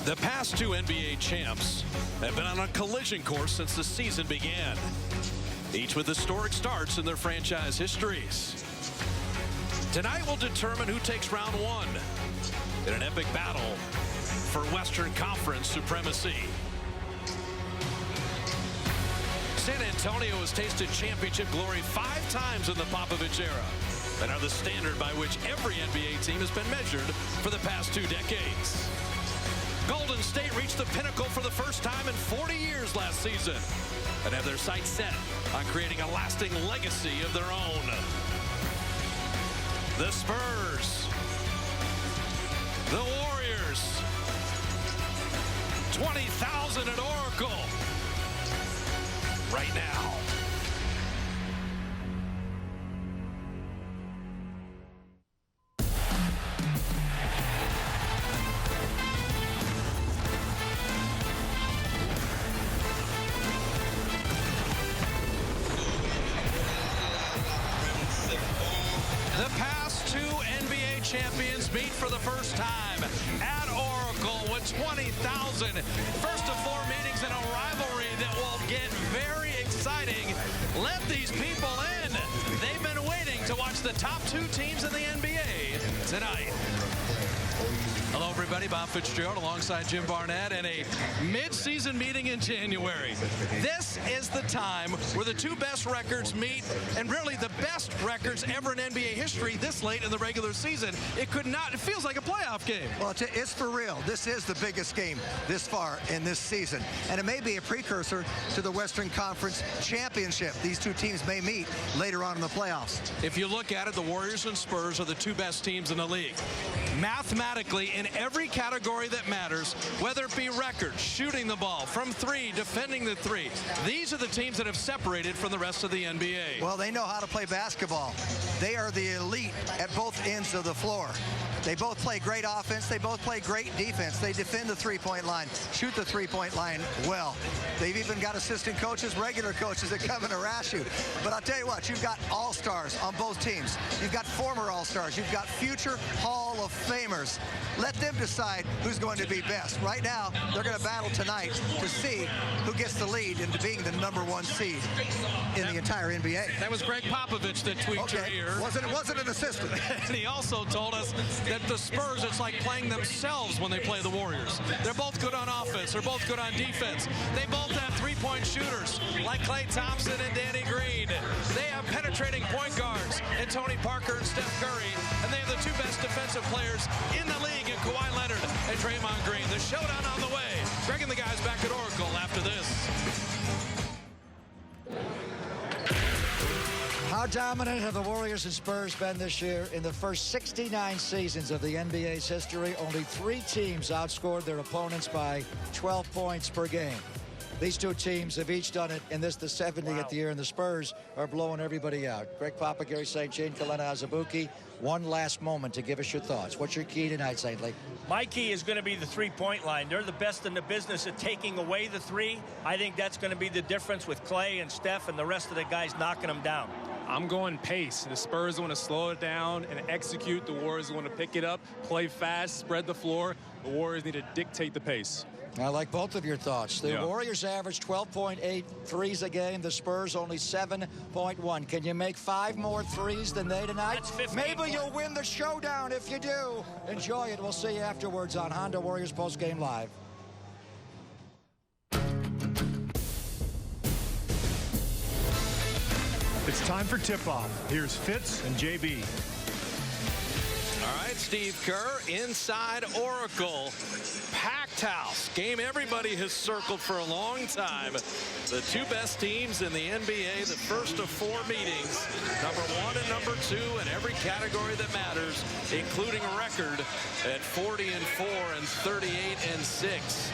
The past two NBA champs have been on a collision course since the season began, each with historic starts in their franchise histories. Tonight will determine who takes round one in an epic battle for Western Conference supremacy. San Antonio has tasted championship glory 5 times in the Popovich era and are the standard by which every NBA team has been measured for the past 2 decades. Golden State reached the pinnacle for the first time in 40 years last season and have their sights set on creating a lasting legacy of their own. The Spurs, the Warriors, 20,000 at Oracle right now. The past 2 NBA champions meet for the first time at Oracle with 20,000. First of 4 meetings in a rivalry that will get very exciting. Let these people in. They've been waiting to watch the top 2 teams in the NBA tonight. Hello, everybody. Bob Fitzgerald alongside Jim Barnett in a mid-season meeting in January. This is the time where the 2 best records meet, and really the best records ever in NBA history this late in the regular season. It feels like a playoff game. Well, it's for real. This is the biggest game this far in this season, and it may be a precursor to the Western Conference Championship. These 2 teams may meet later on in the playoffs. If you look at it, the Warriors and Spurs are the 2 best teams in the league. Mathematically, in every category that matters, whether it be records, shooting the ball from 3, defending the 3, these are the teams that have separated from the rest of the NBA. Well, they know how to play basketball. They are the elite at both ends of the floor. They both play great offense. They both play great defense. They defend the three-point line, shoot the three-point line well. They've even got assistant coaches, regular coaches that come and harass you. But I'll tell you what, you've got all-stars on both teams. You've got former all-stars. You've got future Hall of Famers. Let them decide who's going to be best. Right now, they're going to battle tonight to see who gets the lead into being the #1 seed in the entire NBA. That was Greg Popovich that tweaked your ear. It wasn't an assistant. And he also told us that the Spurs, it's like playing themselves when they play the Warriors. They're both good on offense. They're both good on defense. They both have 3-point shooters like Klay Thompson and Danny Green. They have penetrating point guards in Tony Parker and Steph Curry. And they have the 2 best defensive players in the league in Kawhi Leonard and Draymond Green. The showdown on the way. Greg and the guys back at Oracle after this. How dominant have the Warriors and Spurs been this year? In the first 69 seasons of the NBA's history, only 3 teams outscored their opponents by 12 points per game. These 2 teams have each done it in this, the 70th year, and the Spurs are blowing everybody out. Greg Papa, Gary St. Jean, Kalena Azubuike, one last moment to give us your thoughts. What's your key tonight, St. Lee? My key is going to be the 3-point line. They're the best in the business at taking away the 3. I think that's going to be the difference with Klay and Steph and the rest of the guys knocking them down. I'm going pace. The Spurs want to slow it down and execute. The Warriors want to pick it up, play fast, spread the floor. The Warriors need to dictate the pace. I like both of your thoughts. The Warriors average 12.8 threes a game. The Spurs only 7.1. Can you make 5 more threes than they tonight? Maybe you'll win the showdown if you do. Enjoy it. We'll see you afterwards on Honda Warriors Postgame Live. It's time for tip-off. Here's Fitz and JB. All right, Steve Kerr inside Oracle. Packed house. Game everybody has circled for a long time. The 2 best teams in the NBA, the first of 4 meetings. #1 and #2 in every category that matters, including a record at 40-4 and 38-6.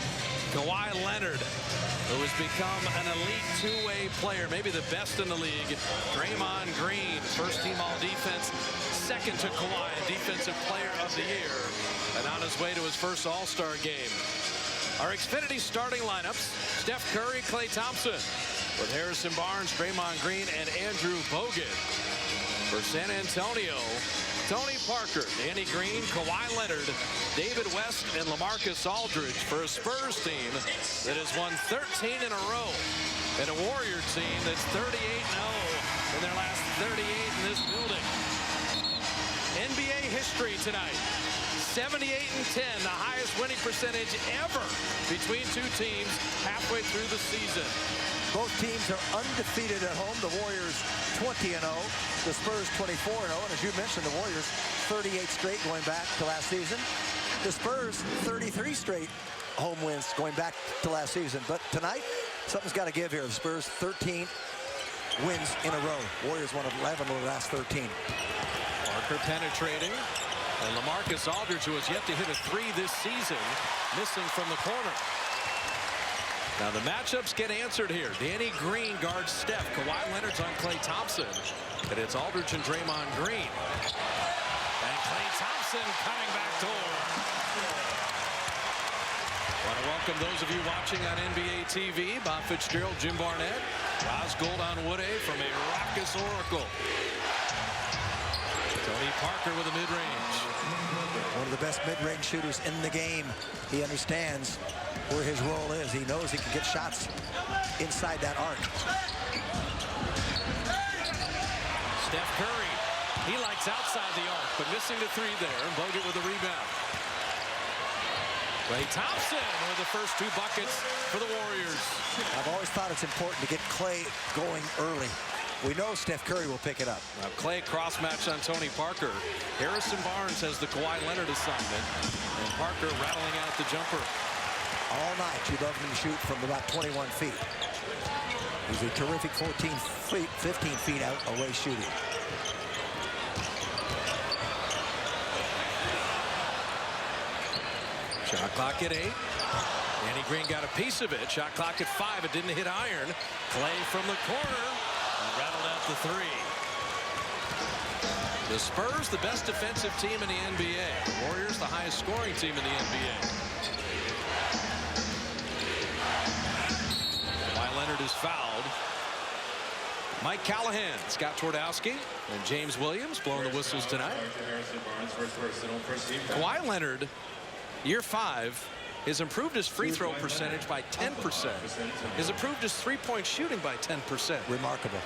Kawhi Leonard, who has become an elite 2-way player, maybe the best in the league. Draymond Green, first-team all-defense, second to Kawhi, defensive player of the year, and on his way to his first All-Star game. Our Xfinity starting lineups: Steph Curry, Klay Thompson, with Harrison Barnes, Draymond Green, and Andrew Bogut. For San Antonio, Tony Parker, Danny Green, Kawhi Leonard, David West, and LaMarcus Aldridge for a Spurs team that has won 13 in a row, and a Warrior team that's 38-0 in their last 38 in this building. NBA history tonight. 78-10, the highest winning percentage ever between two teams halfway through the season. Both teams are undefeated at home. The Warriors 20-0, the Spurs 24-0, and as you mentioned, the Warriors 38 straight going back to last season. The Spurs 33 straight home wins going back to last season. But tonight, something's got to give here. The Spurs 13 wins in a row. Warriors won 11 of the last 13. Parker penetrating, and LaMarcus Aldridge, who has yet to hit a three this season, missing from the corner. Now the matchups get answered here. Danny Green guards Steph. Kawhi Leonard's on Klay Thompson. But it's Aldridge and Draymond Green. And Klay Thompson coming back door. Want to welcome those of you watching on NBA TV. Bob Fitzgerald, Jim Barnett, Roz Gold-Onwude from a raucous Oracle. Tony Parker with a mid-range. One of the best mid-range shooters in the game. He understands where his role is. He knows he can get shots inside that arc. Steph Curry, he likes outside the arc, but missing the three there, and Bogut with a rebound. Klay Thompson with the first two buckets for the Warriors. I've always thought it's important to get Klay going early. We know Steph Curry will pick it up. Now Klay cross-matched on Tony Parker. Harrison Barnes has the Kawhi Leonard assignment, and Parker rattling out the jumper. All night, you'd love him to shoot from about 21 feet. He's a terrific 15 feet out away shooting. Shot clock at 8. Danny Green got a piece of it. Shot clock at 5. It didn't hit iron. Klay from the corner and rattled out the three. The Spurs, the best defensive team in the NBA. The Warriors, the highest scoring team in the NBA. Kawhi Leonard is fouled. Mike Callahan, Scott Twardowski, and James Williams blowing the whistles tonight. Kawhi Leonard, year 5, has improved his free throw percentage by 10%. Has improved his three-point shooting by 10%. Remarkable.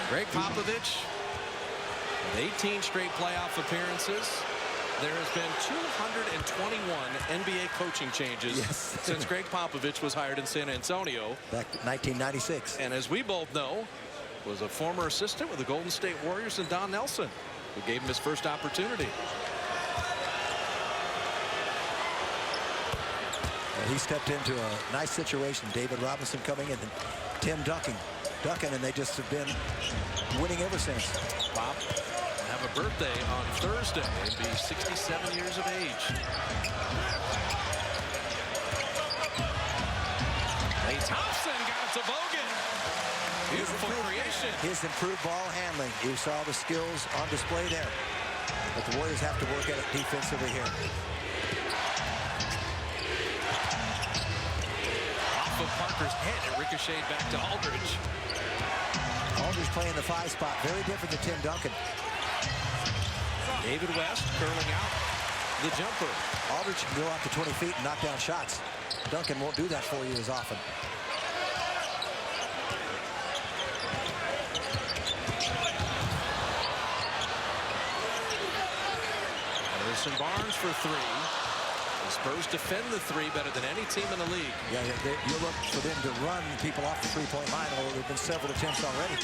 Greg Popovich, with 18 straight playoff appearances. There has been 221 NBA coaching changes since Greg Popovich was hired in San Antonio. Back in 1996. And as we both know, was a former assistant with the Golden State Warriors and Don Nelson, who gave him his first opportunity. He stepped into a nice situation. David Robinson coming in and Tim Duncan, and they just have been winning ever since. Bob will have a birthday on Thursday and be 67 years of age. Klay Thompson got it to Bogut. Beautiful creation. His improved ball handling. You saw the skills on display there. But the Warriors have to work at it defensively here. Of Parker's head, it ricocheted back to Aldridge. Aldridge playing the 5 spot, very different than Tim Duncan. David West curling out the jumper. Aldridge can go out to 20 feet and knock down shots. Duncan won't do that for you as often. Harrison Barnes for 3. Spurs defend the 3 better than any team in the league. Yeah, you look for them to run people off the three-point line, although there have been several attempts already.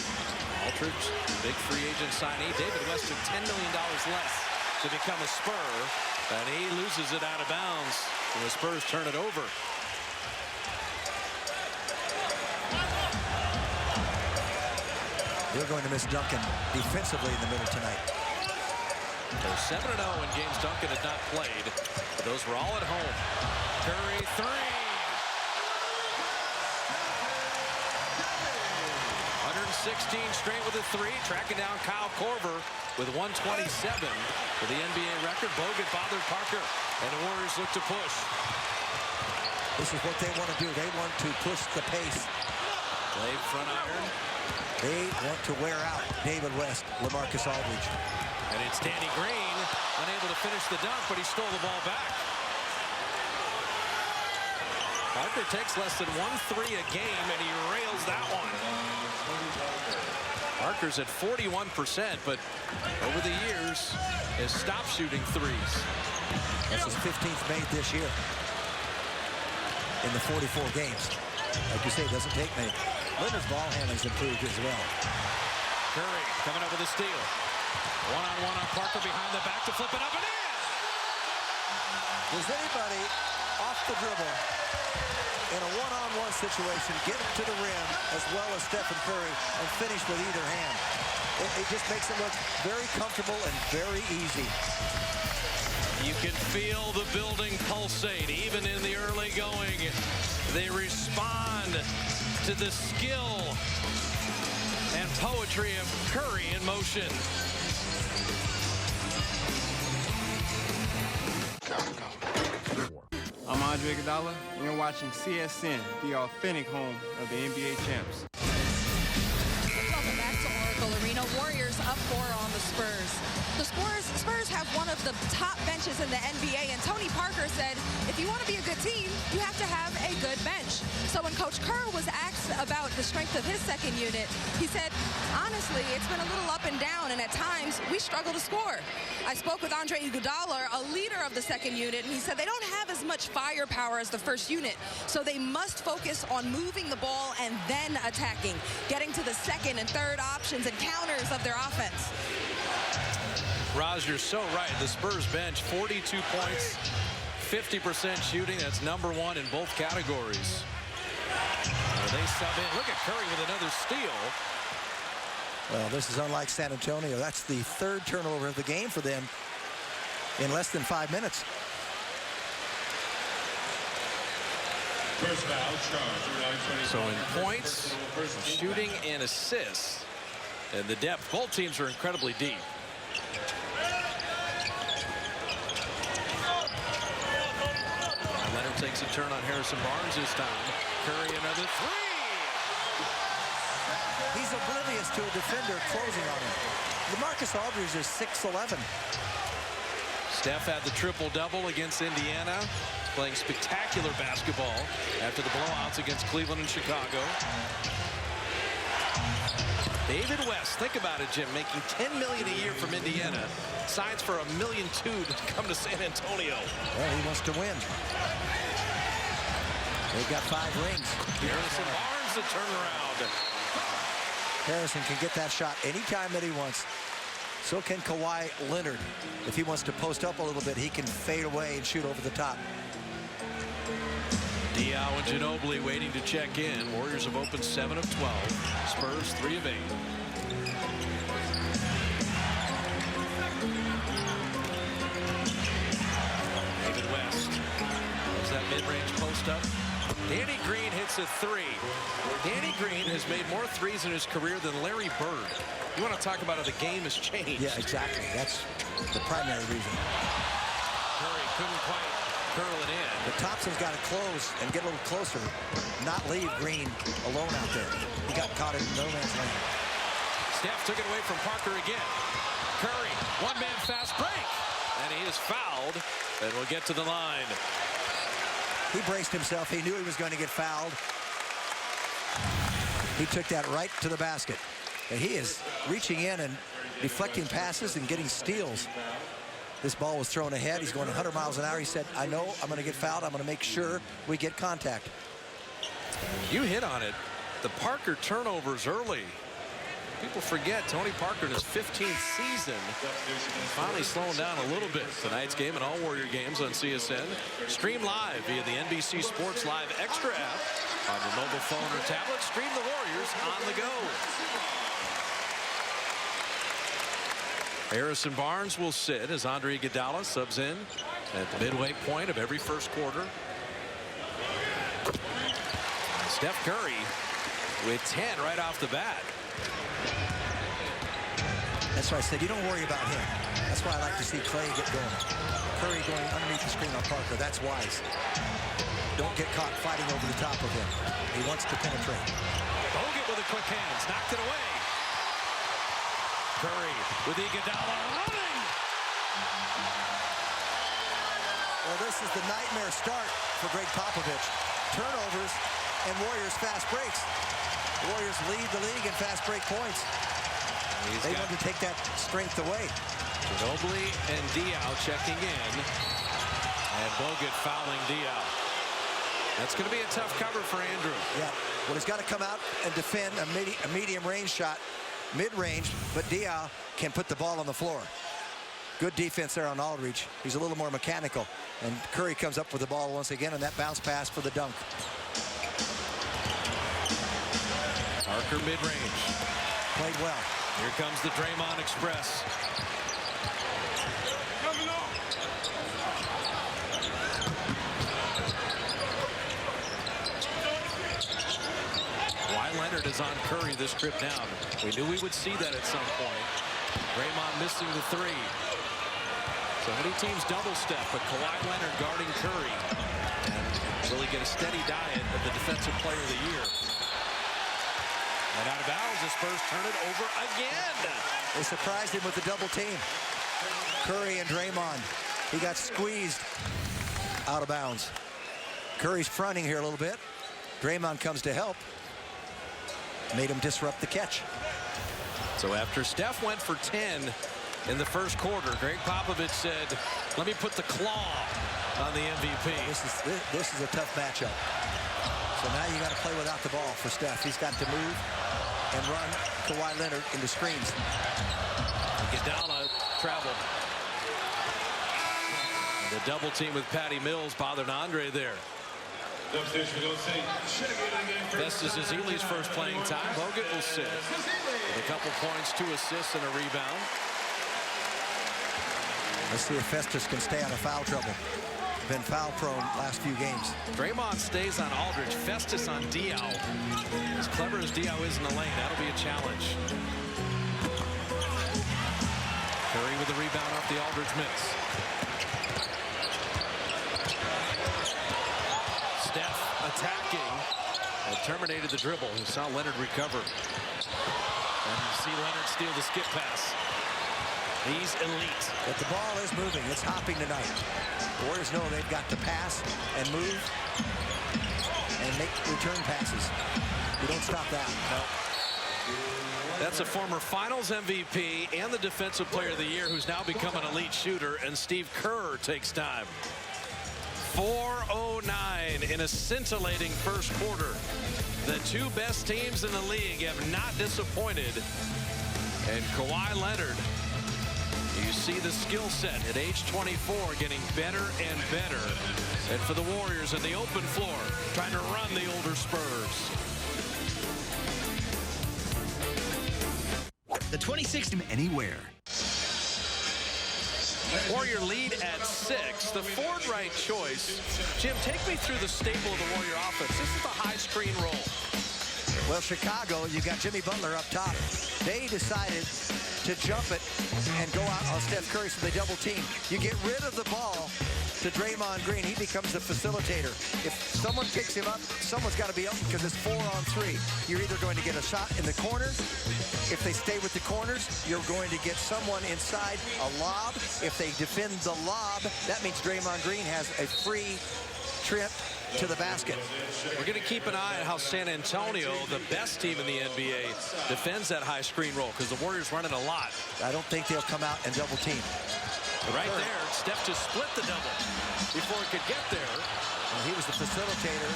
Aldridge, big free agent signee. David West took $10 million less to become a Spur, and he loses it out of bounds, and the Spurs turn it over. They're going to miss Duncan defensively in the middle tonight. They're 7-0 when James Duncan had not played, but those were all at home. Curry 3. 116 straight with a 3, tracking down Kyle Korver with 127 for the NBA record. Bogut bothered Parker, and the Warriors look to push. This is what they want to do. They want to push the pace. Klay front iron. They want to wear out David West, LaMarcus Aldridge. And it's Danny Green, unable to finish the dunk, but he stole the ball back. Parker takes less than 1 3 a game, and he rails that one. Parker's at 41%, but over the years has stopped shooting threes. That's his 15th made this year in the 44 games. Like you say, it doesn't take many. Leonard's ball handling's improved as well. Curry coming up with a steal. One-on-one on Parker behind the back to flip it up and in. Does anybody off the dribble in a one-on-one situation get to the rim as well as Stephen Curry and finish with either hand? It just makes it look very comfortable and very easy. You can feel the building pulsate even in the early going. They respond to the skill and poetry of Curry in motion. I'm Andre Iguodala, and you're watching CSN, the authentic home of the NBA champs. Welcome back to Oracle Arena. Warriors up 4 on the Spurs. The Spurs have one of the top benches in the NBA, and Tony Parker said, if you want to be a good team, you have to have a good bench. So when Coach Kerr was asked about the strength of his second unit, he said, honestly, it's been a little up and down, and at times we struggle to score. I spoke with Andre Iguodala, a leader of the second unit, and he said they don't have as much firepower as the first unit, so they must focus on moving the ball and then attacking, getting to the second and third options and counters of their offense. Raj, you're so right. The Spurs bench, 42 points, 50% shooting. That's #1 in both categories. They sub in. Look at Curry with another steal. Well, this is unlike San Antonio. That's the 3rd turnover of the game for them in less than 5 minutes. First foul, charge. So in points, shooting, and assists, and the depth, both teams are incredibly deep. Leonard takes a turn on Harrison Barnes this time. Curry another 3. He's oblivious to a defender closing on him. LaMarcus Aldridge is 6'11". Steph had the triple-double against Indiana, playing spectacular basketball after the blowouts against Cleveland and Chicago. David West, think about it, Jim, making $10 million a year from Indiana, signs for $1.2 million to come to San Antonio. Well, he wants to win. They've got 5 rings. Harrison Barnes the turnaround. Harrison can get that shot anytime that he wants. So can Kawhi Leonard. If he wants to post up a little bit, he can fade away and shoot over the top. Diaw and Ginobili waiting to check in. Warriors have opened 7 of 12. Spurs 3 of 8. David West. Does that mid-range post up? Danny Green hits a 3. Danny Green has made more threes in his career than Larry Bird. You want to talk about how the game has changed. Yeah, exactly. That's the primary reason. Curry couldn't quite curl it in. But Thompson's got to close and get a little closer, not leave Green alone out there. He got caught in no man's land. Steph took it away from Parker again. Curry, one-man fast break. And he is fouled and will get to the line. He braced himself. He knew he was going to get fouled. He took that right to the basket. And he is reaching in and deflecting passes and getting steals. This ball was thrown ahead. He's going 100 miles an hour. He said, I know I'm going to get fouled. I'm going to make sure we get contact. You hit on it. The Parker turnovers early. People forget Tony Parker in his 15th season finally slowing down a little bit. Tonight's game and all Warrior games on CSN. Stream live via the NBC Sports Live Extra app on your mobile phone or tablet. Stream the Warriors on the go. Harrison Barnes will sit as Andre Iguodala subs in at the midway point of every first quarter. Steph Curry with 10 right off the bat. That's why I said you don't worry about him. That's why I like to see Clay get going. Curry going underneath the screen on Parker. That's wise. Don't get caught fighting over the top of him. He wants to penetrate. Bogut with a quick hands. Knocked it away. Curry with Iguodala running. Well, this is the nightmare start for Greg Popovich. Turnovers and Warriors fast breaks. Warriors lead the league in fast break points. They want to take that strength away. Ginobili and Diaw checking in. And Bogut fouling Diaw. That's going to be a tough cover for Andrew. Yeah, well, he's got to come out and defend a medium range shot, mid-range, but Diaw can put the ball on the floor. Good defense there on Aldridge. He's a little more mechanical. And Curry comes up with the ball once again, and that bounce pass for the dunk. Parker mid-range. Played well. Here comes the Draymond Express. Kawhi Leonard is on Curry this trip down. We knew we would see that at some point. Draymond missing the three. So many teams double step, but Kawhi Leonard guarding Curry. And really get a steady diet of the defensive player of the year. And out of bounds, the Spurs turn it over again. They surprised him with the double team. Curry and Draymond. He got squeezed out of bounds. Curry's fronting here a little bit. Draymond comes to help. Made him disrupt the catch. So after Steph went for 10 in the first quarter, Greg Popovich said, let me put the claw on the MVP. This is a tough matchup. So now you got to play without the ball for Steph. He's got to move and run Kawhi Leonard into screens. Iguodala traveled. The double team with Patty Mills bothered Andre there. Festus Ezeli's first playing time. Bogut will sit with a couple points, 2 assists, and a rebound. Let's see if Festus can stay out of foul trouble. Been foul prone last few games. Draymond stays on Aldridge. Festus on Diaw. As clever as Diaw is in the lane, that'll be a challenge. Curry with the rebound off the Aldridge miss. Steph attacking and terminated the dribble. You saw Leonard recover. And you see Leonard steal the skip pass. He's elite. But the ball is moving. It's hopping tonight. The Warriors know they've got to pass and move and make return passes. You don't stop that. No. That's a former Finals MVP and the Defensive Player of the Year who's now become an elite shooter, and Steve Kerr takes time. 4:09 in a scintillating first quarter. The 2 best teams in the league have not disappointed. And Kawhi Leonard, you see the skill set at age 24 getting better and better. And for the Warriors in the open floor, trying to run the older Spurs. The 26 anywhere. Warrior lead at 6. The Ford right choice. Jim, take me through the staple of the Warrior offense. This is the high screen roll. Well, Chicago, you got Jimmy Butler up top. They decided to jump it and go out on Steph Curry, so they double team. You get rid of the ball to Draymond Green. He becomes the facilitator. If someone picks him up, someone's got to be open because it's 4-on-3. You're either going to get a shot in the corners. If they stay with the corners, you're going to get someone inside a lob. If they defend the lob, that means Draymond Green has a free trip to the basket. We're going to keep an eye on how San Antonio, the best team in the NBA, defends that high screen roll because the Warriors run it a lot. I don't think they'll come out and double team. Right there, Steph just split the double before it could get there. Well, he was the facilitator.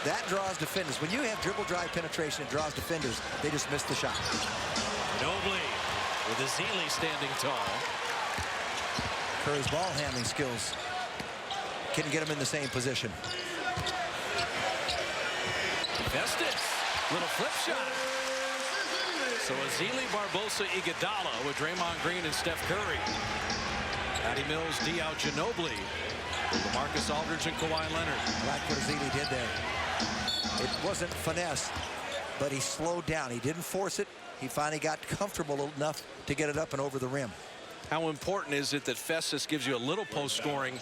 That draws defenders. When you have dribble drive penetration, it draws defenders. They just missed the shot. Ginobili with Ezeli standing tall. Curry's ball handling skills couldn't get him in the same position. Festus, little flip shot. So Ezeli, Barbosa, Iguodala with Draymond Green and Steph Curry. Patty Mills, Diaw, Ginobili, Marcus Aldridge, and Kawhi Leonard. I like what Ezeli did there. It wasn't finesse, but he slowed down. He didn't force it. He finally got comfortable enough to get it up and over the rim. how important is it that Festus gives you a little post scoring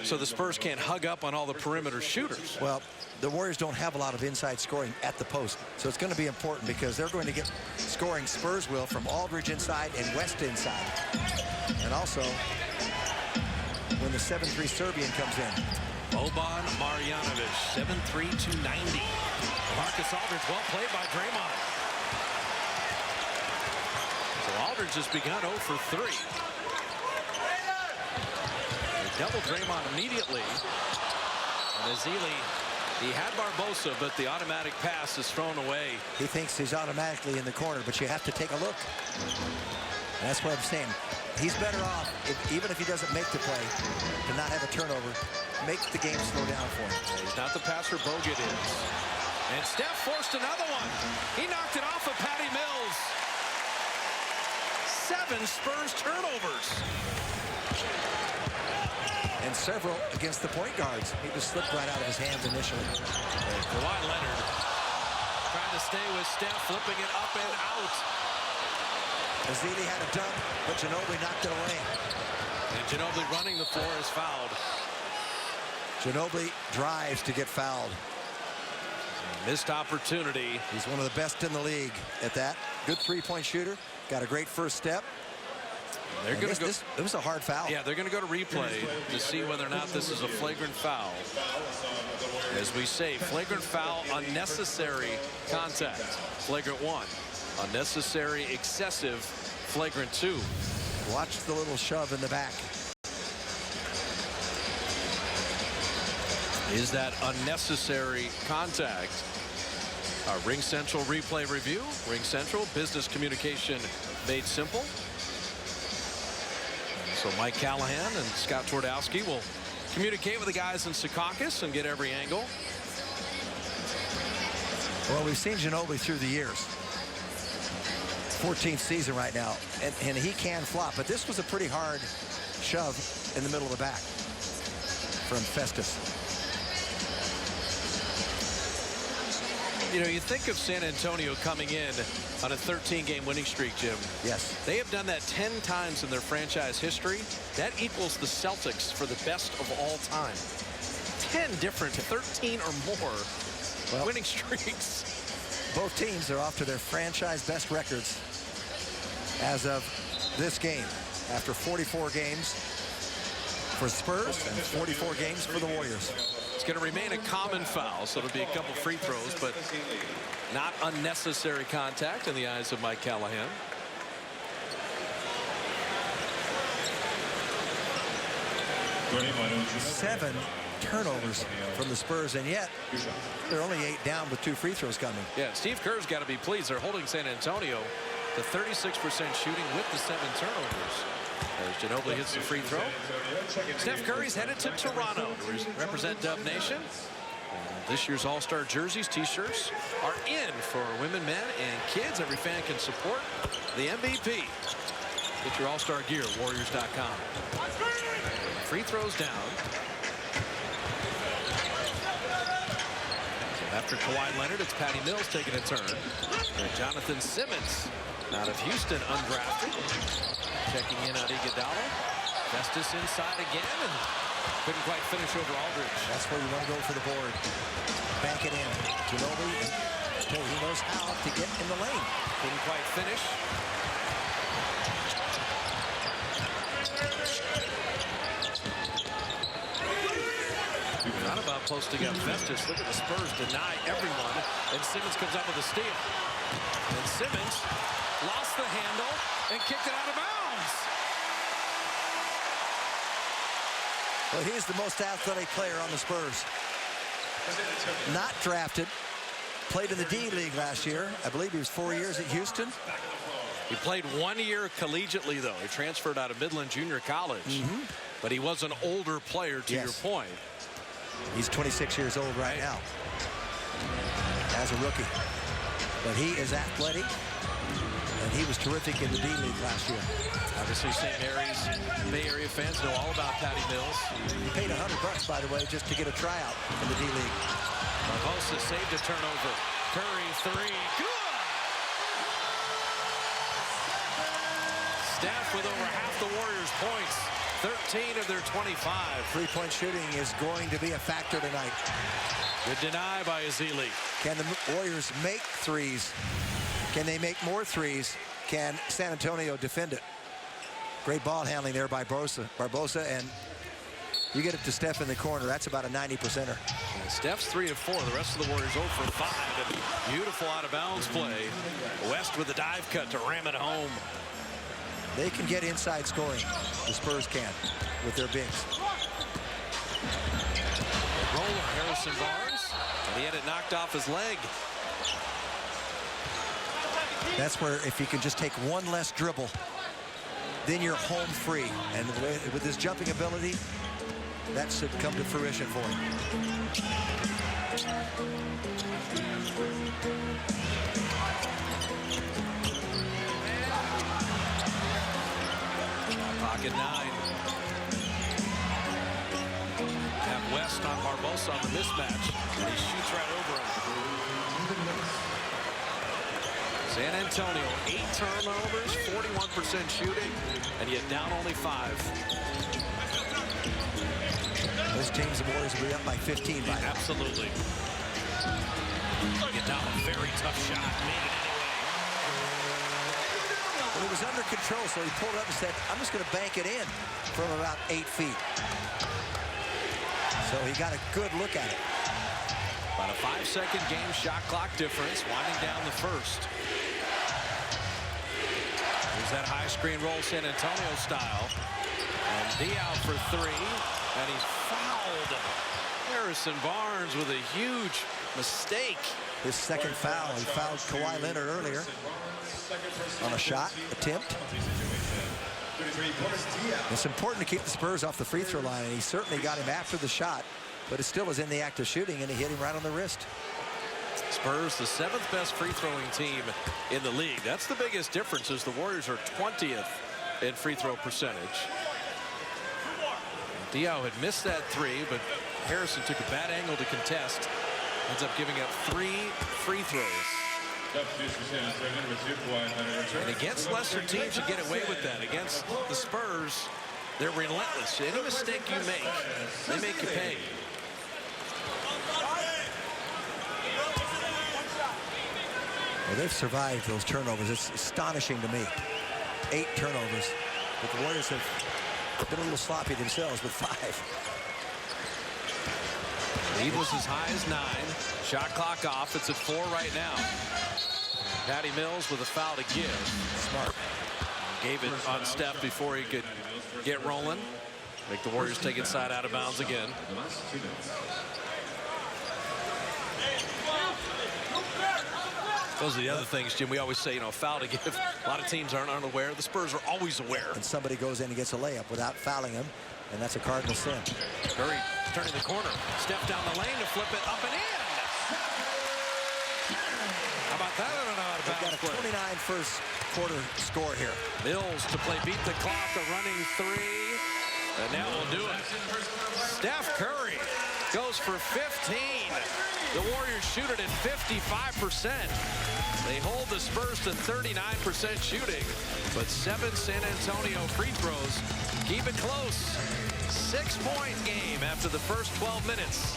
so the Spurs can't hug up on all the perimeter shooters? Well, the Warriors don't have a lot of inside scoring at the post, so it's going to be important because they're going to get scoring, Spurs will, from Aldridge inside and West inside. And also, when the 7-3 Serbian comes in. Boban Marjanovic, 7'3", 290. Marcus Aldridge, well played by Draymond. So Aldridge has begun 0 for 3. They double Draymond immediately. And Ezeli, he had Barbosa, but the automatic pass is thrown away. He thinks he's automatically in the corner, but you have to take a look. And that's what I'm saying. He's better off, even if he doesn't make the play, to not have a turnover. Make the game slow down for him. He's not the passer Bogut is. And Steph forced another one. He knocked it off of Patty Mills. 7 Spurs turnovers. And several against the point guards. He just slipped right out of his hands initially. Kawhi Leonard trying to stay with Steph, flipping it up and out. Ezeli had a dunk, but Ginobili knocked it away. And Ginobili running the floor is fouled. Ginobili drives to get fouled. Missed opportunity. He's one of the best in the league at that. Good three-point shooter. Got a great first step. They're going to go. It was a hard foul. Yeah, they're going to go to replay to see whether or not this is a flagrant foul. As we say, flagrant foul, unnecessary contact. Flagrant 1. Unnecessary, excessive, flagrant 2. Watch the little shove in the back. Is that unnecessary contact? Ring Central replay review. Ring Central, business communication made simple. So Mike Callahan and Scott Twardowski will communicate with the guys in Secaucus and get every angle. Well, we've seen Ginobili through the years. 14th season right now, and he can flop, but this was a pretty hard shove in the middle of the back from Festus. You know, you think of San Antonio coming in on a 13-game winning streak, Jim. Yes. They have done that 10 times in their franchise history. That equals the Celtics for the best of all time. 10 different 13 or more winning streaks. Both teams are off to their franchise best records as of this game. After 44 games for Spurs and 44 games for the Warriors. It's going to remain a common foul, so it'll be a couple free throws, but not unnecessary contact in the eyes of Mike Callahan. Seven turnovers from the Spurs, and yet they're only 8 down with 2 free throws coming. Yeah, Steve Kerr's got to be pleased. They're holding San Antonio to 36% shooting with the 7 turnovers. As Ginobili hits the free throw. Steph Curry's headed to Toronto to represent Dub Nation. This year's All-Star jerseys, T-shirts are in for women, men, and kids. Every fan can support the MVP. Get your All-Star gear at Warriors.com. Free throws down. So after Kawhi Leonard, it's Patty Mills taking a turn. And Jonathan Simmons out of Houston, undrafted. Checking in on Iguodala. Festus inside again and couldn't quite finish over Aldridge. That's where you want to go for the board. Bank it in. Ginobili, he knows how to get in the lane. Couldn't quite finish. Not about posting up Festus. Look at the Spurs deny everyone. And Simmons comes up with a steal. And Simmons lost the handle and kicked it out of bounds. Well, he's the most athletic player on the Spurs. Not drafted. Played in the D-League last year. I believe he was 4 years at Houston. He played 1 year collegiately, though. He transferred out of Midland Junior College. But he was an older player, to your point. He's 26 years old right now as a rookie. But he is athletic, and he was terrific in the D-League last year. Obviously, St. Mary's Bay Area fans know all about Patty Mills. He paid $100, by the way, just to get a tryout in the D-League. Barbosa saved a turnover. Curry, 3. Good! Steph with over half the the Warriors points. 13 of their 25. Three-point shooting is going to be a factor tonight. Good deny by Ezeli. Can the Warriors make threes? Can they make more threes? Can San Antonio defend it? Great ball handling there by Barbosa, and you get it to Steph in the corner. That's about a 90%er. And Steph's 3 of 4. The rest of the Warriors 0 for 5. And beautiful out-of-bounds play. West with a dive cut to ram it home. They can get inside scoring. The Spurs can with their bigs. Roller, Harrison Barnes, and he had it knocked off his leg. That's where if you can just take one less dribble, then you're home free. And with his jumping ability, that should come to fruition for him. Pocket 9. Have West on Barbosa on the mismatch, and he shoots right over him. San Antonio, 8 turnovers, 41% shooting, and yet down only 5. Those teams, the Warriors will be up by 15 by now. Absolutely. Get down a very tough shot. Made it anyway. Well, he was under control, so he pulled up and said, I'm just going to bank it in from about 8 feet. So he got a good look at it. About a 5-second game shot clock difference, winding down the first. Here's that high screen roll, San Antonio style. And Diaw for 3, and he's fouled. Harrison Barnes with a huge mistake. His second foul. He fouled Kawhi Leonard earlier on a shot attempt. It's important to keep the Spurs off the free throw line, and he certainly got him after the shot, but it still was in the act of shooting, and he hit him right on the wrist. Spurs, the 7th best free throwing team in the league. That's the biggest difference, is the Warriors are 20th in free throw percentage. Diaw had missed that 3, but Harrison took a bad angle to contest. Ends up giving up 3 free throws. And against lesser teams, you get away with that. Against the Spurs, they're relentless. Any mistake you make, they make you pay. Well, they've survived those turnovers. It's astonishing to me. 8 turnovers. But the Warriors have been a little sloppy themselves with 5. Lead was as high as 9. Shot clock off. It's at 4 right now. Patty Mills with a foul to give. Smart. Gave it on Steph before he could get rolling. Make the Warriors take inside out of bounds again. Those are the other things, Jim. We always say, foul to give. A lot of teams aren't unaware. The Spurs are always aware. And somebody goes in and gets a layup without fouling him, and that's a cardinal sin. Curry turning the corner. Step down the lane to flip it up and in. How about that? I don't know how to They've got a 29 first quarter score here. Mills to play beat the clock, a running 3. And now we'll do it. Steph Curry goes for 15. The Warriors shoot it at 55%. They hold the Spurs to 39% shooting, but 7 San Antonio free throws keep it close. 6-point game after the first 12 minutes.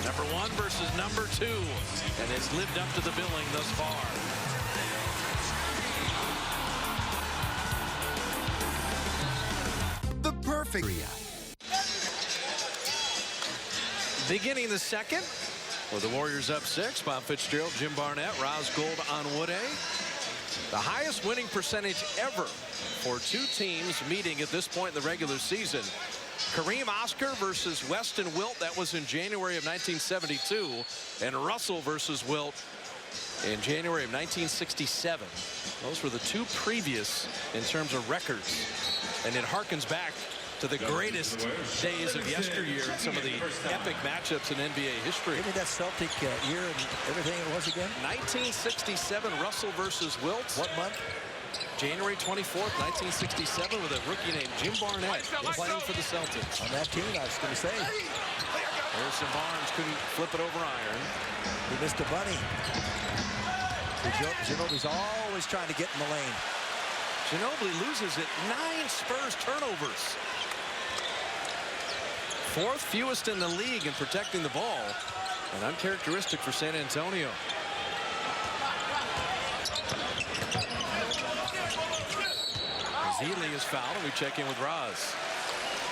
Number 1 versus number 2, and it's lived up to the billing thus far. The perfect. Beginning the second, with the Warriors up 6, Bob Fitzgerald, Jim Barnett, Roz Gold on Wood A. The highest winning percentage ever for 2 teams meeting at this point in the regular season. Kareem Oscar versus Weston Wilt. That was in January of 1972. And Russell versus Wilt in January of 1967. Those were the 2 previous in terms of records. And it harkens back to the greatest days of yesteryear and some of the epic matchups in NBA history. Give me that Celtic year and everything it was again. 1967, Russell versus Wilt. What month? January 24th, 1967, with a rookie named Jim Barnett playing for the Celtics. On that team, I was going to say. Harrison Barnes couldn't flip it over iron. He missed a bunny. Ginobili's always trying to get in the lane. Ginobili loses it. 9 Spurs turnovers. 4th fewest in the league in protecting the ball, and uncharacteristic for San Antonio. Ezeli is fouled, and we check in with Roz.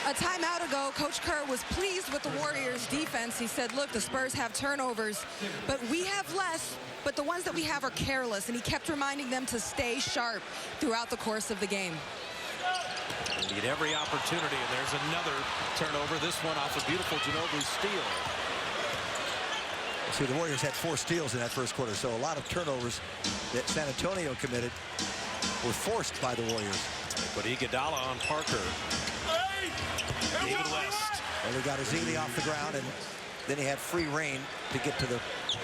A timeout ago, Coach Kerr was pleased with the Warriors' defense. He said, look, the Spurs have turnovers, but we have less, but the ones that we have are careless. And he kept reminding them to stay sharp throughout the course of the game. They need every opportunity, and there's another turnover. This one off a beautiful Ginobili steal. See, the Warriors had 4 steals in that first quarter, so a lot of turnovers that San Antonio committed were forced by the Warriors. They put Iguodala on Parker. David West. And he got Ezeli off the ground, and then he had free reign to get to the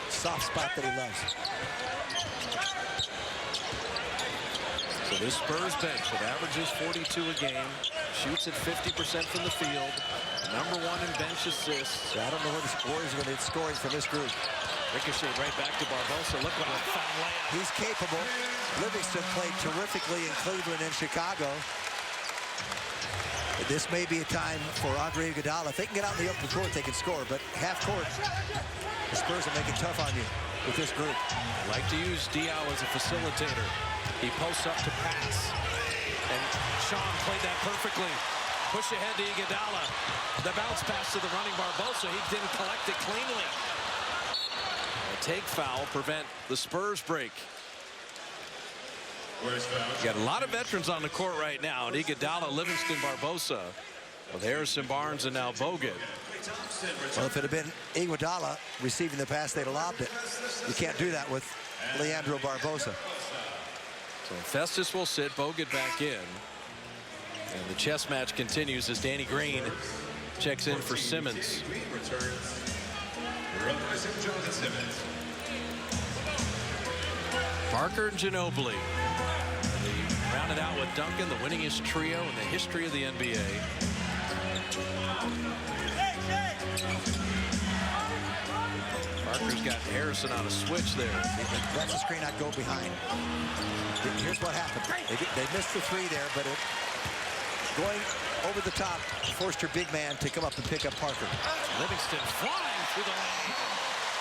soft spot that he loves. So this Spurs bench, it averages 42 a game, shoots at 50% from the field, #1 in bench assists. I don't know where the Warriors are going to get scoring from this group. Ricochet right back to Barbosa. Look what a foul layup. He's capable. Livingston played terrifically in Cleveland and Chicago. This may be a time for Andre Iguodala. If they can get out in the open court, they can score. But half court, the Spurs will make it tough on you with this group. I like to use Diaw as a facilitator. He posts up to pass. And Sean played that perfectly. Push ahead to Iguodala. The bounce pass to the running Barbosa. He didn't collect it cleanly. A take foul prevent the Spurs break. You got a lot of veterans on the court right now. And Iguodala, Livingston, Barbosa, with Harrison Barnes and now Bogut. Well, if it had been Iguodala receiving the pass, they'd have lobbed it. You can't do that with Leandro Barbosa. So Festus will sit, Bogut back in. And the chess match continues as Danny Green checks in for Simmons. Parker and Ginobili. Rounded out with Duncan, the winningest trio in the history of the NBA. Parker's got Harrison on a switch there. That's a screen I'd go behind. Here's what happened. They missed the 3 there, but going over the top forced your big man to come up and pick up Parker. Livingston flying through the lane.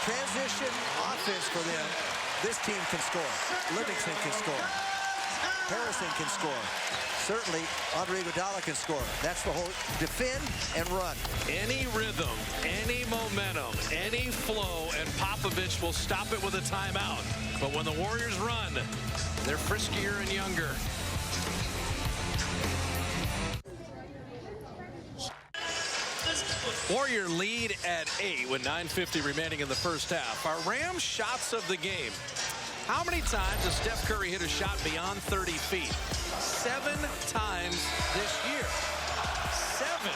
Transition offense for them. This team can score. Livingston can score. Harrison can score. Certainly, Andre Iguodala can score. That's the whole defend and run. Any rhythm, any momentum, any flow, and Popovich will stop it with a timeout. But when the Warriors run, they're friskier and younger. Warrior lead at 8 with 9:50 remaining in the first half. Our Rams shots of the game. How many times has Steph Curry hit a shot beyond 30 feet? 7 times this year. 7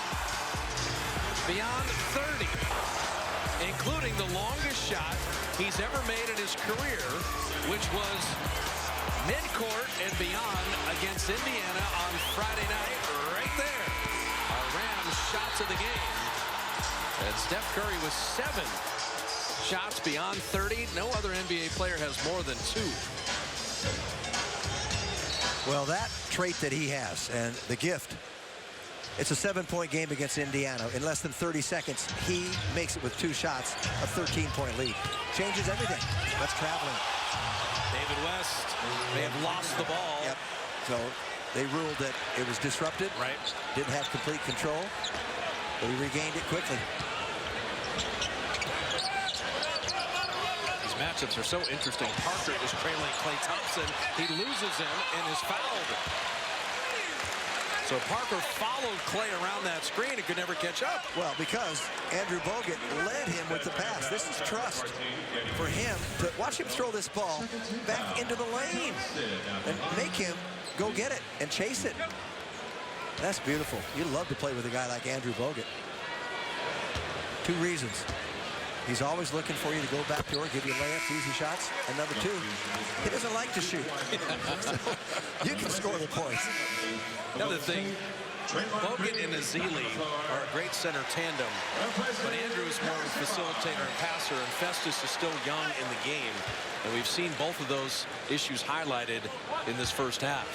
beyond 30, including the longest shot he's ever made in his career, which was midcourt and beyond against Indiana on Friday night. Right there. Our Rams shots of the game. And Steph Curry with 7 shots beyond 30. No other NBA player has more than 2. Well, that trait that he has and the gift, it's a 7-point game against Indiana. In less than 30 seconds, he makes it with 2 shots, a 13-point lead. Changes everything. That's traveling. David West may have lost the ball. Yep. So they ruled that it was disrupted. Right. Didn't have complete control, but he regained it quickly. Matchups are so interesting. Parker is trailing Klay Thompson. He loses him and is fouled. So Parker followed Klay around that screen and could never catch up. Well, because Andrew Bogut led him with the pass. This is trust for him to watch him throw this ball back into the lane and make him go get it and chase it. That's beautiful. You'd love to play with a guy like Andrew Bogut. 2 reasons. He's always looking for you to go back to her, give you layups, easy shots. And number 2, he doesn't like to shoot. So you can score the points. Another thing, Bogut and Ezeli are a great center tandem. But Andrew is more of a facilitator and passer, and Festus is still young in the game. And we've seen both of those issues highlighted in this first half.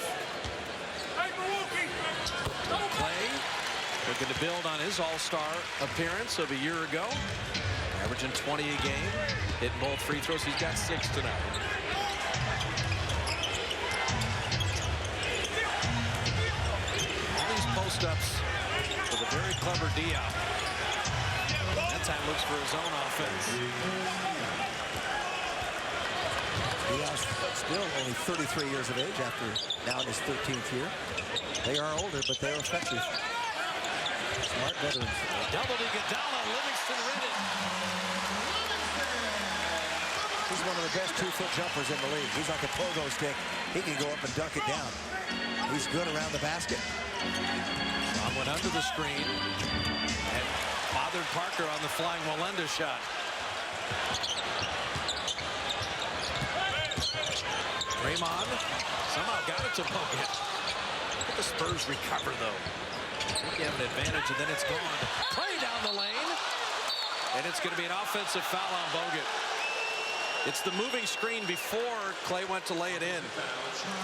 Clay looking to build on his all-star appearance of a year ago. Averaging 20 a game. Hitting both free throws. He's got 6 tonight. All these post-ups with a very clever Diop. That time looks for his own offense. Diop's still only 33 years of age after now in his 13th year. They are older, but they're effective. Smart veterans. Double to Iguodala. Livingston read it. He's one of the best 2-foot jumpers in the league. He's like a pogo stick. He can go up and dunk it down. He's good around the basket. Sean went under the screen and bothered Parker on the flying Walenda shot. Draymond somehow got it to Bogut. The Spurs recover, though. I think you have an advantage, and then it's gone. Play down the lane. And it's going to be an offensive foul on Bogut. It's the moving screen before Clay went to lay it in.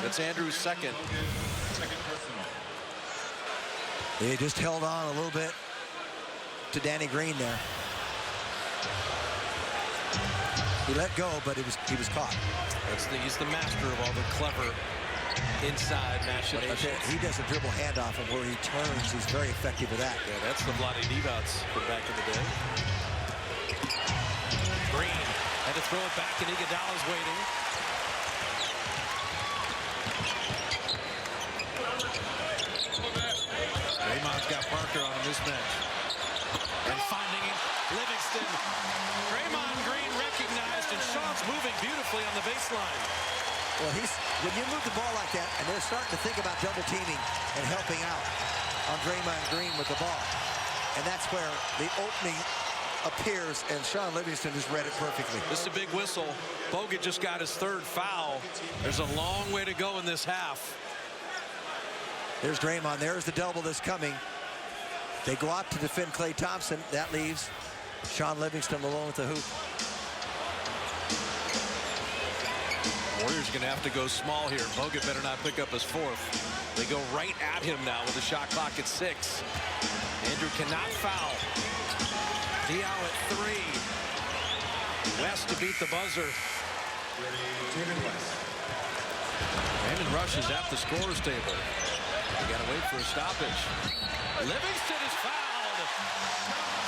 That's Andrew's second. He just held on a little bit to Danny Green there. He let go, but he was caught. He's the master of all the clever inside machinations. He does a dribble handoff, and where he turns, he's very effective with that. Yeah, that's the Vlade Divac from back in the day. Green had to throw it back, and Iguodala's waiting. Draymond's got Parker on a mismatch. And finding it, Livingston. Draymond Green recognized, and Sean's moving beautifully on the baseline. Well, when you move the ball like that, and they're starting to think about double teaming and helping out on Draymond Green with the ball. And that's where the opening appears, and Sean Livingston just read it perfectly. This is a big whistle. Bogut just got his 3rd foul. There's a long way to go in this half. There's Draymond. There's the double that's coming. They go out to defend Klay Thompson. That leaves Sean Livingston alone with the hoop. Warriors are going to have to go small here. Bogut better not pick up his 4th. They go right at him now with the shot clock at 6. Andrew cannot foul. Diaw at 3. West to beat the buzzer. Brandon Rush is at the scorer's table. You got to wait for a stoppage. Livingston is fouled.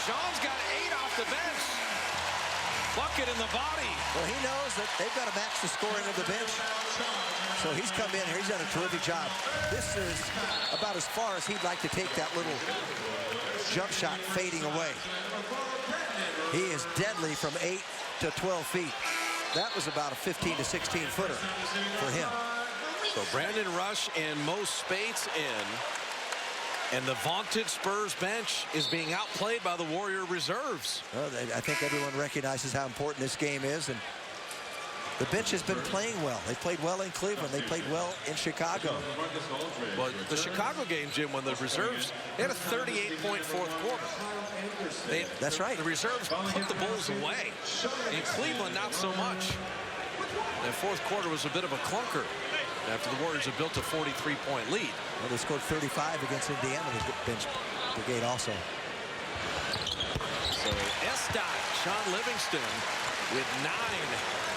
Sean's got 8 off the bench. Bucket in the body. Well, he knows that they've got to match the scoring of the bench. So he's come in here. He's done a terrific job. This is about as far as he'd like to take that little jump shot fading away. He is deadly from 8 to 12 feet. That was about a 15 to 16 footer for him. So Brandon Rush and Mo Spates in. And the vaunted Spurs bench is being outplayed by the Warrior reserves. Well, I think everyone recognizes how important this game is, and the bench has been playing well. They played well in Cleveland. They played well in Chicago. Well, the Chicago game, Jim, when the reserves, they had a 38-point 4th quarter. That's right. The reserves put the Bulls away. In Cleveland, not so much. The 4th quarter was a bit of a clunker after the Warriors had built a 43-point lead. Well, they scored 35 against Indiana, the bench brigade also. So S-Dot, Sean Livingston with 9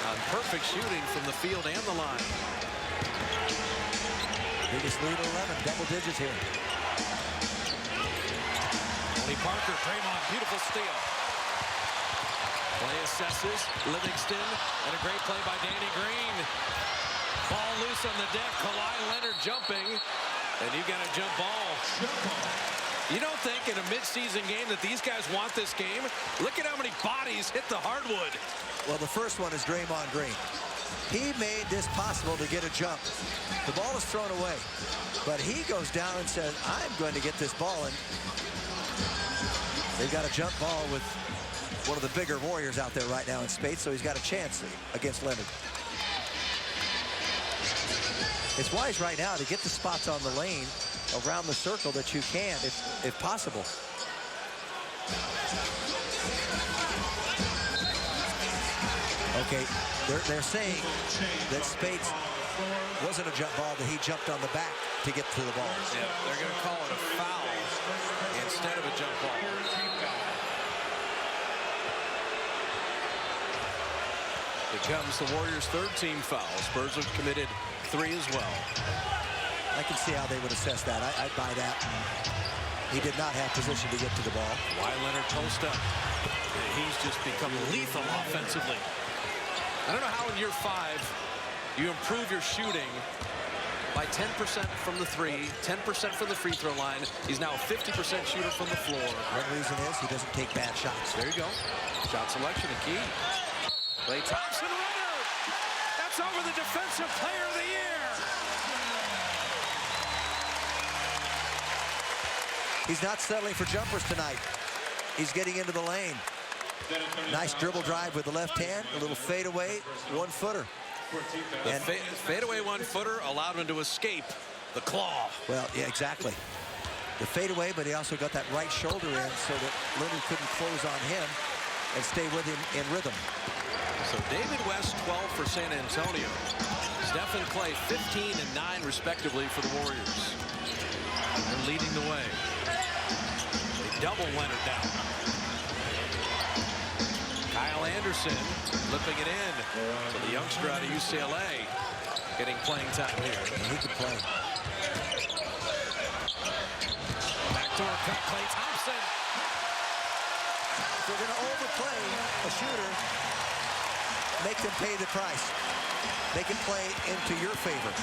on perfect shooting from the field and the line. Biggest lead at 11, double digits here. Tony Parker, Draymond, beautiful steal. Play assesses, Livingston, and a great play by Danny Green. Ball loose on the deck, Kawhi Leonard jumping, and you got a jump ball. You don't think in a midseason game that these guys want this game? Look at how many bodies hit the hardwood. Well, the first one is Draymond Green. He made this possible to get a jump. The ball is thrown away, but he goes down and says, I'm going to get this ball. And they've got a jump ball with one of the bigger Warriors out there right now in Spates, so he's got a chance against Leonard. It's wise right now to get the spots on the lane around the circle that you can, if possible. Okay, they're saying that Spates wasn't a jump ball, that he jumped on the back to get to the ball. Yeah, they're going to call it a foul instead of a jump ball. Becomes the Warriors' third team foul. Spurs have committed 3 as well. I can see how they would assess that. I'd buy that. He did not have position to get to the ball. Kawhi Leonard post up. He's just become lethal offensively. I don't know how in year 5 you improve your shooting by 10% from the 3, 10% from the free throw line. He's now a 50% shooter from the floor. One reason is he doesn't take bad shots. There you go. Shot selection, a key. Klay Thompson runner. That's over the Defensive Player of the Year. He's not settling for jumpers tonight. He's getting into the lane. Nice dribble drive with the left hand. A little fadeaway, 1-footer. The fadeaway 1-footer allowed him to escape the claw. Well, yeah, exactly. The fadeaway, but he also got that right shoulder in so that Leonard couldn't close on him and stay with him in rhythm. So David West 12 for San Antonio. Steph and Klay 15 and 9 respectively for the Warriors. They're leading the way. They double Leonard down. Kyle Anderson flipping it in. So the youngster out of UCLA getting playing time here. And he could play. Backdoor cut, Klay Thompson. If they're going to overplay a shooter, make them pay the price. They can play into your favor.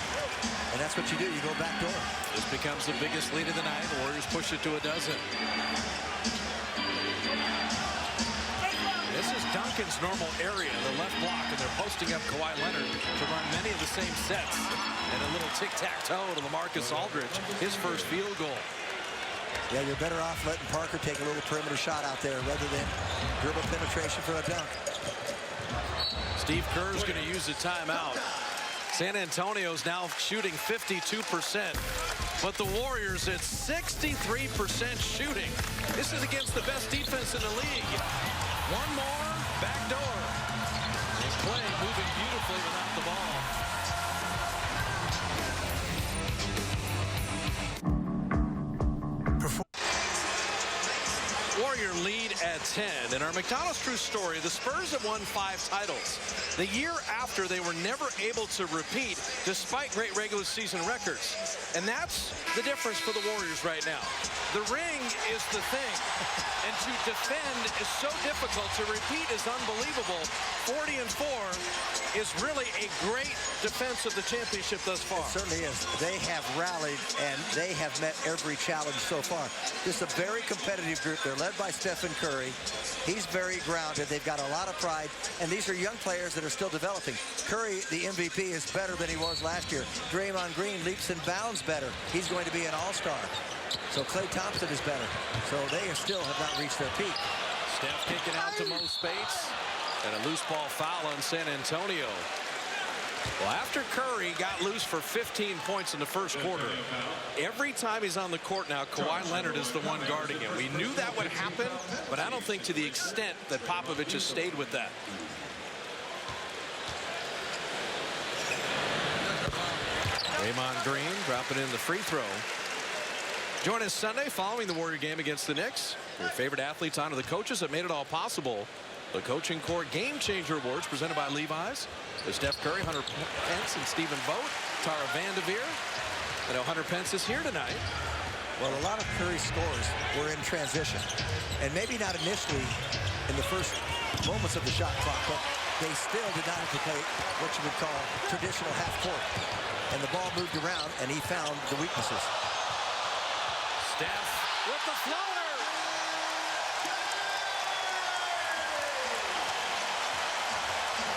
And that's what you do. You go back door. This becomes the biggest lead of the night. The Warriors push it to a dozen. This is Duncan's normal area, the left block, and they're posting up Kawhi Leonard to run many of the same sets. And a little tic-tac-toe to LaMarcus Aldridge, his first field goal. Yeah, you're better off letting Parker take a little perimeter shot out there rather than dribble penetration for a dunk. Steve Kerr is going to use a timeout. San Antonio's now shooting 52%, but the Warriors at 63% shooting. This is against the best defense in the league. One more, back door. And Klay moving beautifully without the ball. Warrior lead at 10. In our McDonald's True Story, the Spurs have won 5 titles. The year after, they were never able to repeat despite great regular season records. And that's the difference for the Warriors right now. The ring is the thing. And to defend is so difficult. To repeat is unbelievable. 40-4 is really a great defense of the championship thus far. It certainly is. They have rallied, and they have met every challenge so far. This is a very competitive group. They're led by Stephen Curry. He's very grounded. They've got a lot of pride, and these are young players that are still developing. Curry, the MVP, is better than he was last year. Draymond Green leaps and bounds better. He's going to be an all-star. So Klay Thompson is better. So they still have not reached their peak. Steph kicking out to Mo Spates. And a loose ball foul on San Antonio. Well, after Curry got loose for 15 points in the first quarter, every time he's on the court now, Kawhi Leonard is the one guarding him. We knew that would happen, but I don't think to the extent that Popovich has stayed with that. Draymond Green dropping in the free throw. Join us Sunday following the Warrior game against the Knicks. Your favorite athletes honor the coaches that made it all possible. The Coaching Core Game Changer Awards presented by Levi's. There's Steph Curry, Hunter Pence, and Stephen Vogt, Tara Vanderveer. I know Hunter Pence is here tonight. Well, a lot of Curry's scores were in transition. And maybe not initially in the first moments of the shot clock, but they still did not have to play what you would call traditional half court. And the ball moved around, and he found the weaknesses. Steph with the floater.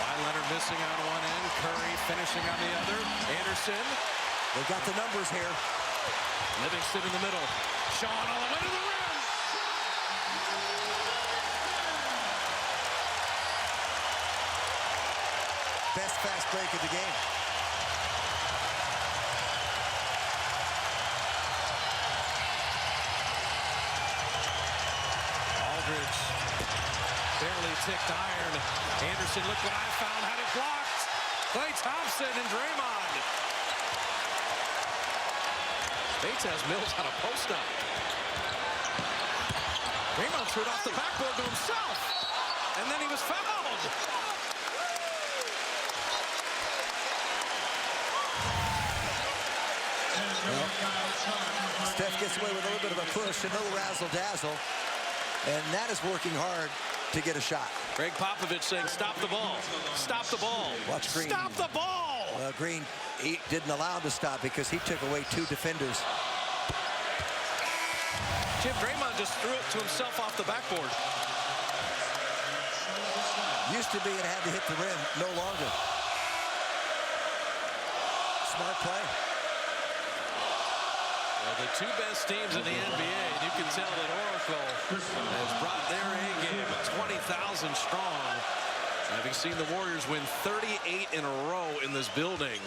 Kawhi Leonard missing on one end. Curry finishing on the other. Anderson. They've got the numbers here. Livingston in the middle. Sean all the way to the rim. Best fast break of the game. Aldridge barely ticked iron. Anderson, look what I found, had it blocked. Klay Thompson and Draymond. Bates has Mills on a post-up. Draymond threw it off the backboard to himself. And then he was fouled. Steph gets away with a little bit of a push, a little razzle-dazzle. And that is working hard to get a shot. Greg Popovich saying, stop the ball. Stop the ball. Watch Green. Stop the ball. Green, he didn't allow him to stop because he took away 2 defenders. Jim, Draymond just threw it to himself off the backboard. Used to be it had to hit the rim, no longer. Smart play. Well, the 2 best teams in the NBA, and you can tell that Oracle has brought their A game at 20,000 strong, having seen the Warriors win 38 in a row in this building.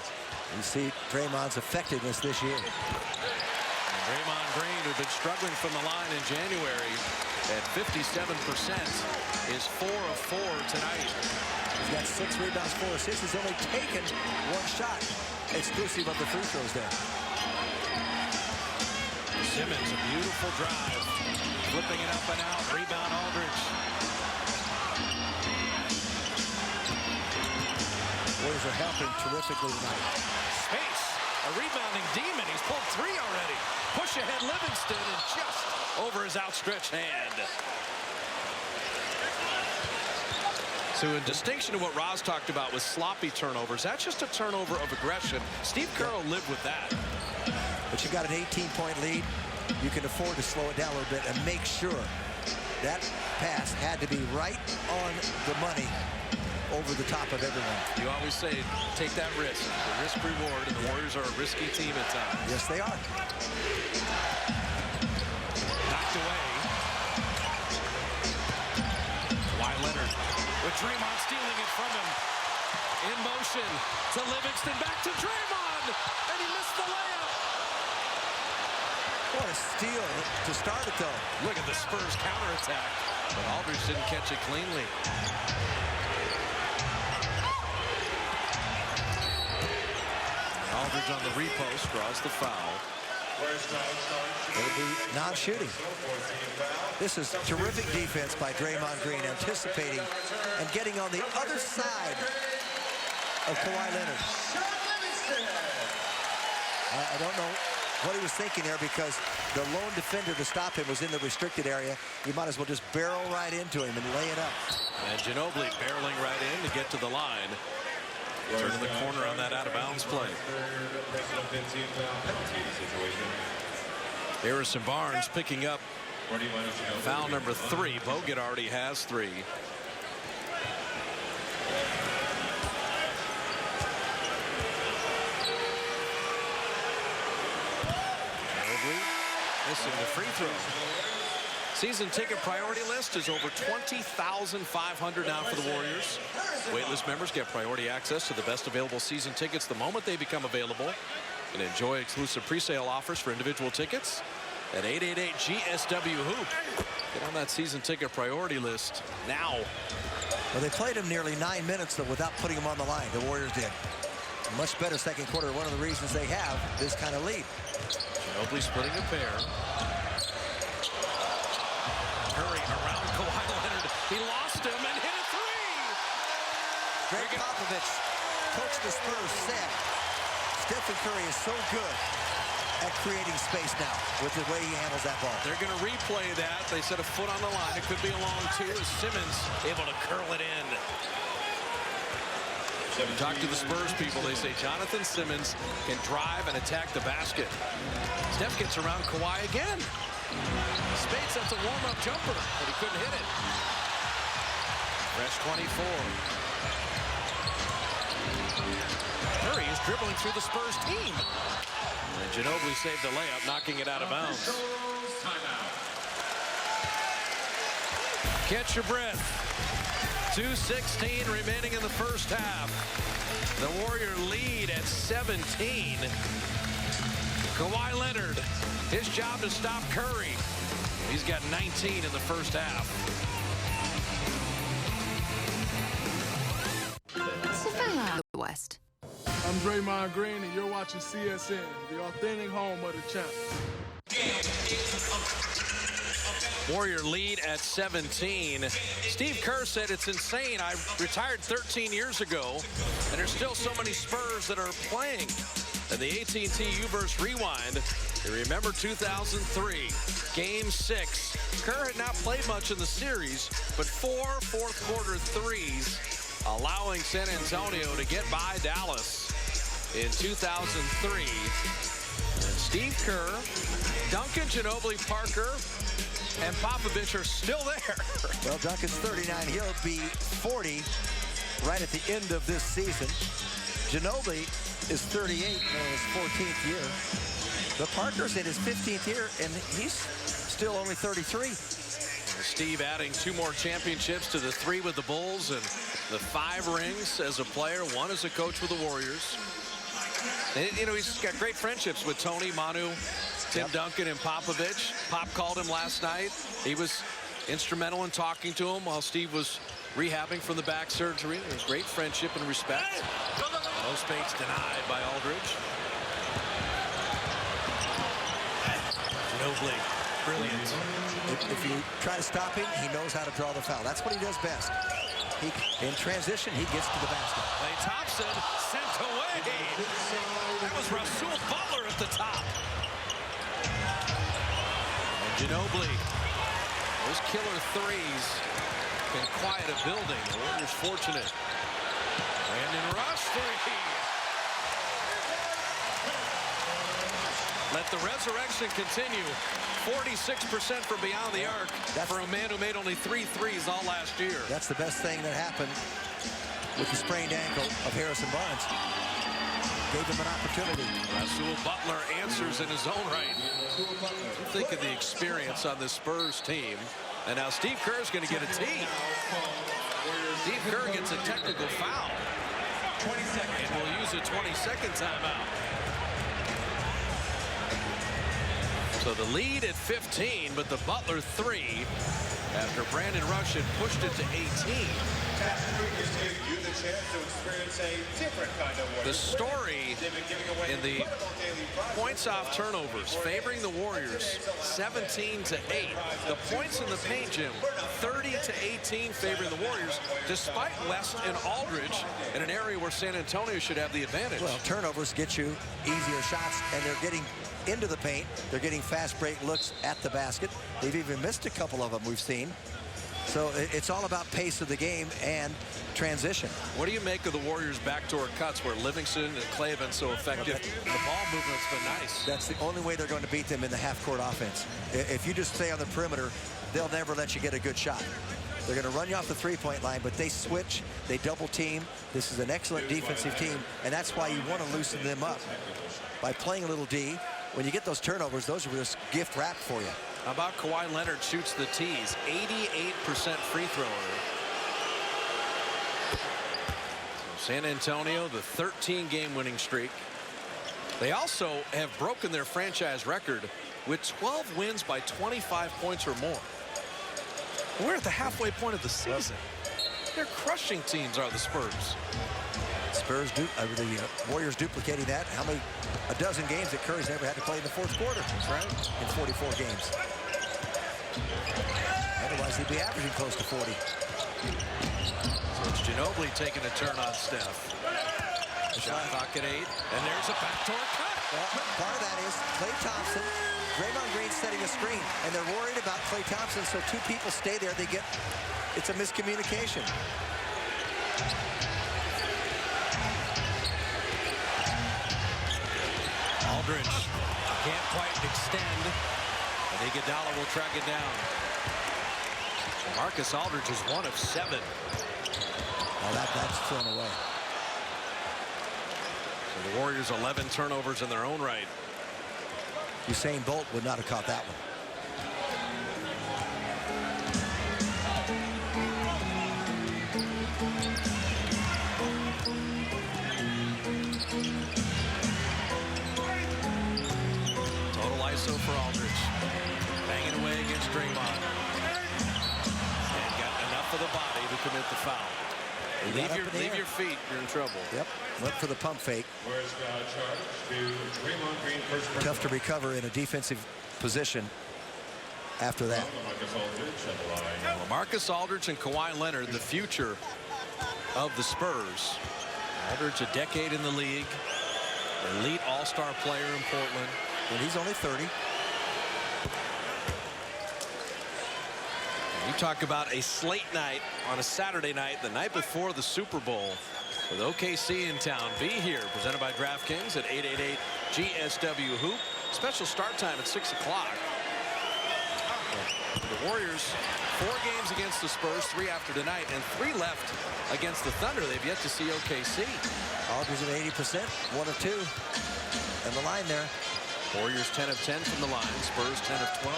You see Draymond's effectiveness this year. Draymond Green, who'd been struggling from the line in January at 57%, is 4 of 4 tonight. He's got 6 rebounds, 4 assists. He's only taken 1 shot, exclusive of the free throws there. Simmons, a beautiful drive, flipping it up and out. Rebound Aldridge. Warriors are helping terrifically tonight. Space, a rebounding demon. He's pulled 3 already. Push ahead Livingston and just over his outstretched hand. So in distinction to what Roz talked about with sloppy turnovers, that's just a turnover of aggression. Steve Kerr will live with that. But you got an 18-point lead. You can afford to slow it down a little bit and make sure that pass had to be right on the money over the top of everyone. You always say, take that risk. The risk reward, and the Warriors are a risky team at times. Yes, they are. Knocked away. Kawhi Leonard with Draymond stealing it from him. In motion to Livingston, back to Draymond, and he missed the layup. What a steal to start it, though. Look at the Spurs counterattack, but Aldridge didn't catch it cleanly. Aldridge on the repost draws the foul. It'll be non-shooting. This is terrific defense by Draymond Green, anticipating and getting on the other side of Kawhi Leonard. I don't know what he was thinking there, because the lone defender to stop him was in the restricted area. You might as well just barrel right into him and lay it up. And Ginobili barreling right in to get to the line. Turning the corner on that out-of-bounds play. Harrison Barnes picking up foul number 3. Bogut already has 3. Missing the free throw. Season ticket priority list is over 20,500 now for the Warriors. Waitlist members get priority access to the best available season tickets the moment they become available, and enjoy exclusive pre-sale offers for individual tickets at 888-GSW-HOOP. Get on that season ticket priority list now. Well, they played him nearly 9 minutes, though, without putting him on the line. The Warriors did. A much better second quarter. One of the reasons they have this kind of lead. Ginobili splitting a pair. Curry around Kawhi Leonard. He lost him and hit a 3. Greg Popovich, coach of the Spurs, said Stephen Curry is so good at creating space now with the way he handles that ball. They're going to replay that. They set a foot on the line. It could be a long 2 as Simmons able to curl it in. Talk to the Spurs people. They say Jonathan Simmons can drive and attack the basket. Steph gets around Kawhi again. Spade sets a warm-up jumper, but he couldn't hit it. Fresh 24. Curry is dribbling through the Spurs team. And Ginobili saved the layup, knocking it out of bounds. Catch your breath. 2:16 remaining in the first half. The Warrior lead at 17. Kawhi Leonard, his job to stop Curry. He's got 19 in the first half. Savannah, the West. I'm Draymond Green, and you're watching CSN, the authentic home of the champs. Warrior lead at 17. Steve Kerr said it's insane. I retired 13 years ago, and there's still so many Spurs that are playing. And the AT&T U-verse rewind, you remember 2003, Game 6. Kerr had not played much in the series, but 4 fourth-quarter threes, allowing San Antonio to get by Dallas in 2003. And Steve Kerr, Duncan, Ginobili, Parker, and Popovich are still there. Well, Duncan's 39. He'll be 40 right at the end of this season. Ginobili is 38 in his 14th year. But Parker's in his 15th year, and he's still only 33. Steve adding 2 more championships to the 3 with the Bulls and the 5 rings as a player, 1 as a coach with the Warriors. And, you know, he's got great friendships with Tony, Manu, Tim Duncan, and Popovich. Pop called him last night. He was instrumental in talking to him while Steve was rehabbing from the back surgery. There's great friendship and respect. No space denied by Aldridge. Ginobili, brilliant. If you try to stop him, he knows how to draw the foul. That's what he does best. In transition, he gets to the basket. Klay Thompson sent away. That was Rasul Butler at the top. And Ginobili, those killer threes can quiet a building. The Warriors fortunate. Brandon Rush three. Let the resurrection continue. 46% from beyond the arc for a man who made only 3 threes all last year. That's the best thing that happened with the sprained ankle of Harrison Barnes. Gave him an opportunity. Rasul Butler answers in his own right. Think of the experience on the Spurs team. And now Steve Kerr's going to get a tee. Steve Kerr gets a technical foul. And will use a 20-second timeout. So the lead at 15, but the Butler 3 after Brandon Rush had pushed it to 18. The story in the points off turnovers favoring the Warriors 17-8. The points in the paint, Jim, 30-18 favoring the Warriors, despite West and Aldridge in an area where San Antonio should have the advantage. Well, turnovers get you easier shots, and they're getting into the paint. They're getting fast break looks at the basket. They've even missed a couple of them we've seen. So it's all about pace of the game and transition. What do you make of the Warriors' backdoor cuts where Livingston and Klay have been so effective? The ball movement's been nice. That's the only way they're going to beat them in the half-court offense. If you just stay on the perimeter, they'll never let you get a good shot. They're going to run you off the three-point line, but they switch, they double team. This is an excellent defensive team, and that's why you want to loosen them up by playing a little D. When you get those turnovers, those are just gift wrapped for you. How about Kawhi Leonard shoots the tees, 88% free thrower. So San Antonio, the 13-game winning streak. They also have broken their franchise record with 12 wins by 25 points or more. We're at the halfway point of the season. They're crushing teams, are the Spurs. The Warriors duplicating that. How many? A dozen games that Curry's never had to play in the fourth quarter. That's right. In 44 games. Otherwise, he'd be averaging close to 40. So it's Ginobili taking a turn on Steph. Shot clock at 8, and there's a backdoor cut. Well, part of that is Klay Thompson. Draymond Green setting a screen, and they're worried about Klay Thompson, so 2 people stay there. It's a miscommunication. Aldridge can't quite extend. I think Iguodala will track it down. Marcus Aldridge is 1 of 7. Well, that's thrown away. So the Warriors 11 turnovers in their own right. Usain Bolt would not have caught that one. ISO for Aldridge. Banging away against Draymond. And got enough of the body to commit the foul. Leave your feet. You're in trouble. Yep. Went for the pump fake. Where's foul charge to Draymond Green, first person. Tough to recover in a defensive position after that. Marcus Aldridge at the line. Well, Marcus Aldridge and Kawhi Leonard, the future of the Spurs. Aldridge, a decade in the league. Elite all-star player in Portland. And he's only 30. You talk about a slate night on a Saturday night, the night before the Super Bowl, with OKC in town. Be here, presented by DraftKings at 888-GSW-HOOP. Special start time at 6 o'clock. The Warriors, 4 games against the Spurs, 3 after tonight, and 3 left against the Thunder. They've yet to see OKC. Aldridge at 80%, 1 of 2. And the line there. Warriors 10 of 10 from the line. Spurs 10 of 12.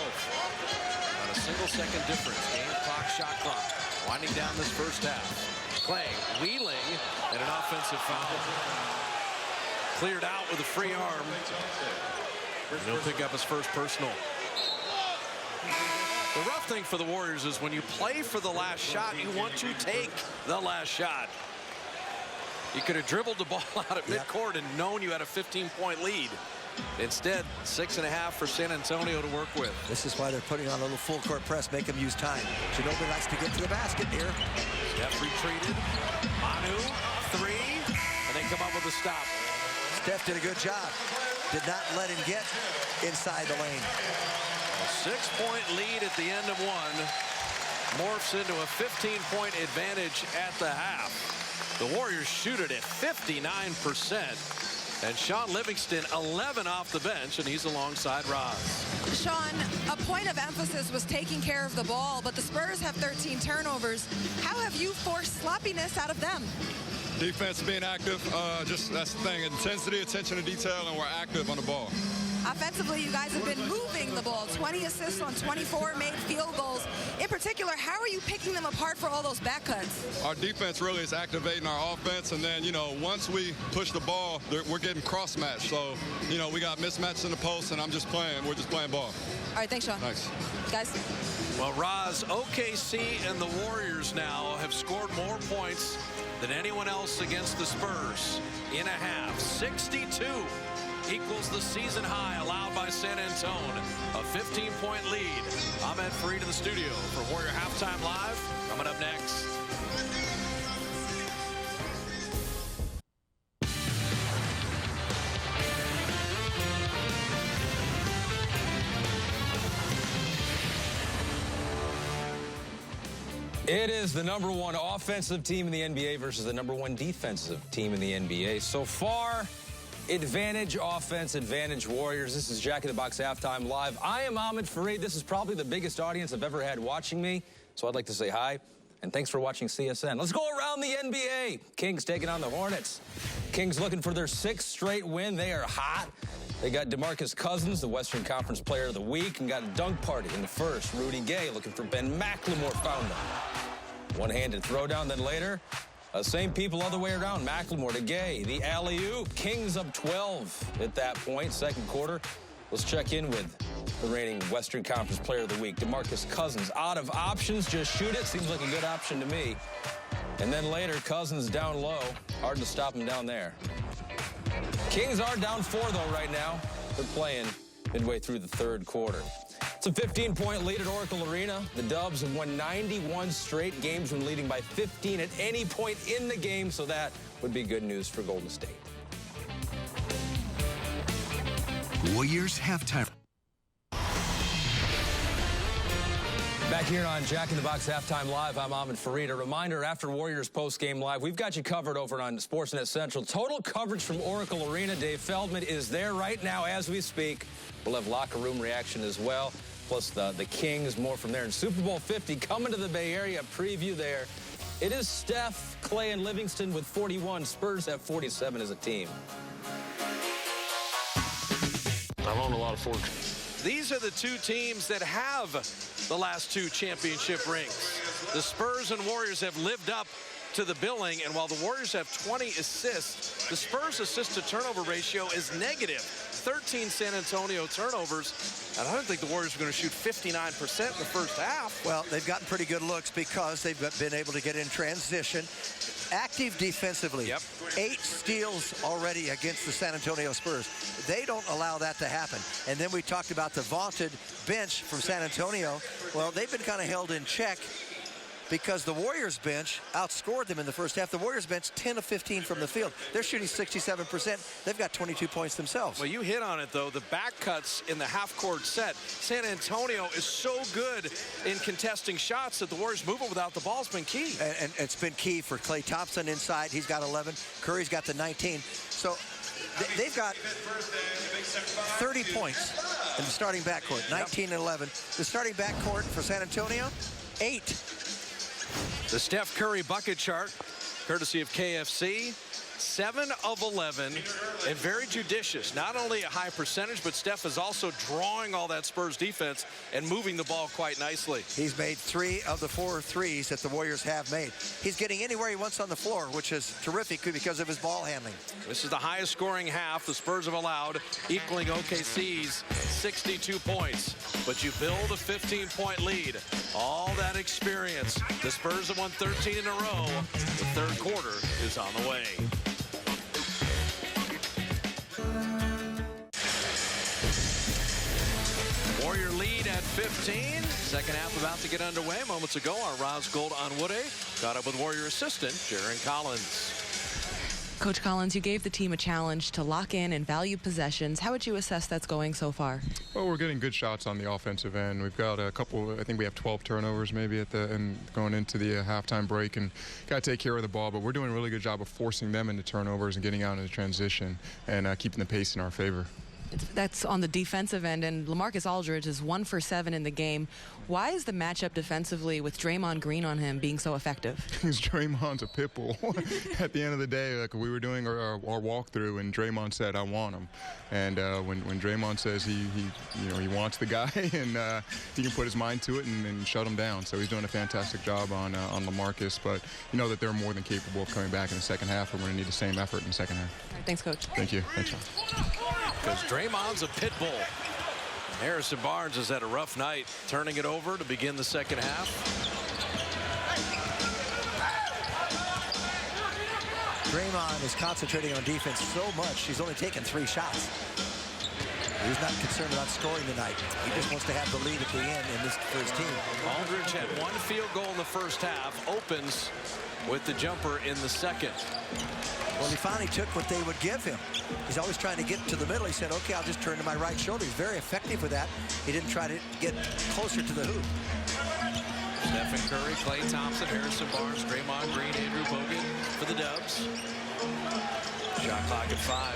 Not a single second difference. Game clock, shot clock. Winding down this first half. Clay wheeling and an offensive foul. Cleared out with a free arm. And he'll pick up his first personal. The rough thing for the Warriors is when you play for the last shot, you want to take the last shot. You could have dribbled the ball out at midcourt and known you had a 15-point lead. Instead, 6.5 for San Antonio to work with. This is why they're putting on a little full court press, make them use time. Ginobili likes to get to the basket here. Steph retreated. Manu, 3, and they come up with a stop. Steph did a good job. Did not let him get inside the lane. A 6-point lead at the end of one morphs into a 15-point advantage at the half. The Warriors shoot it at 59%. And Sean Livingston, 11 off the bench, and he's alongside Roz. Sean, a point of emphasis was taking care of the ball, but the Spurs have 13 turnovers. How have you forced sloppiness out of them? Defense being active, just that's the thing. Intensity, attention to detail, and we're active on the ball. Offensively, you guys have been moving the ball. 20 assists on 24 made field goals. In particular, how are you picking them apart for all those back cuts? Our defense really is activating our offense, and then, you know, once we push the ball, we're getting cross-matched. So, you know, we got mismatches in the post, and we're just playing ball. All right, thanks, Sean. Thanks. Guys. Well, Roz, OKC and the Warriors now have scored more points than anyone else against the Spurs in a half. 62 equals the season high allowed by San Antone. A 15-point lead. Ahmed Fareed in the studio for Warrior Halftime Live. Coming up next. It is the #1 offensive team in the NBA versus the #1 defensive team in the NBA. So far, advantage offense, advantage Warriors. This is Jack in the Box Halftime Live. I am Ahmed Fareed. This is probably the biggest audience I've ever had watching me. So I'd like to say hi, and thanks for watching CSN. Let's go around the NBA. Kings taking on the Hornets. Kings looking for their 6th straight win. They are hot. They got DeMarcus Cousins, the Western Conference Player of the Week, and got a dunk party in the first. Rudy Gay looking for Ben McLemore, found them. One-handed throwdown, then later, same people other way around. McLemore to Gay, the alley-oop. Kings up 12 at that point, second quarter. Let's check in with the reigning Western Conference Player of the Week, DeMarcus Cousins. Out of options, just shoot it. Seems like a good option to me. And then later, Cousins down low. Hard to stop him down there. Kings are down 4, though, right now. They're playing midway through the third quarter. It's a 15-point lead at Oracle Arena. The Dubs have won 91 straight games when leading by 15 at any point in the game, so that would be good news for Golden State. Warriors halftime. Back here on Jack in the Box Halftime Live, I'm Ahmed Fareed. A reminder, after Warriors postgame live, we've got you covered over on Sportsnet Central. Total coverage from Oracle Arena. Dave Feldman is there right now as we speak. We'll have locker room reaction as well, plus the Kings, more from there. And Super Bowl 50 coming to the Bay Area, preview there. It is Steph, Clay, and Livingston with 41. Spurs have 47 as a team. I've owned a lot of forks. These are the 2 teams that have the last 2 championship rings. The Spurs and Warriors have lived up to the billing, and while the Warriors have 20 assists, the Spurs assist-to-turnover ratio is negative 13 San Antonio turnovers, and I don't think the Warriors are going to shoot 59% in the first half. Well, they've gotten pretty good looks because they've been able to get in transition. Active defensively. Yep. 8 steals already against the San Antonio Spurs. They don't allow that to happen. And then we talked about the vaunted bench from San Antonio. Well, they've been kind of held in check because the Warriors bench outscored them in the first half. The Warriors bench 10 of 15 from the field. They're shooting 67%. They've got 22 points themselves. Well, you hit on it, though. The back cuts in the half-court set. San Antonio is so good in contesting shots that the Warriors movement without the ball has been key. And it's been key for Klay Thompson inside. He's got 11. Curry's got the 19. So they've got 30 points in the starting backcourt, 19 and 11. The starting backcourt for San Antonio, 8. The Steph Curry bucket chart, courtesy of KFC, 7 of 11, and very judicious. Not only a high percentage, but Steph is also drawing all that Spurs defense and moving the ball quite nicely. He's made 3 of the 4 threes that the Warriors have made. He's getting anywhere he wants on the floor, which is terrific because of his ball handling. This is the highest scoring half the Spurs have allowed, equaling OKC's 62 points. But you build a 15-point lead. All that experience. The Spurs have won 13 in a row. The third quarter is on the way. Warrior lead at 15. Second half about to get underway. Moments ago, our Roz Gold Onwoode caught up with Warrior assistant Jaron Collins. Coach Collins, you gave the team a challenge to lock in and value possessions. How would you assess that's going so far? Well, we're getting good shots on the offensive end. We've got a couple, I think we have 12 turnovers maybe at the end going into the halftime break, and got to take care of the ball, but we're doing a really good job of forcing them into turnovers and getting out into transition and keeping the pace in our favor. That's on the defensive end, and LaMarcus Aldridge is 1 for 7 in the game. Why is the matchup defensively with Draymond Green on him being so effective? Because Draymond's a pit bull. At the end of the day, like we were doing our walkthrough, and Draymond said, "I want him." And when Draymond says he wants the guy, and he can put his mind to it and shut him down. So he's doing a fantastic job on LaMarcus. But you know that they're more than capable of coming back in the second half, and we're going to need the same effort in the second half. All right, thanks, Coach. Thank you. Thanks, John. Because Draymond's a pit bull. Harrison Barnes has had a rough night, turning it over to begin the second half. Draymond is concentrating on defense so much, he's only taken 3 shots. He's not concerned about scoring tonight. He just wants to have the lead at the end in this for his team. Aldridge had 1 field goal in the first half, opens with the jumper in the second. Well, he finally took what they would give him. He's always trying to get to the middle. He said, okay, I'll just turn to my right shoulder. He's very effective with that. He didn't try to get closer to the hoop. Stephen Curry, Klay Thompson, Harrison Barnes, Draymond Green, Andrew Bogut for the Dubs. Shot clock at 5.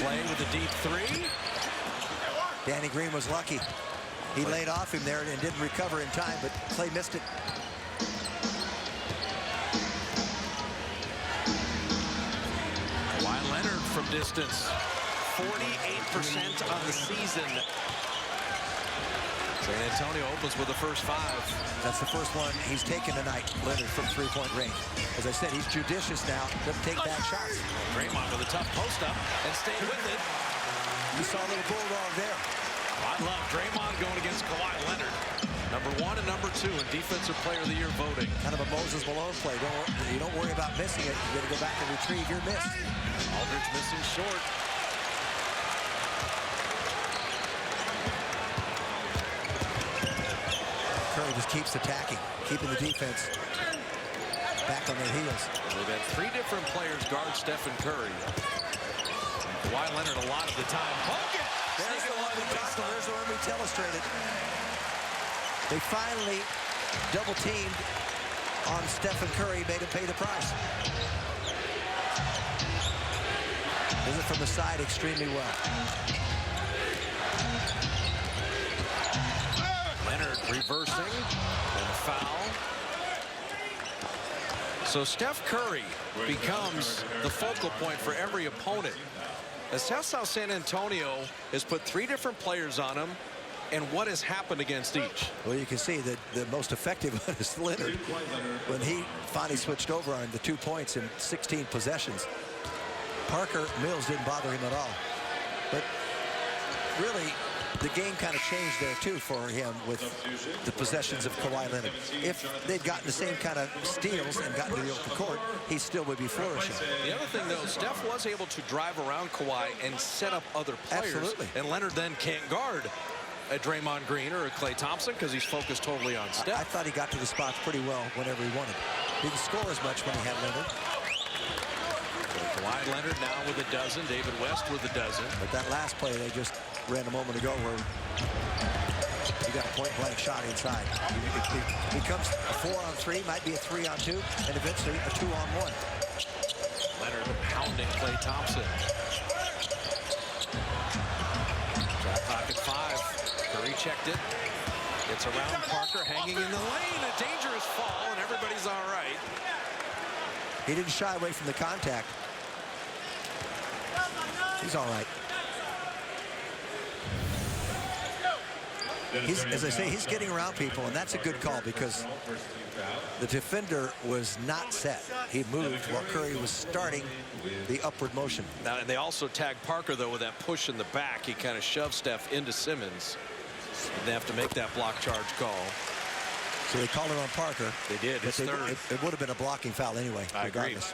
Klay with a deep 3. Danny Green was lucky. He laid off him there and didn't recover in time, but Klay missed it. Kawhi Leonard from distance, 48% on the season. San Antonio opens with the first 5. That's the first one he's taken tonight, Leonard, from 3-point range. As I said, he's judicious now. Doesn't take bad shots. Draymond with a tough post-up and stayed with it. You saw a little bulldog there. I love Draymond going against Kawhi Leonard. Number 1 and number 2 in Defensive Player of the Year voting. Kind of a Moses Malone play. You don't worry about missing it. You got to go back and retrieve your miss. Aldridge missing short. Curry just keeps attacking, keeping the defense back on their heels. They've had 3 different players guard Stephen Curry. Kawhi Leonard a lot of the time. Bogut! There's the one we talked about. There's the one we illustrated. They finally double-teamed on Stephen Curry, made him pay the price. Does it from the side extremely well. Leonard reversing and a foul. So Steph Curry becomes the focal point for every opponent. As that's how San Antonio has put 3 different players on him, and what has happened against each. Well, you can see that the most effective one is Leonard. When he finally switched over on the 2 points in 16 possessions, Parker Mills didn't bother him at all. But really, the game kind of changed there, too, for him with the possessions of Kawhi Leonard. If they'd gotten the same kind of steals and gotten to the open court, he still would be flourishing. The other thing, though, Steph was able to drive around Kawhi and set up other players. Absolutely. And Leonard then can't guard a Draymond Green or a Klay Thompson because he's focused totally on Steph. I thought he got to the spots pretty well whenever he wanted. He didn't score as much when he had Leonard. Kawhi Leonard now with a dozen. David West with a dozen. But that last play they just ran a moment ago where he got a point-blank shot inside. It becomes a 4-on-3, might be a 3-on-2, and eventually a 2-on-1. Leonard pounding Klay Thompson. Shot pocket 5. Curry checked it. Gets around Parker, hanging in the lane. A dangerous fall, and everybody's all right. He didn't shy away from the contact. He's all right. As I say, he's getting around people, and that's a good call because the defender was not set. He moved while Curry was starting the upward motion. Now, and they also tagged Parker, though, with that push in the back. He kind of shoved Steph into Simmons. And they have to make that block charge call. So they called it on Parker. They did. His third. It would have been a blocking foul anyway, regardless.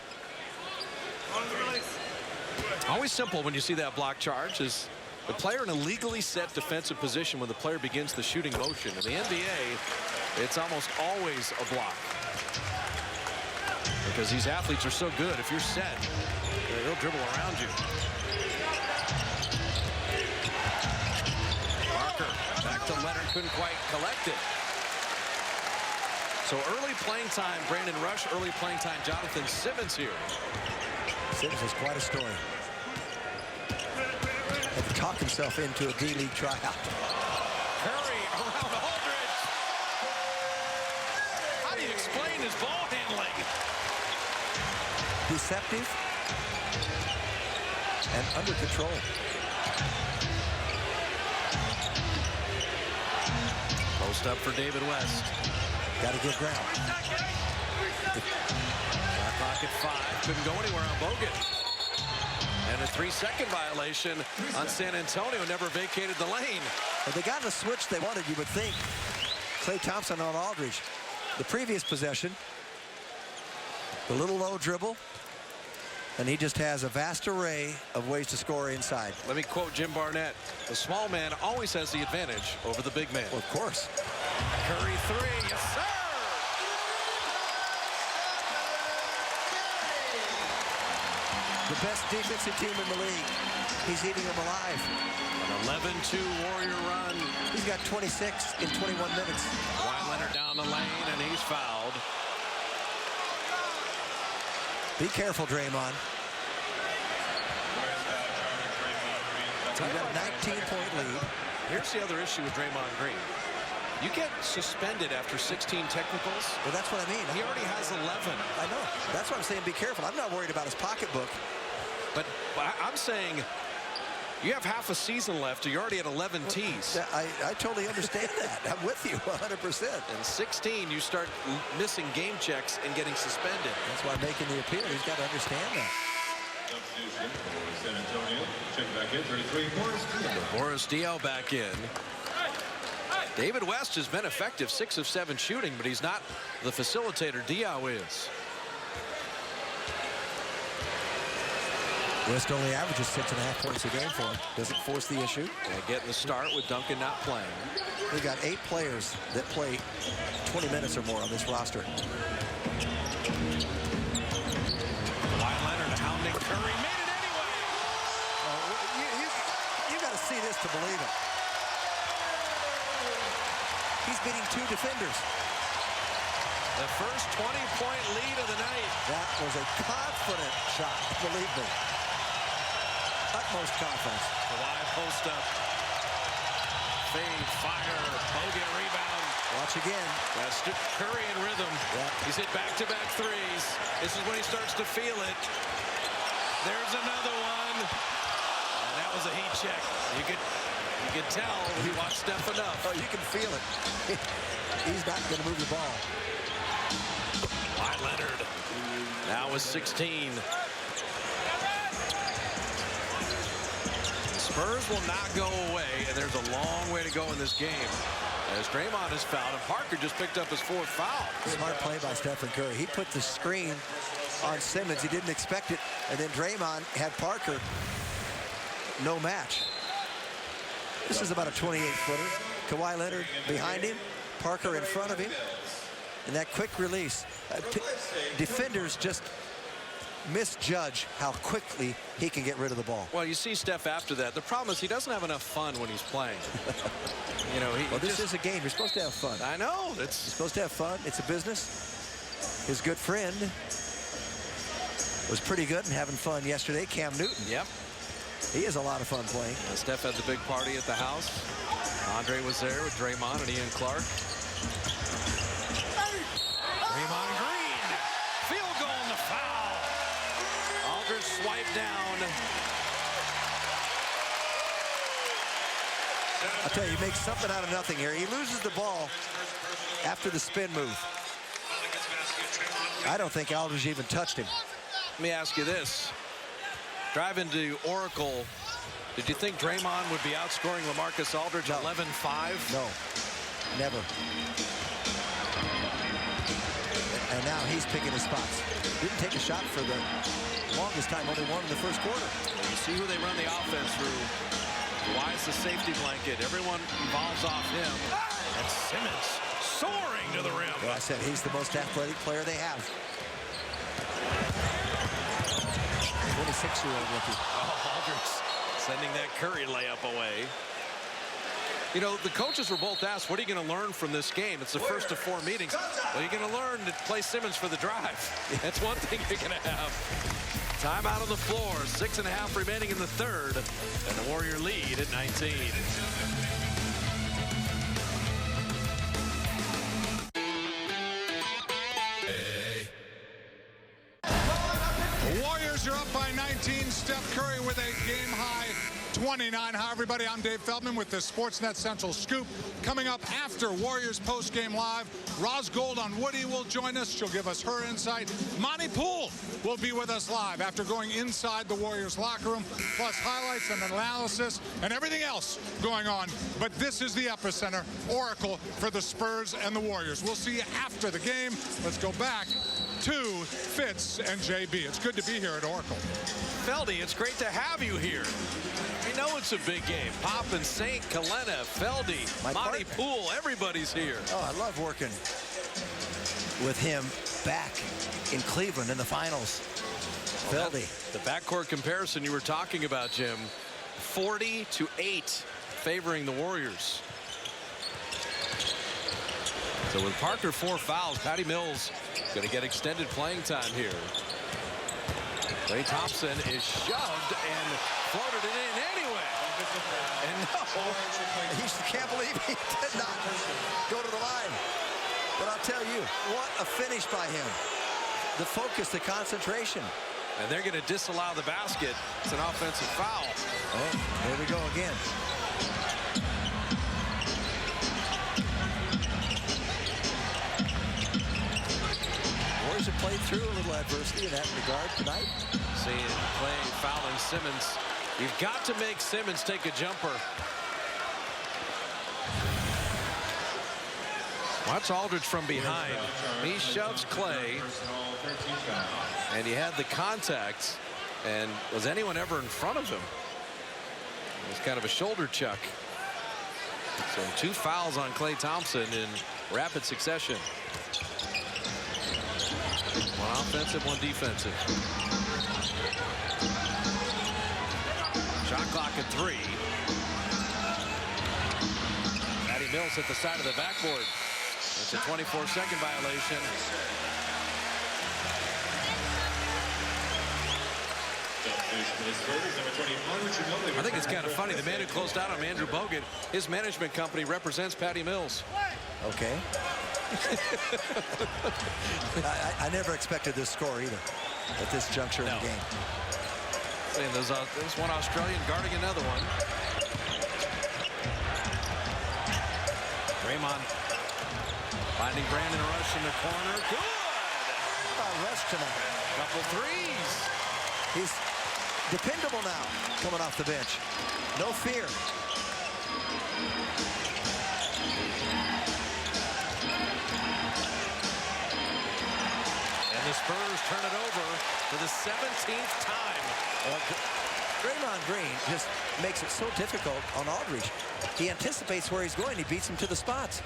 Always simple when you see that block charge is the player in a legally set defensive position when the player begins the shooting motion. In the NBA, it's almost always a block. Because these athletes are so good. If you're set, they'll dribble around you. Parker back to Leonard, couldn't quite collect it. So early playing time, Brandon Rush. Early playing time, Jonathan Simmons here. Simmons has quite a story. Had to talk himself into a D-League tryout. Curry around Aldridge. How do you explain his ball handling? Deceptive and under control. Post up for David West. Got to give ground. Shot pocket 5. Couldn't go anywhere on Bogut. And a 3-second violation on San Antonio. Never vacated the lane. If they got the switch they wanted, you would think. Klay Thompson on Aldridge. The previous possession. The little low dribble. And he just has a vast array of ways to score inside. Let me quote Jim Barnett. The small man always has the advantage over the big man. Well, of course. Curry 3. Yes, sir. The best defensive team in the league. He's eating them alive. An 11-2 Warrior run. He's got 26 in 21 minutes. Kawhi Leonard down the lane, and he's fouled. Be careful, Draymond. You got a 19-point lead. Here's the other issue with Draymond Green. You get suspended after 16 technicals. Well, that's what I mean. He already has 11. I know. That's what I'm saying. Be careful. I'm not worried about his pocketbook. But I'm saying you have half a season left. You're already at 11 tees. I totally understand that. I'm with you 100%. And 16, you start missing game checks and getting suspended. That's why making the appeal. He's got to understand that. Substitution for San Antonio. Check back in. 33, Boris Diaw back in. David West has been effective, 6 of 7 shooting, but he's not the facilitator Diaw is. West only averages 6.5 points a game for him. Doesn't force the issue. And getting the start with Duncan not playing. We've got 8 players that play 20 minutes or more on this roster. Kawhi Leonard hounding Curry, made it anyway. You got to see this to believe it. He's beating 2 defenders. The first 20-point lead of the night. That was a confident shot, believe me. Utmost confidence. Kawhi post up. Fade, fire, Bogut rebound. Watch again. Curry in rhythm. Yep. He's hit back-to-back threes. This is when he starts to feel it. There's another one. And that was a heat check. You could tell he watched Steph enough. Oh, you can feel it. He's not going to move the ball. Kawhi Leonard now with 16. Spurs will not go away, and there's a long way to go in this game. As Draymond is fouled, and Parker just picked up his 4th foul. Smart play by Stephen Curry. He put the screen on Simmons. He didn't expect it. And then Draymond had Parker no match. This is about a 28-footer. Kawhi Leonard behind him. Parker in front of him. And that quick release. Defenders just misjudge how quickly he can get rid of the ball. Well, you see Steph after that. The problem is he doesn't have enough fun when he's playing. You know, this is a game. You're supposed to have fun. I know. You're supposed to have fun. It's a business. His good friend was pretty good and having fun yesterday, Cam Newton. Yep. He has a lot of fun playing. Steph had the big party at the house. Andre was there with Draymond and Ian Clark. Draymond Green. Field goal and the foul. Aldridge swiped down. I'll tell you, he makes something out of nothing here. He loses the ball after the spin move. I don't think Aldridge even touched him. Let me ask you this. Driving to Oracle, did you think Draymond would be outscoring LaMarcus Aldridge 11-5? No, never. And now he's picking his spots. Didn't take a shot for the longest time, only one in the first quarter. You see who they run the offense through. Kawhi's the safety blanket. Everyone involves off him. And Simmons soaring to the rim. Well, I said he's the most athletic player they have. 26-year-old rookie. Oh, Aldridge sending that Curry layup away. You know, the coaches were both asked, what are you going to learn from this game? It's the first of 4 meetings. Well, you're going to learn to play Simmons for the drive. That's one thing you're going to have. Timeout on the floor. 6.5 remaining in the third. And the Warrior lead at 19. The Warriors are up by 19. Steph Curry with a game-high 29. Hi, everybody. I'm Dave Feldman with the Sportsnet Central Scoop. Coming up after Warriors post-game live, Roz Gold on Woody will join us. She'll give us her insight. Monty Poole will be with us live after going inside the Warriors locker room, plus highlights and analysis and everything else going on. But this is the epicenter, Oracle, for the Spurs and the Warriors. We'll see you after the game. Let's go back to Fitz and JB. It's good to be here at Oracle. Feldy, it's great to have you here. We know it's a big game. Pop and Saint, Kalena, Feldy, Monty Poole, everybody's here. Oh, I love working with him back in Cleveland in the finals. Well, Feldy. The backcourt comparison you were talking about, Jim, 40-8 favoring the Warriors. So with Parker 4 fouls, Patty Mills going to get extended playing time here. Klay Thompson is shoved and floated it in anyway. And no. He can't believe he did not go to the line. But I'll tell you, what a finish by him. The focus, the concentration. And they're going to disallow the basket. It's an offensive foul. Oh, there we go again. Warriors have played through a little adversity in that regard tonight. Seeing Klay fouling Simmons. You've got to make Simmons take a jumper. Watch Aldridge from behind. He shoves Klay. And he had the contact. And was anyone ever in front of him? It was kind of a shoulder chuck. So 2 fouls on Klay Thompson in rapid succession. 1 offensive, 1 defensive. Shot clock at 3. Patty Mills at the side of the backboard. It's a 24-second violation. I think it's kind of funny. The man who closed out on Andrew Bogut, his management company represents Patty Mills. Okay. I never expected this score either at this juncture in the game. And there's one Australian guarding another one. Draymond finding Brandon Rush in the corner. Good! Rush tonight. Couple threes. He's dependable now, coming off the bench. No fear. And the Spurs turn it over for the 17th time. Draymond Green just makes it so difficult on Aldridge. He anticipates where he's going. He beats him to the spots.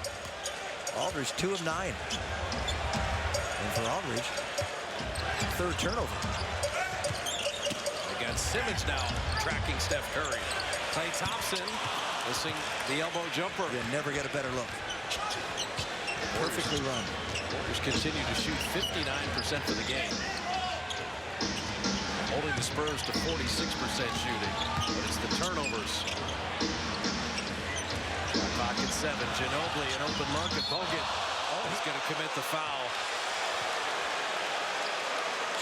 Aldridge 2 of 9. And for Aldridge, third turnover. Again, Simmons now tracking Steph Curry. Klay Thompson missing the elbow jumper. You'll never get a better look. Perfectly run. Warriors continue to shoot 59% for the game. Holding the Spurs to 46% shooting. But it's the turnovers. Shot clock at 7. Ginobili an open look at Bogut. He's going to commit the foul.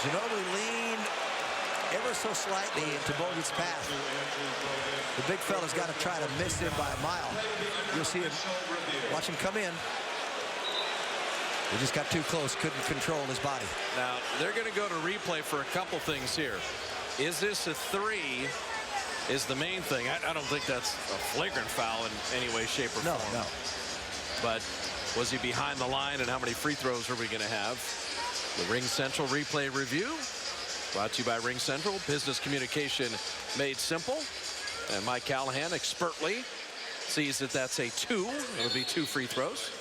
Ginobili leaned ever so slightly into Bogut's path. The big fella's got to try to miss him by a mile. You'll see him. Watch him come in. He just got too close, couldn't control his body. Now, they're going to go to replay for a couple things here. Is this a 3 is the main thing. I don't think that's a flagrant foul in any way, shape, or form. No. But was he behind the line, and how many free throws are we going to have? The Ring Central replay review brought to you by Ring Central. Business communication made simple. And Mike Callahan expertly sees that that's a 2. It'll be 2 free throws.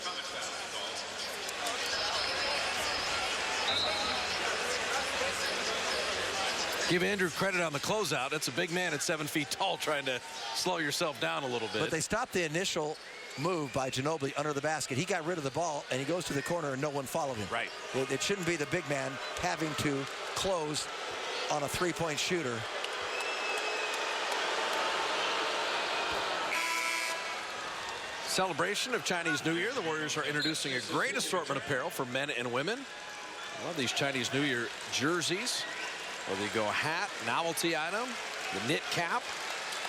Give Andrew credit on the closeout. That's a big man at 7 feet tall trying to slow yourself down a little bit. But they stopped the initial move by Ginobili under the basket. He got rid of the ball, and he goes to the corner, and no one followed him. Right. It shouldn't be the big man having to close on a three-point shooter. Celebration of Chinese New Year. The Warriors are introducing a great assortment of apparel for men and women. I love these Chinese New Year jerseys. Whether you go hat, novelty item, the knit cap,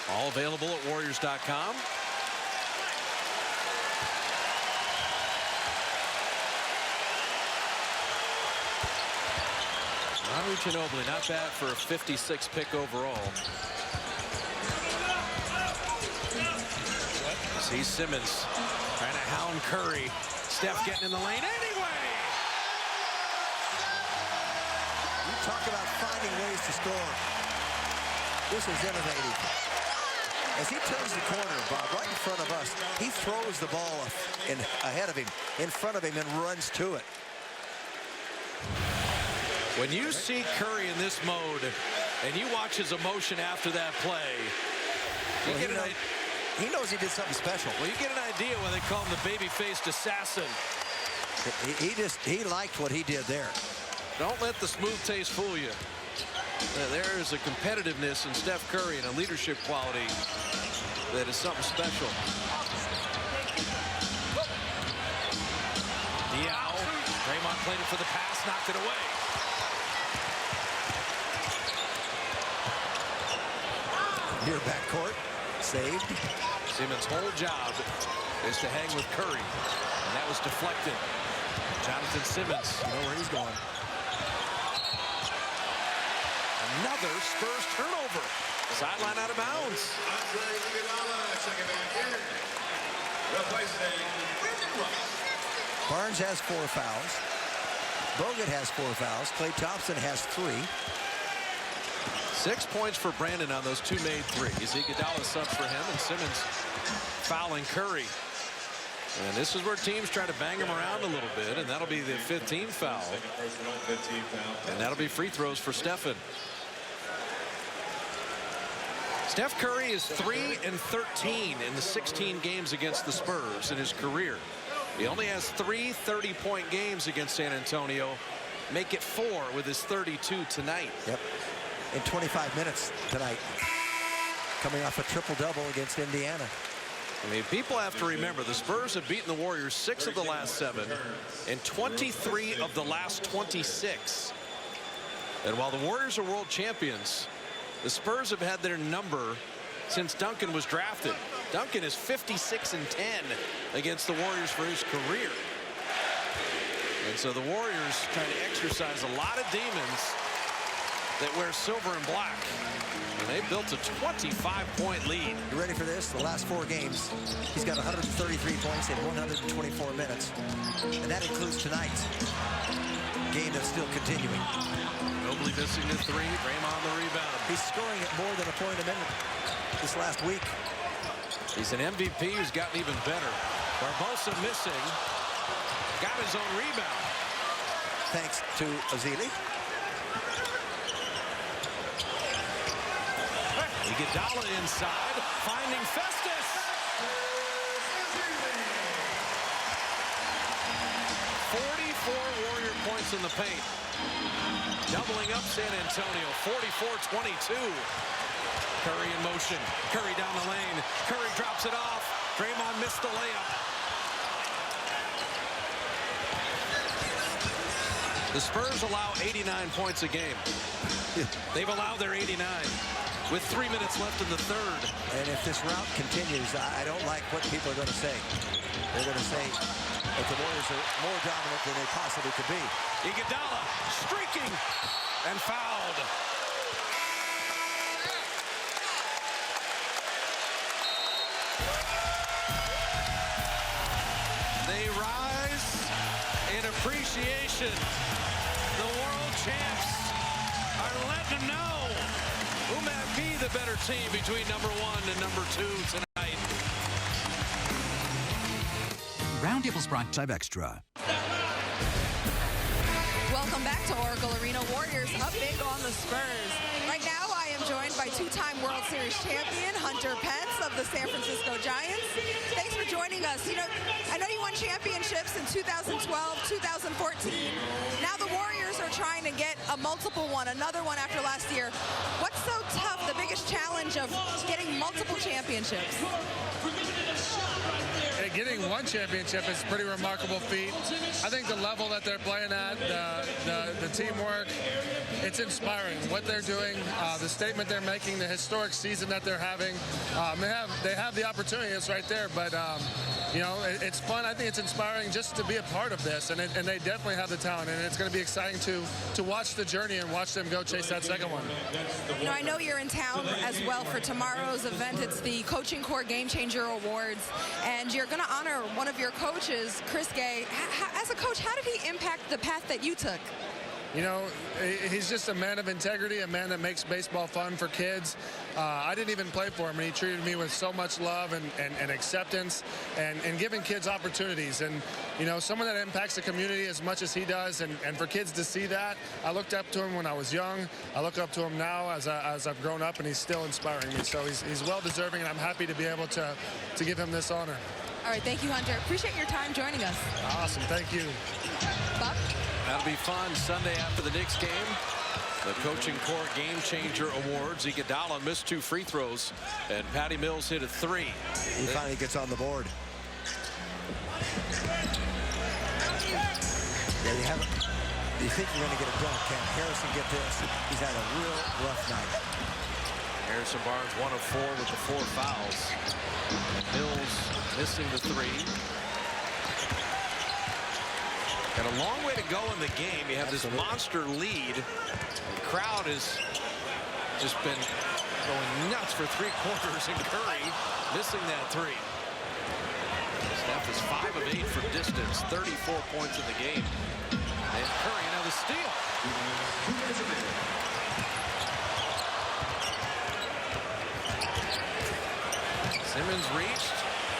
all available at Warriors.com. Manu Ginobili, not bad for a 56 pick overall. See Simmons trying to hound Curry. Steph getting in the lane anyway. You talk about finding ways to score. This is innovative. As he turns the corner, Bob, right in front of us, he throws the ball ahead of him, in front of him, and runs to it. When you see Curry in this mode, and you watch his emotion after that play, he knows he did something special. Well, you get an idea why they call him the baby-faced assassin. He liked what he did there. Don't let the smooth taste fool you. There is a competitiveness in Steph Curry and a leadership quality that is something special. Diao, Draymond played it for the pass, knocked it away. Near backcourt, saved. Simmons' whole job is to hang with Curry, and that was deflected. Jonathan Simmons, you know where he's going. Another Spurs turnover. Sideline out of bounds. Barnes has 4 fouls. Bogut has 4 fouls. Klay Thompson has 3. 6 points for Brandon on those 2 made threes. Iguodala subs for him, and Simmons fouling Curry. And this is where teams try to bang him around a little bit, and that'll be the 15th foul. And that'll be free throws for Stephen. Steph Curry is 3-13 in the 16 games against the Spurs in his career. He only has 3 30-point games against San Antonio. Make it 4 with his 32 tonight. Yep. In 25 minutes tonight. Coming off a triple-double against Indiana. I mean, people have to remember the Spurs have beaten the Warriors 6 of the last 7 and 23 of the last 26. And while the Warriors are world champions, the Spurs have had their number since Duncan was drafted. Duncan is 56-10 against the Warriors for his career. And so the Warriors trying to exercise a lot of demons that wear silver and black. And they built a 25-point lead. You ready for this? The last 4 games, he's got 133 points in 124 minutes. And that includes tonight's game that's still continuing. Mobley missing the 3. Draymond the rebound. He's scoring at more than a point a minute this last week. He's an MVP who's gotten even better. Barbosa missing. Got his own rebound. Thanks to Ezeli. Iguodala inside, finding Festus. 44 Warrior points in the paint. Doubling up San Antonio, 44-22. Curry in motion. Curry down the lane. Curry drops it off. Draymond missed the layup. The Spurs allow 89 points a game. They've allowed their 89 with 3 minutes left in the third. And if this route continues, I don't like what people are going to say. They're going to say that the Warriors are more dominant than they possibly could be. Iguodala streaking and fouled. They rise in appreciation. The world champs are letting them know who might be the better team between number 1 and number 2 tonight. Roundtable's brought to you Extra. Welcome back to Oracle Arena. Warriors up big on the Spurs. Right now, I am joined by 2-time World Series champion Hunter Pence of the San Francisco Giants. Thanks for joining us. You know, I know you won championships in 2012, 2014. Now the Warriors are trying to get a multiple one, another one after last year. What's so tough, the biggest challenge of getting multiple championships? Getting one championship is a pretty remarkable feat. I think the level that they're playing at, the teamwork, it's inspiring. What they're doing, the statement they're making, the historic season that they're having. They have the opportunity. It's right there, but you know, it's fun. I think it's inspiring just to be a part of this, and they definitely have the talent, and it's going to be exciting to watch the journey and watch them go chase that second one. You know, I know you're in town as well for tomorrow's event. It's the Coaching Core Game Changer Awards, and you're going to honor one of your coaches, Chris Gay. As a coach, how did he impact the path that you took? You know, he's just a man of integrity, a man that makes baseball fun for kids. I didn't even play for him, and he treated me with so much love and acceptance and giving kids opportunities. And, you know, someone that impacts the community as much as he does, and for kids to see that, I looked up to him when I was young. I look up to him now as I've grown up, and he's still inspiring me. So he's well-deserving, and I'm happy to be able to give him this honor. All right, thank you, Hunter. Appreciate your time joining us. Awesome, thank you. Bob? That'll be fun Sunday after the Knicks game. The Coaching Core Game Changer Awards. Iguodala missed 2 free throws, and Patty Mills hit a 3. He finally gets on the board. Yeah, you think you're going to get a dunk. Can Harrison get this? He's had a real rough night. Harrison Barnes 1 of 4 with the 4 fouls. And Mills missing the 3. Got a long way to go in the game. You have this monster lead. The crowd has just been going nuts for 3 quarters, and Curry missing that 3. Steph is 5 of 8 from distance, 34 points in the game. And Curry another steal. Simmons reached.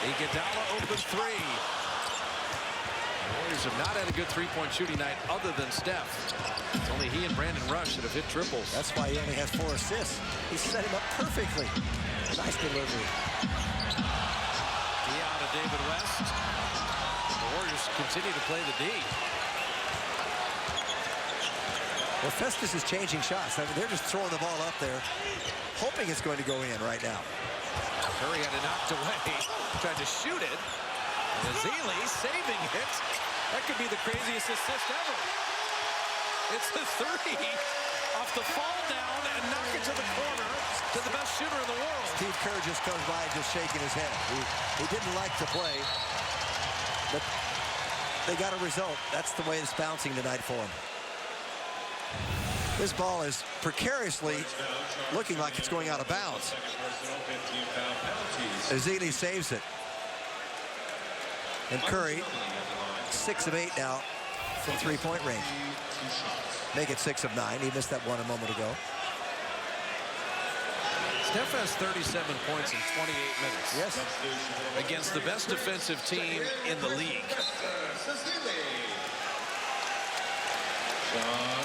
Iguodala open 3. The Warriors have not had a good 3-point shooting night other than Steph. It's only he and Brandon Rush that have hit triples. That's why he only has 4 assists. He set him up perfectly. Nice delivery. Dion to David West. The Warriors continue to play the D. Well, Festus is changing shots. I mean, they're just throwing the ball up there, hoping it's going to go in right now. Curry had it knocked away. Tried to shoot it. And Ezeli saving it. That could be the craziest assist ever. It's the 3 off the fall down and knock it to the corner to the best shooter in the world. Steve Kerr just comes by just shaking his head. He didn't like to play, but they got a result. That's the way it's bouncing tonight for him. This ball is precariously looking like it's going out of bounds. Ezeli saves it. And Curry, 6 of 8 now from three-point range. Make it 6 of 9. He missed that one a moment ago. Steph has 37 points in 28 minutes. Yes. Against the best defensive team in the league.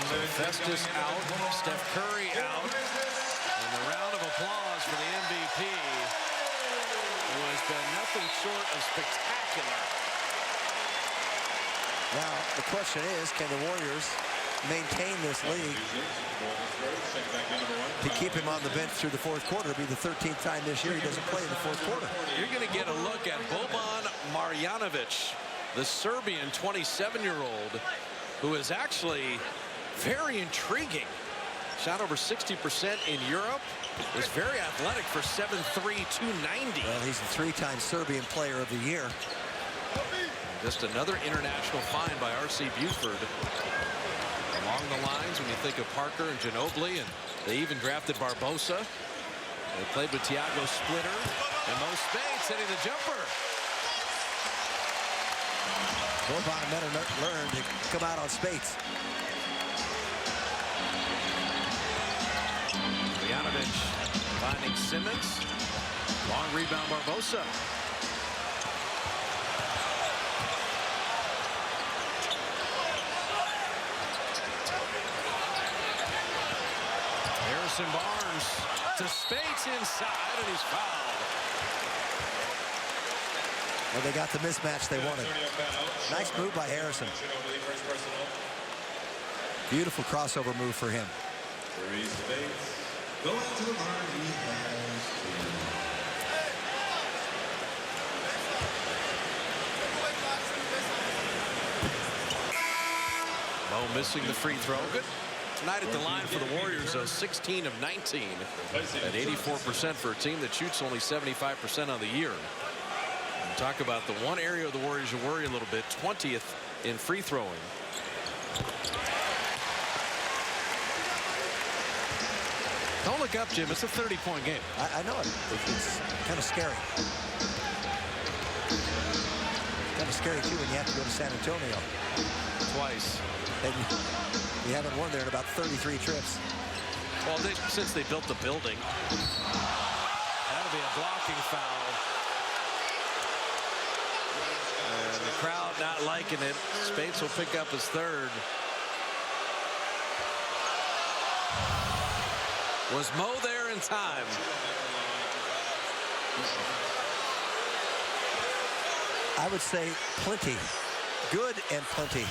So Festus out, Steph Curry out, and the round of applause for the MVP, who has been nothing short of spectacular. Now, the question is, can the Warriors maintain this lead to keep him on the bench through the fourth quarter? It'll be the 13th time this year he doesn't play in the fourth quarter. You're going to get a look at Boban Marjanovic, the Serbian 27-year-old, who is actually very intriguing. Shot over 60% in Europe. Is very athletic for 7'3", 290. Well, he's a 3-time Serbian Player of the Year. Just another international find by R.C. Buford. Along the lines, when you think of Parker and Ginobili, and they even drafted Barbosa. They played with Thiago Splitter and Mo Spades hitting the jumper. Boban better learn to come out on Spates. Marjanovic finding Simmons. Long rebound, Barbosa. Harrison Barnes to Spates inside, and he's fouled. Well, they got the mismatch they wanted. Nice move by Harrison. Beautiful crossover move for him. Mo missing the free throw. Good tonight at the line for the Warriors, though. 16 of 19 at 84% for a team that shoots only 75% on the year. And talk about the one area of the Warriors you worry a little bit, 20th in free throwing. Don't look up, Jim. It's a 30-point game. I know it. It's kind of scary. Kind of scary, too, when you have to go to San Antonio. Twice. And you haven't won there in about 33 trips. Well, since they built the building. That'll be a blocking foul. And the crowd not liking it. Spates will pick up his third. Was Mo there in time? I would say plenty. Good and plenty.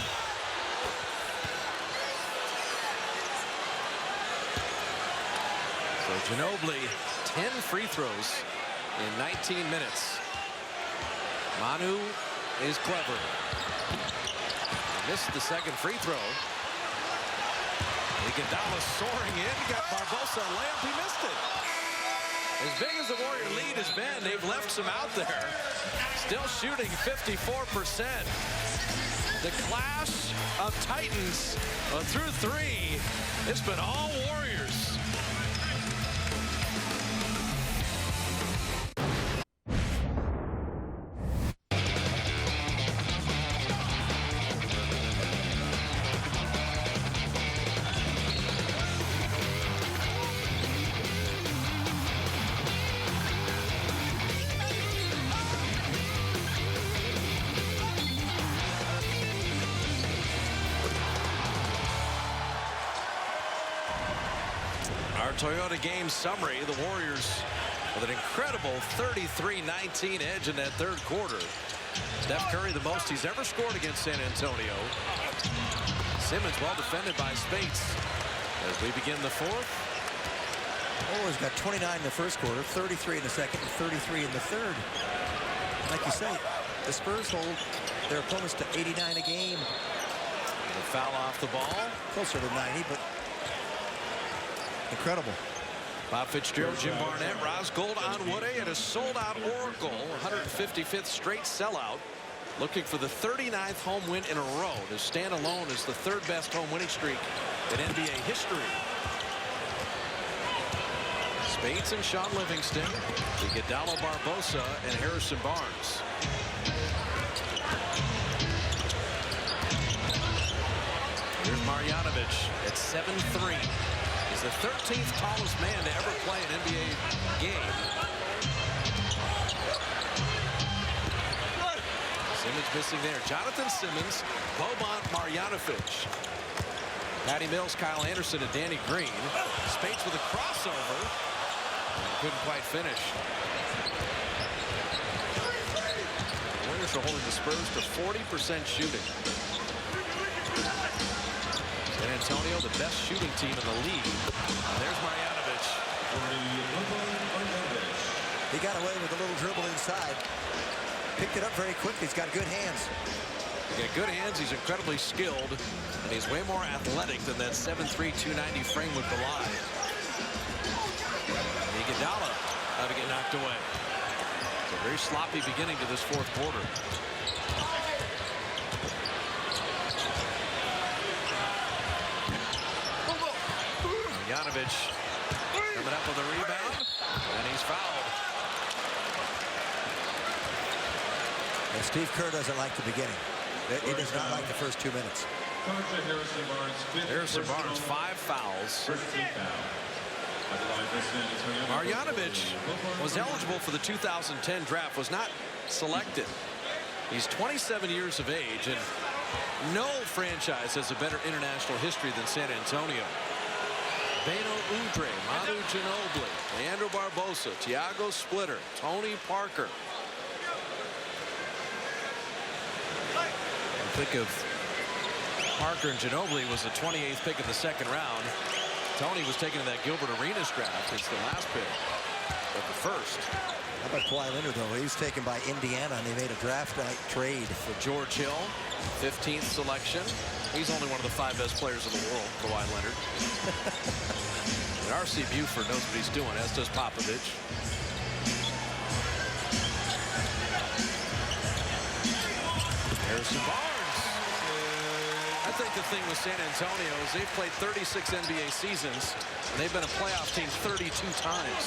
So Ginobili, 10 free throws in 19 minutes. Manu is clever. Missed the second free throw. Iguodala soaring in. Got Barbosa a layup. He missed it. As big as the Warrior lead has been, they've left some out there. Still shooting 54%. The clash of Titans through three. It's been all Warriors. Toyota game summary. The Warriors with an incredible 33-19 edge in that third quarter. Steph Curry, the most he's ever scored against San Antonio. Simmons well defended by Spates. As we begin the fourth. Warriors got 29 in the first quarter, 33 in the second, and 33 in the third. Like you say, the Spurs hold their opponents to 89 a game. The foul off the ball. Closer to 90, but incredible. Bob Fitzgerald, Jim Barnett, Roz Gold on Woody at a sold-out Oracle, 155th straight sellout, looking for the 39th home win in a row to stand alone as the third best home winning streak in NBA history. Speights and Sean Livingston, Iguodala, Barbosa, and Harrison Barnes. Here's Marjanovic at 7'3". He's the 13th tallest man to ever play an NBA game. Simmons missing there. Jonathan Simmons, Boban Marjanovic. Patty Mills, Kyle Anderson, and Danny Green. Speights with a crossover. Couldn't quite finish. The Warriors are holding the Spurs to 40% shooting. San Antonio, the best shooting team in the league. There's Marjanovic. He got away with a little dribble inside. Picked it up very quickly. He's got good hands. He's got good hands. He's incredibly skilled. And he's way more athletic than that 7'3", 290 frame would belie. Iguodala had to get knocked away. It's a very sloppy beginning to this fourth quarter. Marjanovic coming up with a rebound, and he's fouled. And Steve Kerr doesn't like the beginning. He does not like the first 2 minutes. Harrison Barnes, 5 fouls. Marjanovic was eligible for the 2010 draft, was not selected. He's 27 years of age, and no franchise has a better international history than San Antonio. Beno Udrih, Manu Ginobili, Leandro Barbosa, Tiago Splitter, Tony Parker. And think of Parker and Ginobili was the 28th pick in the second round. Tony was taken in that Gilbert Arenas draft. It's the last pick, but the first. How about Kawhi Leonard, though? He was taken by Indiana, and they made a draft night trade. For George Hill, 15th selection. He's only one of the 5 best players in the world, Kawhi Leonard. And R.C. Buford knows what he's doing, as does Popovich. Harrison Barnes. I think the thing with San Antonio is they've played 36 NBA seasons, and they've been a playoff team 32 times.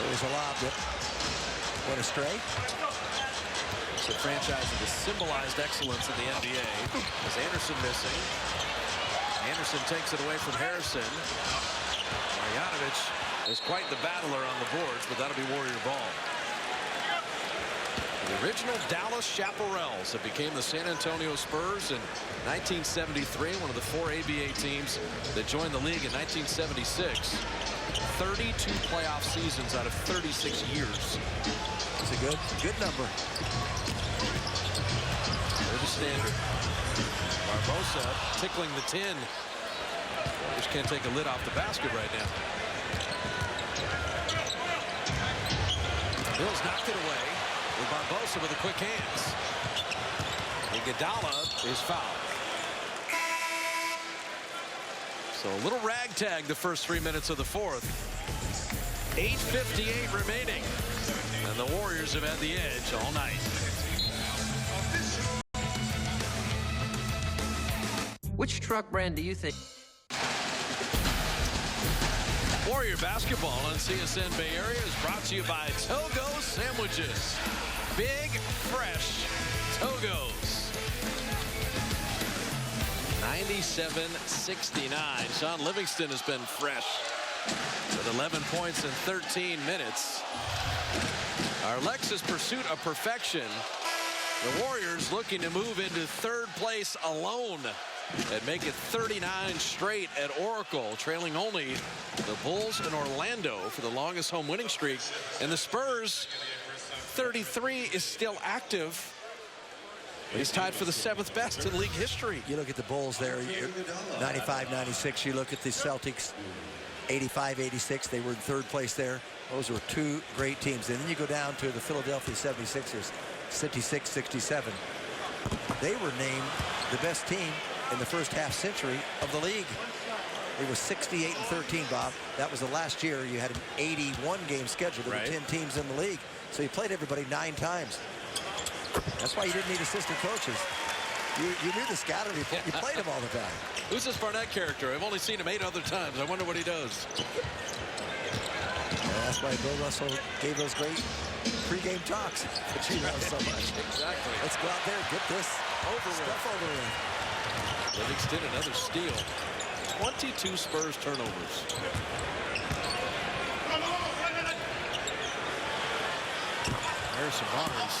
There's a lob that went astray. It's a franchise that has symbolized excellence in the NBA. As Anderson missing. Anderson takes it away from Harrison. Marjanovic is quite the battler on the boards, but that'll be Warrior ball. The original Dallas Chaparrals that became the San Antonio Spurs in 1973, one of the 4 ABA teams that joined the league in 1976. 32 playoff seasons out of 36 years. It's a good number. There's a standard. Barbosa tickling the tin. Just can't take a lid off the basket right now. Bills knocked it away with Barbosa with the quick hands. Iguodala is fouled. So a little ragtag the first 3 minutes of the fourth. 8:58 remaining. And the Warriors have had the edge all night. Which truck brand do you think? Warrior basketball on CSN Bay Area is brought to you by Togo Sandwiches. Big, fresh Togos. 97-69. Sean Livingston has been fresh with 11 points in 13 minutes. Our Lexus pursuit of perfection. The Warriors looking to move into third place alone and make it 39 straight at Oracle, trailing only the Bulls and Orlando for the longest home winning streak. And the Spurs, 33, is still active. He's tied for the 7th best in league history. You look at the Bulls there, 95-96. You look at the Celtics, 85-86. They were in third place there. Those were 2 great teams. And then you go down to the Philadelphia 76ers, 66-67. They were named the best team in the first half century of the league. It was 68-13, Bob. That was the last year you had an 81-game schedule. There were 10 teams in the league. So you played everybody 9 times. That's why you didn't need assistant coaches. You knew the scouter report. You played him all the time. Who's this Barnett character? I've only seen him 8 other times. I wonder what he does. Yeah, that's why Bill Russell gave those great pregame talks that you love so much. Exactly. Let's go out there and get this stuff over with. Livingston, another steal. 22 Spurs turnovers. Harrison Barnes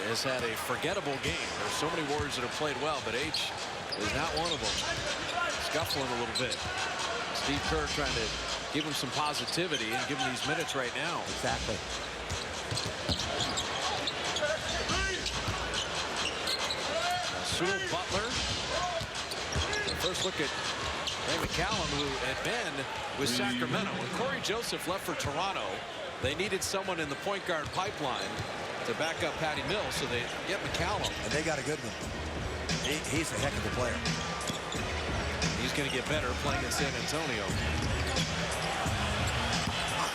has had a forgettable game. There's so many Warriors that have played well, but H is not one of them. Scuffling a little bit. Steve Kerr trying to give him some positivity and give him these minutes right now. Exactly. Sewell Butler. First look at Ray McCallum, who had been with Sacramento. When Corey Joseph left for Toronto, they needed someone in the point guard pipeline to back up Patty Mills, so they get McCallum. And they got a good one. He's a heck of a player. He's going to get better playing in San Antonio.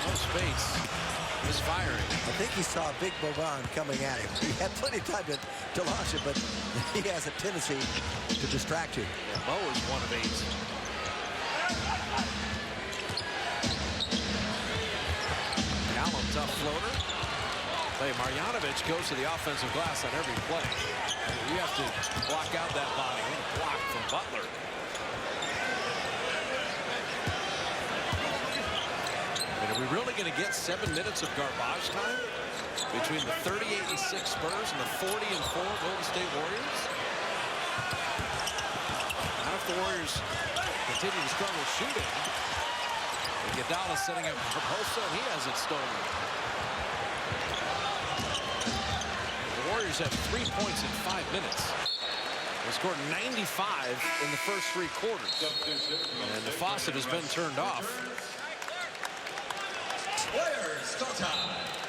No space. Misfiring. I think he saw Big Boban coming at him. He had plenty of time to launch it, but he has a tendency to distract you. Yeah, Mo is 1 of 8. McCallum, tough floater. Hey, Marjanovic goes to the offensive glass on every play. You have to block out that body. What a block from Butler. Are we really going to get 7 minutes of garbage time between the 38-6 Spurs and the 40-4 Golden State Warriors? Not if the Warriors continue to struggle shooting. Iguodala setting up Barbosa, and he has it stolen. The Warriors have 3 points in 5 minutes. They scored 95 in the first 3 quarters. And the faucet has been turned off.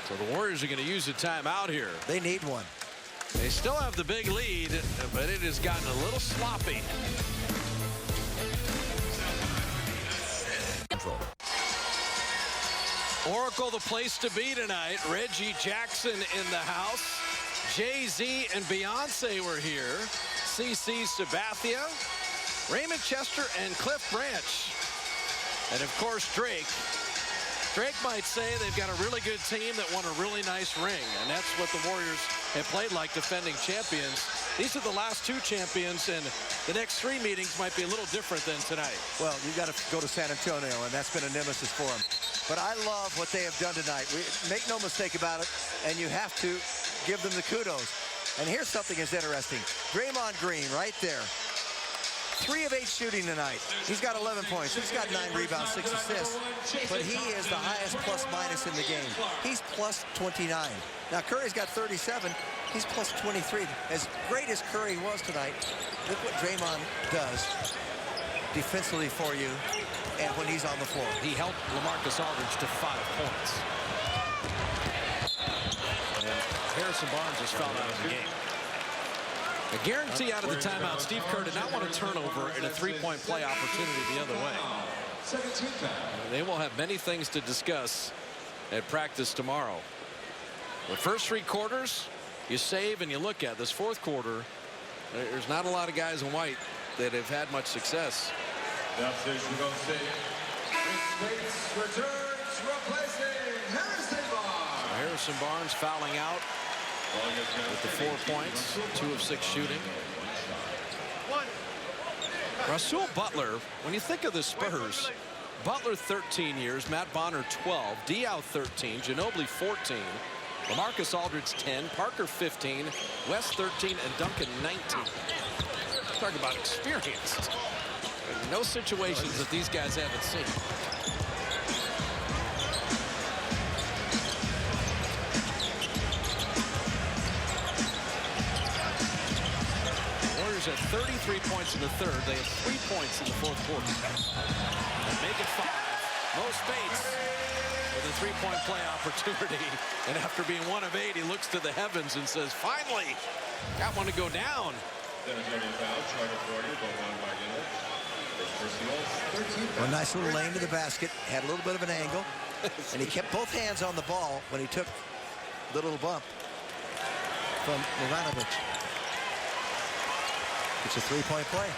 So the Warriors are going to use a timeout here. They need one. They still have the big lead, but it has gotten a little sloppy. Oracle, the place to be tonight. Reggie Jackson in the house. Jay-Z and Beyonce were here. CeCe Sabathia, Raymond Chester, and Cliff Branch. And of course, Drake. Drake might say they've got a really good team that won a really nice ring, and that's what the Warriors have played like, defending champions. These are the last 2 champions, and the next 3 meetings might be a little different than tonight. Well, you've got to go to San Antonio, and that's been a nemesis for them. But I love what they have done tonight. Make no mistake about it, and you have to give them the kudos. And here's something that's interesting. Draymond Green right there. 3 of 8 shooting tonight. He's got 11 points. He's got 9 rebounds, 6 assists. But he is the highest plus-minus in the game. He's plus 29. Now, Curry's got 37. He's plus 23. As great as Curry was tonight, look what Draymond does defensively for you and when he's on the floor. He helped LaMarcus Aldridge to 5 points. And Harrison Barnes has fouled out of the game. A guarantee out of the timeout. Steve Kerr did not want a turnover in a 3-point play opportunity the other way. They will have many things to discuss at practice tomorrow. The first 3 quarters, you save and you look at. This 4th quarter, there's not a lot of guys in white that have had much success. Harrison Barnes fouling out with the 4 points, 2 of 6 shooting. Rasul Butler, when you think of the Spurs, Butler 13 years, Matt Bonner 12, Diaw 13, Ginobili 14, LaMarcus Aldridge 10, Parker 15, West 13, and Duncan 19. Talk about experienced. No situations that these guys haven't seen. Warriors had 33 points in the 3rd. They had 3 points in the 4th quarter. And make it 5. Mo Spates with a 3-point play opportunity. And after being 1 of 8, he looks to the heavens and says, finally, got one to go down. A nice little lane to the basket. Had a little bit of an angle. And he kept both hands on the ball when he took the little bump from Marjanovic. It's a three-point play.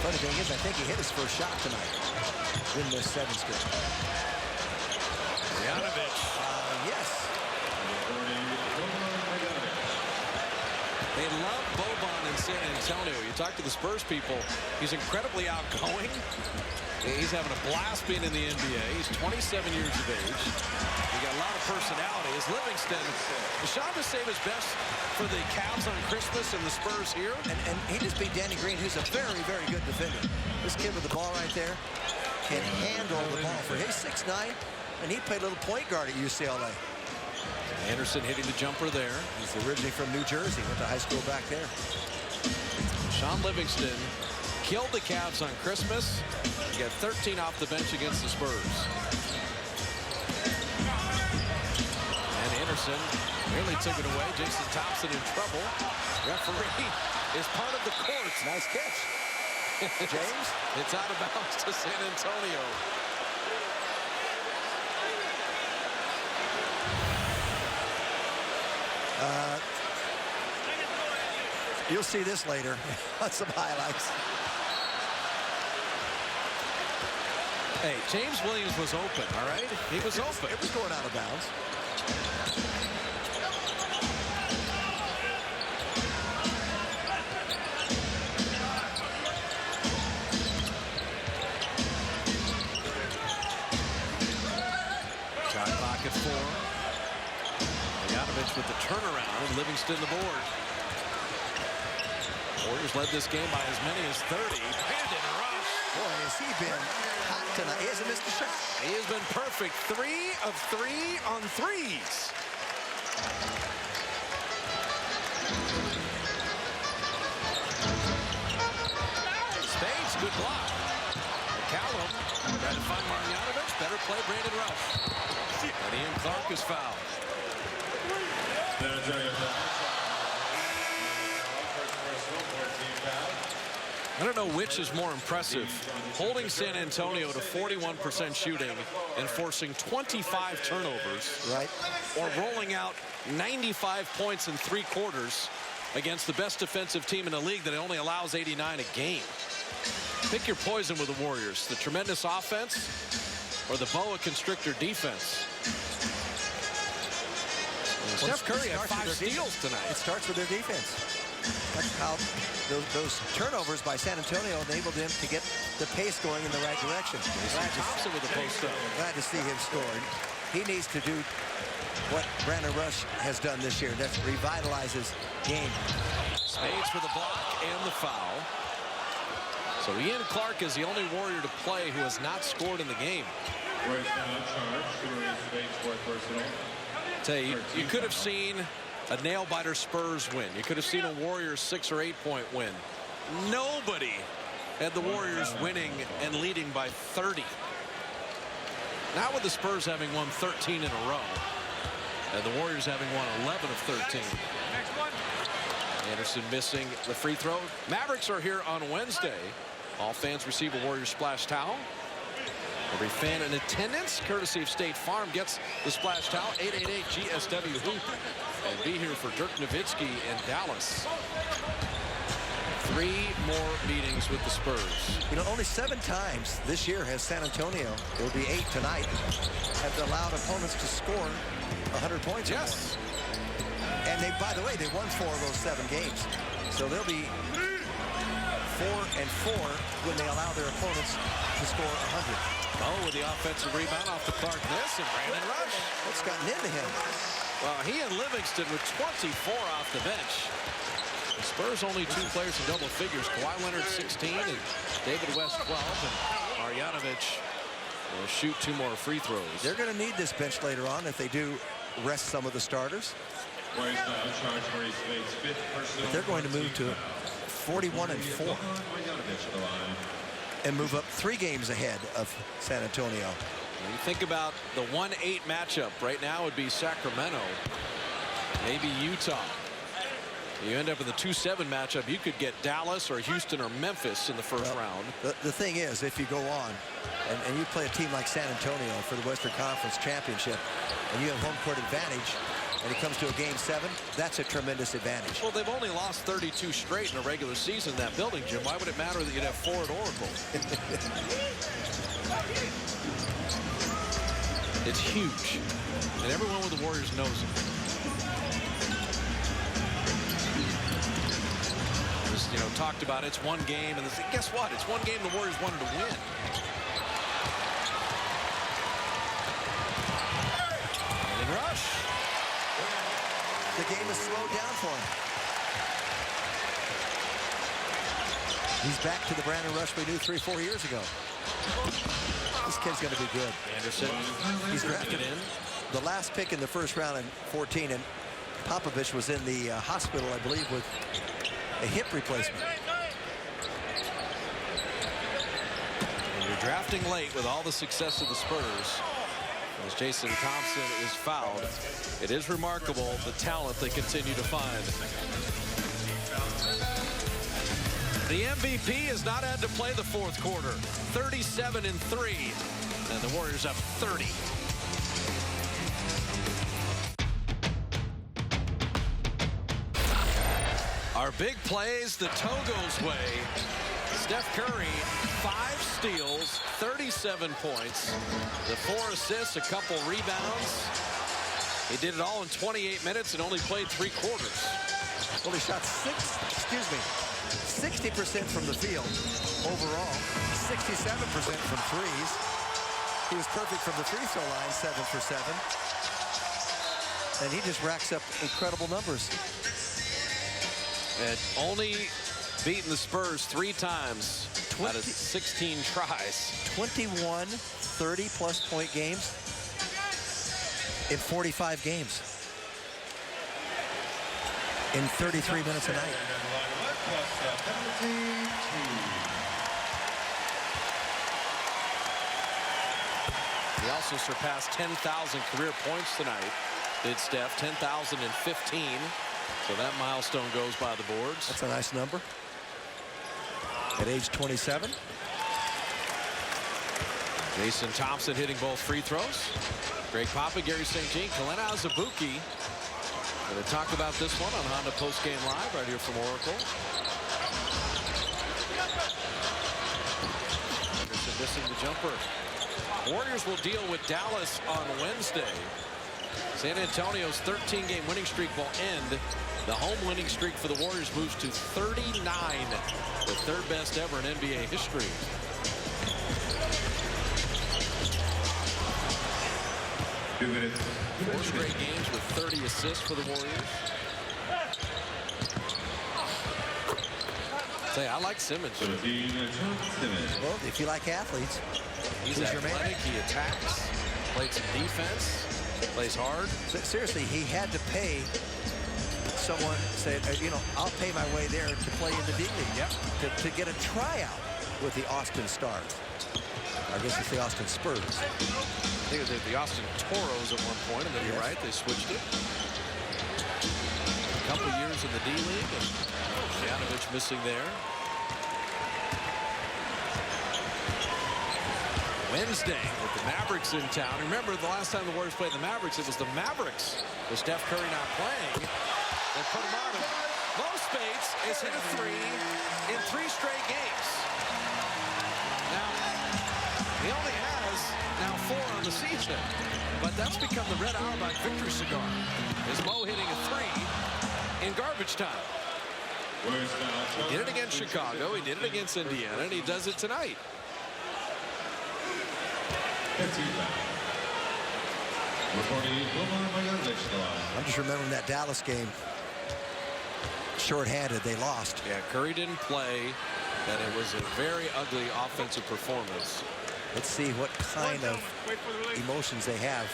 Funny thing is, I think he hit his first shot tonight in this 7 straight. Marjanovic. Yes. They love Boban in San Antonio. You talk to the Spurs people, he's incredibly outgoing. He's having a blast being in the NBA. He's 27 years of age. He got a lot of personality. As Livingston, Sean to save his best for the Cavs on Christmas and the Spurs here. And he just beat Danny Green, who's a very, very good defender. This kid with the ball right there can handle the ball. For his 6'9", and he played a little point guard at UCLA. Anderson hitting the jumper there. He's originally from New Jersey, went to high school back there. Sean Livingston killed the Cavs on Christmas. He got 13 off the bench against the Spurs. And Anderson nearly took it away. Jason Thompson in trouble. Referee is part of the court. Nice catch. James? It's out of bounds to San Antonio. You'll see this later on some highlights. Hey, James Williams was open, all right? He was open. It was going out of bounds. Shot clock at 4. Marjanovic with the turnaround and Livingston the board. Warriors led this game by as many as 30. Brandon Rush. Boy, has he been hot tonight. He hasn't missed a shot. He has been perfect. 3 of 3 on threes. Spades, good block. McCallum tried to find Marjanovic. Better play, Brandon Rush. And Ian Clark is fouled. I don't know which is more impressive, holding San Antonio to 41% shooting and forcing 25 turnovers, right, or rolling out 95 points in 3 quarters against the best defensive team in the league that only allows 89 a game. Pick your poison with the Warriors, the tremendous offense or the boa constrictor defense. Steph Curry had 5 steals tonight. It starts with their defense. That's how those turnovers by San Antonio enabled them to get the pace going in the right direction. Thompson with the post up. Glad to see him scoring. He needs to do what Brandon Rush has done this year. That revitalizes game. Spades for the block and the foul. So Ian Clark is the only Warrior to play who has not scored in the game. Tell you, you could have seen a nail-biter Spurs win. You could have seen a Warriors 6 or 8 point win. Nobody had the Warriors winning and leading by 30. Not with the Spurs having won 13 in a row. And the Warriors having won 11 of 13. Anderson missing the free throw. Mavericks are here on Wednesday. All fans receive a Warriors splash towel. Every fan in attendance, courtesy of State Farm, gets the splash towel. 888-GSW-HOOP. And be here for Dirk Nowitzki in Dallas. 3 more meetings with the Spurs. You know, only 7 times this year has San Antonio, it will be 8 tonight, have allowed opponents to score 100 points. Yes. And they, by the way, they won 4 of those 7 games. So they'll be 4-4 when they allow their opponents to score 100. Oh, with the offensive rebound off the Clark miss, and Brandon Rush. What's gotten into him? Well, he and Livingston with 24 off the bench. The Spurs only 2 players in double figures. Kawhi Leonard 16 and David West 12. And Marjanovic will shoot 2 more free throws. They're going to need this bench later on if they do rest some of the starters. But they're going to move to 41-4 and move up 3 games ahead of San Antonio. When you think about the 1-8 matchup right now would be Sacramento, maybe Utah. You end up in the 2-7 matchup, you could get Dallas or Houston or Memphis in the first round. The thing is, if you go on and you play a team like San Antonio for the Western Conference Championship and you have home court advantage, and he comes to a game 7, that's a tremendous advantage. Well, they've only lost 32 straight in a regular season in that building, Jim. Why would it matter that you'd have 4 at Oracle? It's huge, and everyone with the Warriors knows it. Just, you know, talked about it's one game, and guess what? It's one game the Warriors wanted to win. And rush. The game is slowed down for him. He's back to the Brandon Rush we knew 3-4 years ago. This kid's going to be good. Anderson, he's drafted in the last pick in the first round in 14, and Popovich was in the hospital, I believe, with a hip replacement. And you're drafting late with all the success of the Spurs. As Jason Thompson is fouled, it is remarkable the talent they continue to find. The MVP has not had to play the fourth quarter. 37-3, and the Warriors up 30. Our big plays the Togo's way. Steph Curry, 5 steals, 37 points, the 4 assists, a couple rebounds. He did it all in 28 minutes and only played 3 quarters. Well, he shot 60% from the field overall, 67% from threes. He was perfect from the free throw line, 7 for 7. And he just racks up incredible numbers. And only beaten the Spurs 3 times out of 16 tries. 21 30-plus point games in 45 games. In 33 minutes a night. He also surpassed 10,000 career points tonight. Did Steph, 10,015. So that milestone goes by the boards. That's a nice number. At age 27. Jason Thompson hitting both free throws. Greg Papa, Gary St. Jean, Kalena Azubuike. Going to talk about this one on Honda Post Game Live right here from Oracle. Anderson missing the jumper. Warriors will deal with Dallas on Wednesday. San Antonio's 13-game winning streak will end. The home winning streak for the Warriors moves to 39, the 3rd best ever in NBA history. Four straight games with 30 assists for the Warriors. Say, I like Simmons. Well, if you like athletes, he's athletic, he attacks, played some defense, plays hard. So, seriously, he had to pay someone, say, you know, I'll pay my way there to play in the D-League. Yep. To get a tryout with the Austin Stars. I guess it's the Austin Spurs. I think it was the Austin Toros at one point, and then you're right, they switched it. A couple years in the D-League, and Janovich missing there. Wednesday with the Mavericks in town. Remember, the last time the Warriors played the Mavericks, it was the Mavericks with Steph Curry not playing. They put him on. Mo Spates has hit a 3 in 3 straight games. Now, he only has now 4 on the season, but that's become the Red Auerbach victory cigar. Is Mo hitting a 3 in garbage time? He did it against Chicago, he did it against Indiana, and he does it tonight. I'm just remembering that Dallas game. Short-handed, they lost. Yeah, Curry didn't play, and it was a very ugly offensive performance. Let's see what kind of emotions they have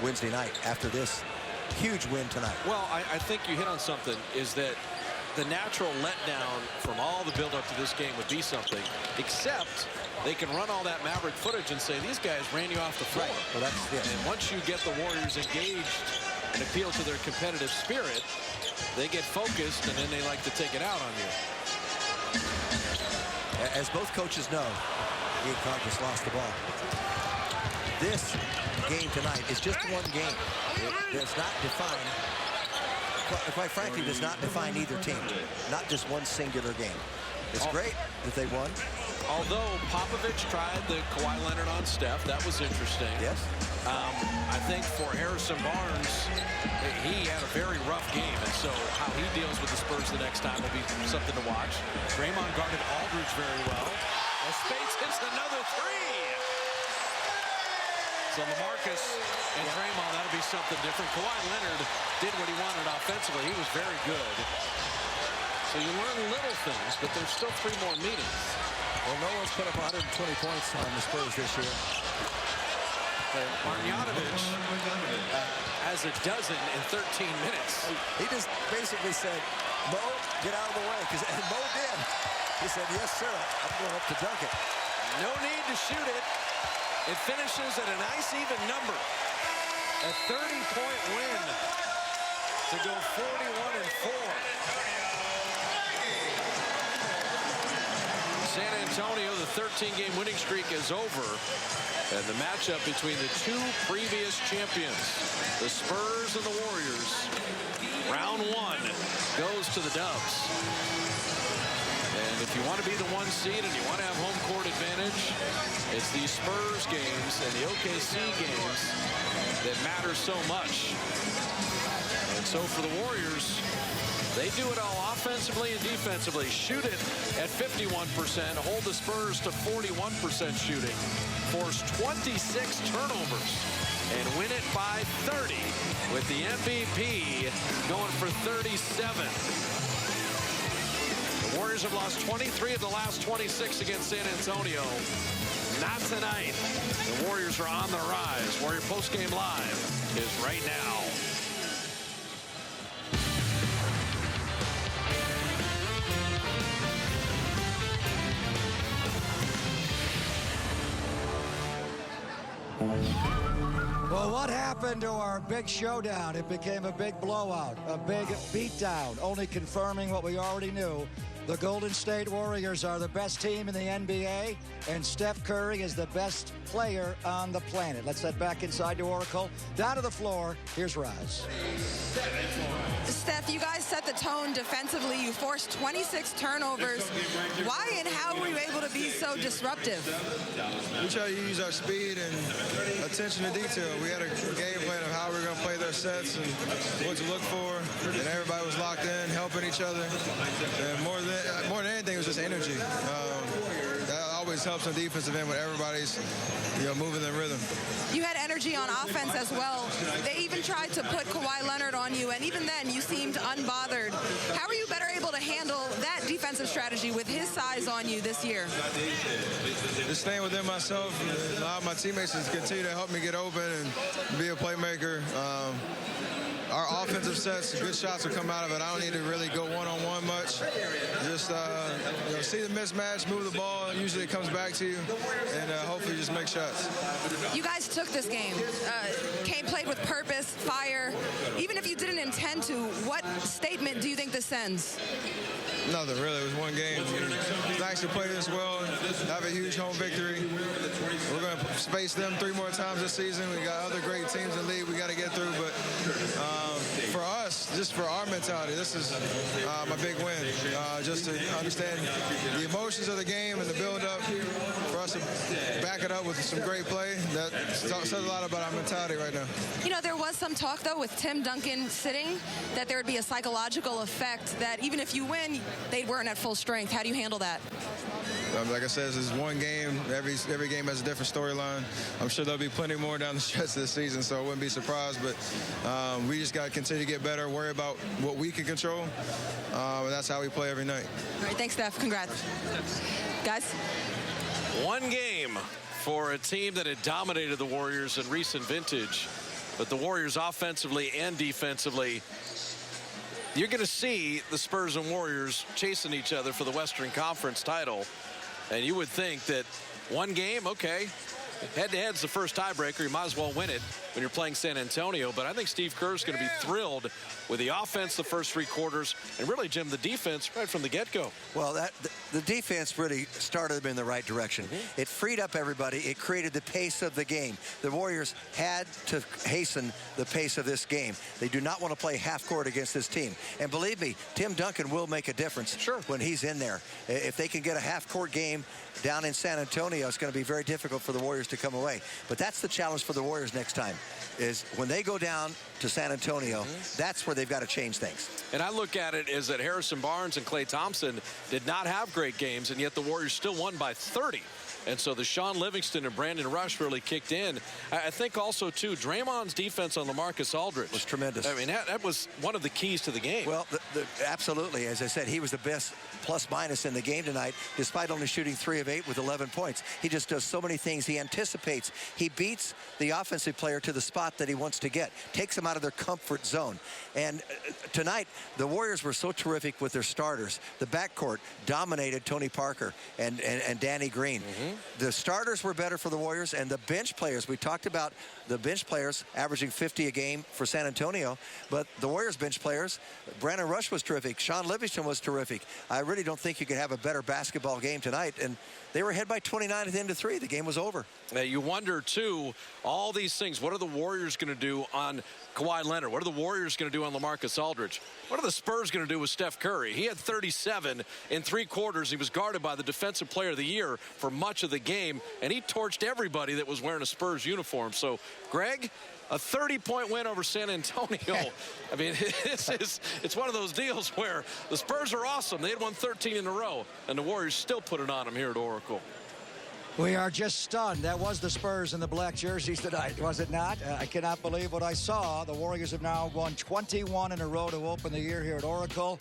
Wednesday night after this huge win tonight. Well, I think you hit on something, is that the natural letdown from all the build-up to this game would be something, except they can run all that Maverick footage and say, these guys ran you off the floor. Right. Well, that's, yes. And once you get the Warriors engaged and appeal to their competitive spirit, they get focused, and then they like to take it out on you. As both coaches know, Ian Clark just lost the ball. This game tonight. It's just one game. It does not define, quite frankly, does not define either team. Not just one singular game. It's great that they won. Although Popovich tried the Kawhi Leonard on Steph, that was interesting. Yes. I think for Harrison Barnes, he had a very rough game, and so how he deals with the Spurs the next time will be something to watch. Draymond guarded Aldridge very well. As Speights hits another three. So LaMarcus and Draymond, that'll be something different. Kawhi Leonard did what he wanted offensively. He was very good. So you learn little things, but there's still 3 more meetings. Well, no one's put up 120 points on the Spurs this year. Marjanovic has a dozen in 13 minutes. He just basically said, Mo, get out of the way. And Mo did. He said, yes, sir. I'm going up to dunk it. No need to shoot it. It finishes at a nice even number. A 30-point win to go 41-4. San Antonio, the 13-game winning streak is over. And the matchup between the 2 previous champions, the Spurs and the Warriors, round 1 goes to the Dubs. And if you want to be the 1 seed and you want to have home court advantage, it's these Spurs games and the OKC games that matter so much. And so for the Warriors, they do it all offensively and defensively. Shoot it at 51%, hold the Spurs to 41% shooting, force 26 turnovers, and win it by 30, with the MVP going for 37. The Warriors have lost 23 of the last 26 against San Antonio. Not tonight. The Warriors are on the rise. Warrior Postgame Live is right now. Well, what happened to our big showdown? It became a big blowout, a big beatdown, only confirming what we already knew. The Golden State Warriors are the best team in the NBA, and Steph Curry is the best player on the planet. Let's head back inside to Oracle. Down to the floor, here's Raz. Steph, you guys set the tone defensively. You forced 26 turnovers. Why and how were you able to be so disruptive? We try to use our speed and attention to detail. We had a game plan of how we were going to play their sets and what to look for, and everybody was locked in, helping each other. And more than anything, it was just energy. That always helps on defensive end when everybody's moving in rhythm. You had energy on offense as well. They even tried to put Kawhi Leonard on you, and even then you seemed unbothered. How are you better able to handle that defensive strategy with his size on you this year? Just staying within myself, and allow my teammates to continue to help me get open and be a playmaker. Our offensive sets, good shots will come out of it. I don't need to really go one-on-one much. Just see the mismatch, move the ball. Usually it comes back to you, and hopefully just make shots. You guys took this game. Played with purpose, fire. Even if you didn't intend to, what statement do you think this sends? Nothing, really. It was one game. It's nice to play this well and have a huge home victory. We're going to face them 3 more times this season. We got other great teams in the league we got to get through. But for us, just for our mentality, this is a big win. Just to understand the emotions of the game and the build-up, for us to back it up with some great play, that says a lot about our mentality right now. You know, there was some talk, though, with Tim Duncan sitting, that there would be a psychological effect that even if you win, they weren't at full strength. How do you handle that? Like I said, this is one game. Every game has a different storyline. I'm sure there'll be plenty more down the stretch this season, so I wouldn't be surprised. But we just got to continue to get better, worry about what we can control, and that's how we play every night. All right, thanks, Steph. Congrats. Guys? One game for a team that had dominated the Warriors in recent vintage, but the Warriors offensively and defensively, you're going to see the Spurs and Warriors chasing each other for the Western Conference title. And you would think that one game, okay, head-to-head's the first tiebreaker. You might as well win it. when you're playing San Antonio. But I think Steve Kerr is going to be thrilled with the offense the first 3 quarters, and really, Jim, the defense right from the get-go. Well, the defense really started them in the right direction. It freed up everybody. It created the pace of the game. The Warriors had to hasten the pace of this game. They do not want to play half court against this team. And believe me, Tim Duncan will make a difference when he's in there. If they can get a half court game down in San Antonio, it's going to be very difficult for the Warriors to come away. But that's the challenge for the Warriors next time, is when they go down to San Antonio, that's where they've got to change things. And I look at it as that Harrison Barnes and Klay Thompson did not have great games, and yet the Warriors still won by 30. And so the Sean Livingston and Brandon Rush really kicked in. I think also, too, Draymond's defense on LaMarcus Aldridge was tremendous. I mean, that was one of the keys to the game. Well, absolutely. As I said, he was the best plus-minus in the game tonight, despite only shooting 3 of 8 with 11 points. He just does so many things. He anticipates. He beats the offensive player to the spot that he wants to get, takes them out of their comfort zone. And tonight, the Warriors were so terrific with their starters. The backcourt dominated Tony Parker and Danny Green. The starters were better for the Warriors, and the bench players, we talked about the bench players averaging 50 a game for San Antonio, but the Warriors bench players, Brandon Rush was terrific. Sean Livingston was terrific. I really don't think you could have a better basketball game tonight, and they were ahead by 29 at the end of 3. The game was over. You wonder, too, all these things. What are the Warriors going to do on Kawhi Leonard? What are the Warriors going to do on LaMarcus Aldridge? What are the Spurs going to do with Steph Curry? He had 37 in 3 quarters. He was guarded by the Defensive Player of the Year for much of the game, and he torched everybody that was wearing a Spurs uniform. So, Greg, a 30-point win over San Antonio. I mean, it's one of those deals where the Spurs are awesome. They had won 13 in a row, and the Warriors still put it on them here at Oracle. We are just stunned. That was the Spurs in the black jerseys tonight, was it not? I cannot believe what I saw. The Warriors have now won 21 in a row to open the year here at Oracle.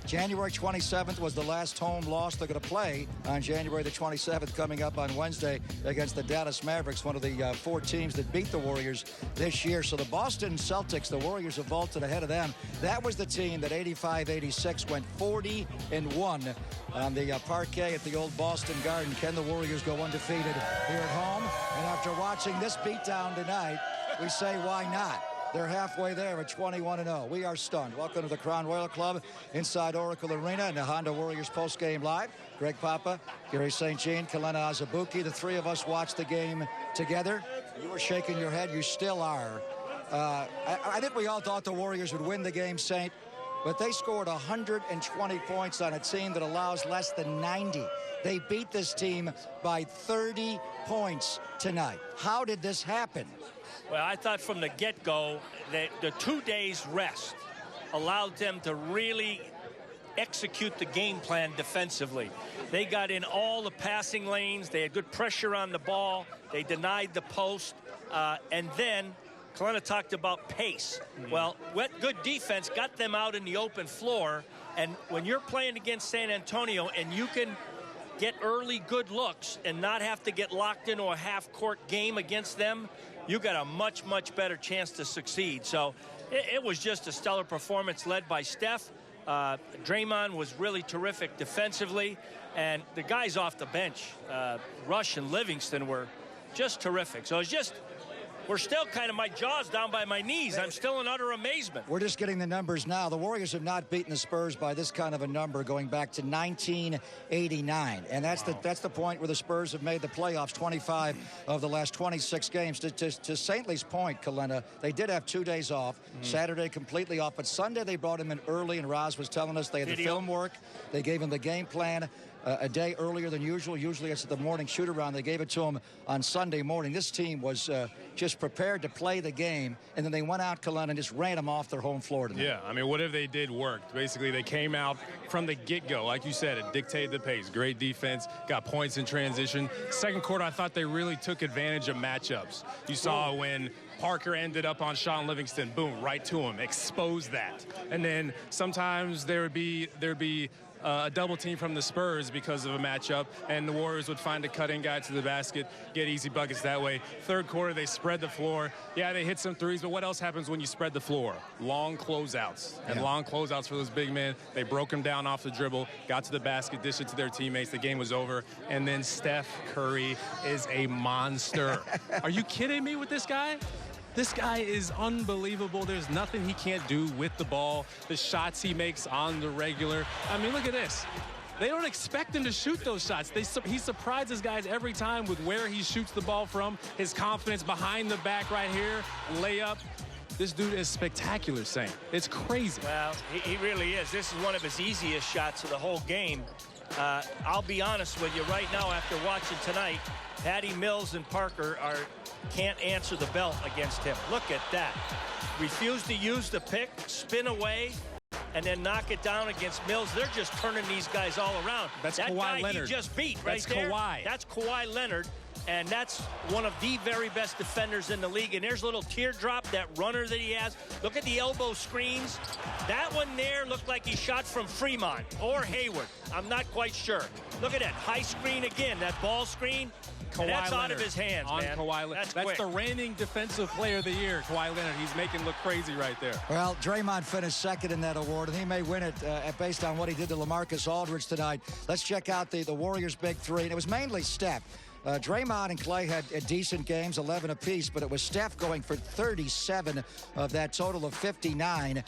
January 27th was the last home loss they're going to play on January the 27th, coming up on Wednesday against the Dallas Mavericks, one of the 4 teams that beat the Warriors this year. So the Boston Celtics, the Warriors have vaulted ahead of them. That was the team that 85-86 went 40-1 on the parquet at the old Boston Garden. Can the Warriors go undefeated here at home? And after watching this beatdown tonight, we say, why not? They're halfway there at 21-0. We are stunned. Welcome to the Crown Royal Club inside Oracle Arena and the Honda Warriors postgame live. Greg Papa, Gary St. Jean, Kalena Azubuike. The 3 of us watched the game together. You were shaking your head. You still are. I think we all thought the Warriors would win the game, Saint, but they scored 120 points on a team that allows less than 90. They beat this team by 30 points tonight. How did this happen? Well, I thought from the get-go that the 2 days rest allowed them to really execute the game plan defensively. They got in all the passing lanes. They had good pressure on the ball. They denied the post. And then Kalena talked about pace. Well, good defense got them out in the open floor. And when you're playing against San Antonio and you can get early good looks and not have to get locked into a half-court game against them, you got a much, much better chance to succeed. So it was just a stellar performance led by Steph. Draymond was really terrific defensively. And the guys off the bench, Rush and Livingston, were just terrific. So it's just, we're still kind of, my jaw's down by my knees. I'm still in utter amazement. We're just getting the numbers now. The Warriors have not beaten the Spurs by this kind of a number going back to 1989. And that's the point where the Spurs have made the playoffs 25 of the last 26 games. To Saintly's point, Kalena, they did have 2 days off. Saturday completely off. But Sunday they brought him in early, and Roz was telling us they had the film work. They gave him the game plan a day earlier than usual. Usually it's at the morning shoot-around. They gave it to him on Sunday morning. This team was just prepared to play the game, and then they went out, Kalena, and just ran them off their home floor tonight. Yeah, I mean, whatever they did worked. Basically, they came out from the get-go. Like you said, it dictated the pace. Great defense, got points in transition. Second quarter, I thought they really took advantage of matchups. You saw when Parker ended up on Sean Livingston, boom, right to him, exposed that. And then sometimes there'd be a double team from the Spurs because of a matchup, and the Warriors would find a cutting guy to the basket, get easy buckets that way. Third quarter, they spread the floor. Yeah, they hit some threes, but what else happens when you spread the floor? Long closeouts. And long closeouts for those big men. They broke them down off the dribble, got to the basket, dished it to their teammates. The game was over. And then Steph Curry is a monster. Are you kidding me with this guy? This guy is unbelievable. There's nothing he can't do with the ball. The shots he makes on the regular. I mean, look at this. They don't expect him to shoot those shots. He surprises guys every time with where he shoots the ball from, his confidence behind the back right here, layup. This dude is spectacular, Saint. It's crazy. Well, he really is. This is one of his easiest shots of the whole game. I'll be honest with you right now after watching tonight, Patty Mills and Parker can't answer the belt against him. Look at that. Refuse to use the pick, spin away, and then knock it down against Mills. They're just turning these guys all around. That's that Kawhi guy Leonard. He just beat right that's there. Kawhi. That's Kawhi Leonard. And that's one of the very best defenders in the league. And there's a little teardrop, that runner that he has. Look at the elbow screens. That one there looked like he shot from Fremont or Hayward. I'm not quite sure. Look at that. High screen again. That ball screen. And that's out of his hands, on man. Kawhi Leonard. That's the reigning defensive player of the year, Kawhi Leonard. He's making look crazy right there. Well, Draymond finished second in that award, and he may win it based on what he did to LaMarcus Aldridge tonight. Let's check out the Warriors' big three, and it was mainly Steph. Draymond and Clay had decent games, 11 apiece, but it was Steph going for 37 of that total of 59.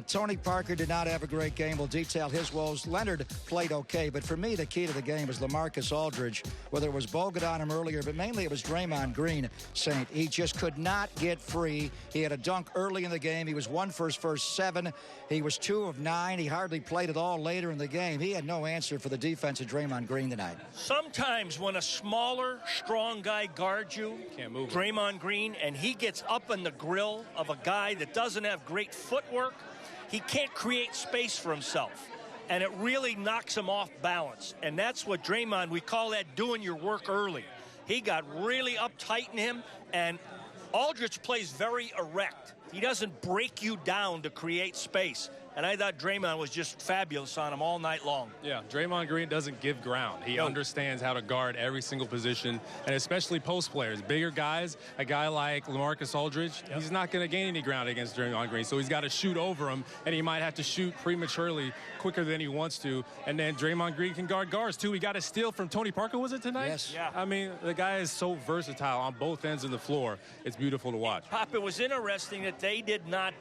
Tony Parker did not have a great game. We'll detail his woes. Leonard played okay, but for me, the key to the game was LaMarcus Aldridge, whether it was Bogut on him earlier, but mainly it was Draymond Green, Saint. He just could not get free. He had a dunk early in the game. He was 1 for his first 7. He was 2 of 9. He hardly played at all later in the game. He had no answer for the defense of Draymond Green tonight. Sometimes when a smaller, strong guy guards you, can't move Draymond Green, and he gets up in the grill of a guy that doesn't have great footwork, he can't create space for himself. And it really knocks him off balance. And that's what Draymond, we call that doing your work early. He got really uptight in him, and Aldridge plays very erect. He doesn't break you down to create space. And I thought Draymond was just fabulous on him all night long. Yeah, Draymond Green doesn't give ground. He understands how to guard every single position, and especially post players. Bigger guys, a guy like LaMarcus Aldridge, he's not going to gain any ground against Draymond Green, so he's got to shoot over him, and he might have to shoot prematurely quicker than he wants to. And then Draymond Green can guard guards, too. He got a steal from Tony Parker, was it tonight? Yes. Yeah. I mean, the guy is so versatile on both ends of the floor. It's beautiful to watch. Pop, it was interesting that they did not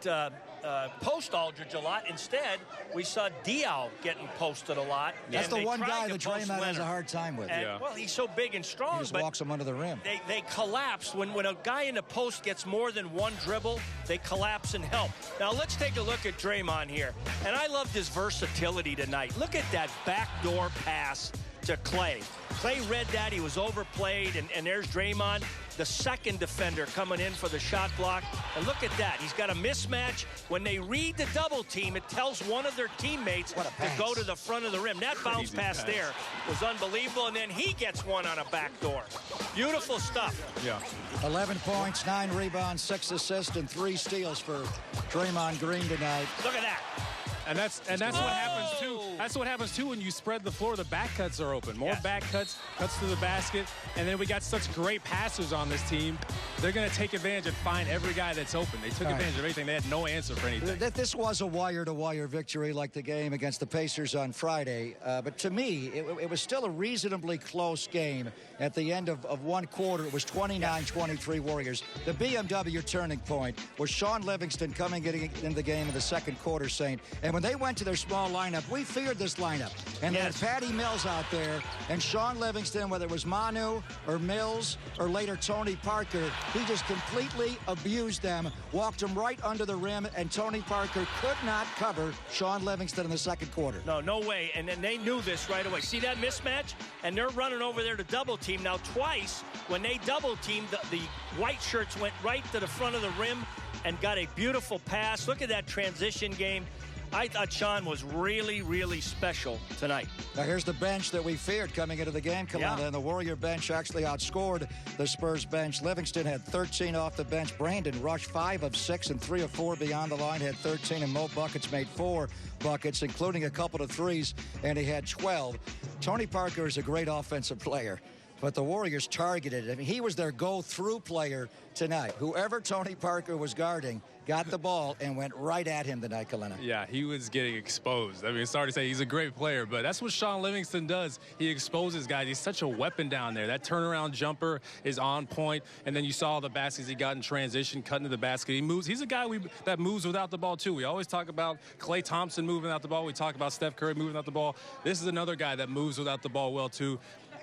post Aldridge a lot. Instead, we saw Diaw getting posted a lot. That's the one guy that Draymond has a hard time with. And, well, he's so big and strong. He just walks him under the rim. They collapse. When a guy in the post gets more than one dribble, they collapse and help. Now, let's take a look at Draymond here. And I loved his versatility tonight. Look at that backdoor pass to Clay. Clay read that. He was overplayed. And there's Draymond, the second defender coming in for the shot block. And look at that. He's got a mismatch. When they read the double team, it tells one of their teammates to go to the front of the rim. That bounce pass there was unbelievable. And then he gets one on a backdoor. Beautiful stuff. Yeah. 11 points, 9 rebounds, 6 assists, and 3 steals for Draymond Green tonight. Look at that. And that's what happens too. That's what happens too when you spread the floor. The back cuts are open. More back cuts to the basket. And then we got such great passers on this team. They're going to take advantage and find every guy that's open. They took advantage of everything. They had no answer for anything. This was a wire-to-wire victory like the game against the Pacers on Friday. But to me, it was still a reasonably close game. At the end of one quarter, it was 29-23 Warriors. The BMW turning point was Sean Livingston coming in the game in the second quarter, Saint. And when they went to their small lineup, we feared this lineup. And they had Patty Mills out there, and Sean Livingston, whether it was Manu or Mills or later Tony Parker, he just completely abused them, walked them right under the rim, and Tony Parker could not cover Sean Livingston in the second quarter. No way. And then they knew this right away. See that mismatch? And they're running over there to double team. Now, twice, when they double teamed, the white shirts went right to the front of the rim and got a beautiful pass. Look at that transition game. I thought Sean was really, really special tonight. Now, here's the bench that we feared coming into the game, Kalana. And the Warrior bench actually outscored the Spurs bench. Livingston had 13 off the bench. Brandon Rush, 5 of 6 and 3 of 4 beyond the line, had 13. And Mo Buckets made 4 buckets, including a couple of threes, and he had 12. Tony Parker is a great offensive player. but the Warriors targeted. I mean, he was their go-through player tonight. Whoever Tony Parker was guarding got the ball and went right at him tonight, Kalena. Yeah, he was getting exposed. I mean, sorry to say he's a great player, but that's what Sean Livingston does. He exposes guys. He's such a weapon down there. That turnaround jumper is on point, and then you saw the baskets he got in transition, cutting to the basket. He moves. He's a guy that moves without the ball, too. We always talk about Klay Thompson moving without the ball. We talk about Steph Curry moving without the ball. This is another guy that moves without the ball well, too.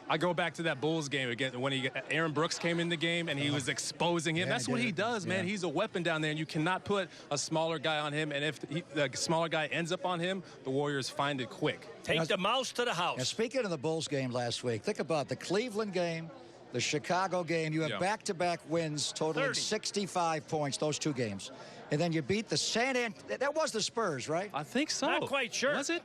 I go back to that Bulls game again when Aaron Brooks came in the game and he was exposing him. That's what he does, man. He's a weapon down there, and you cannot put a smaller guy on him. And if the smaller guy ends up on him, the Warriors find it quick. Take the mouse to the house. Now, speaking of the Bulls game last week, think about the Cleveland game, the Chicago game. You have back-to-back wins totaling 65 points, those two games. And then you beat the that was the Spurs, right? I think so. Not quite sure. Was it?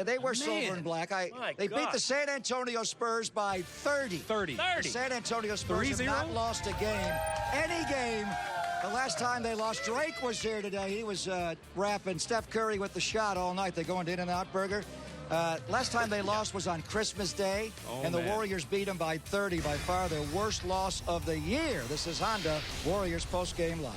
They were silver and black. They beat the San Antonio Spurs by 30. 30. The San Antonio Spurs have not lost a game. Any game. The last time they lost, Drake was here today. He was rapping Steph Curry with the shot all night. They're going to In-N-Out Burger. Last time they lost was on Christmas Day, and the Warriors beat them by 30, by far their worst loss of the year. This is Honda, Warriors post-game live.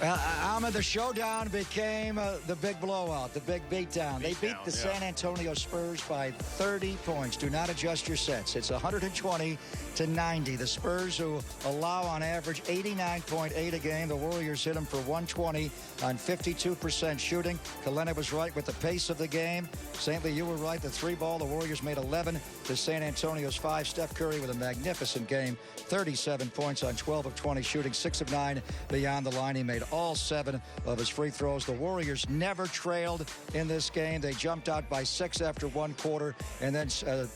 Ahmed, the showdown became the big blowout, the big beatdown. They beat the San Antonio Spurs by 30 points. Do not adjust your sets. It's 120-90. The Spurs, who allow on average 89.8 a game, the Warriors hit them for 120 on 52% shooting. Kalena was right with the pace of the game. St. Lee, you were right. The three ball, the Warriors made 11 to San Antonio's 5. Steph Curry with a magnificent game, 37 points on 12 of 20 shooting, 6 of 9 beyond the line. He made all 7 of his free throws. The Warriors never trailed in this game. They jumped out by 6 after one quarter and then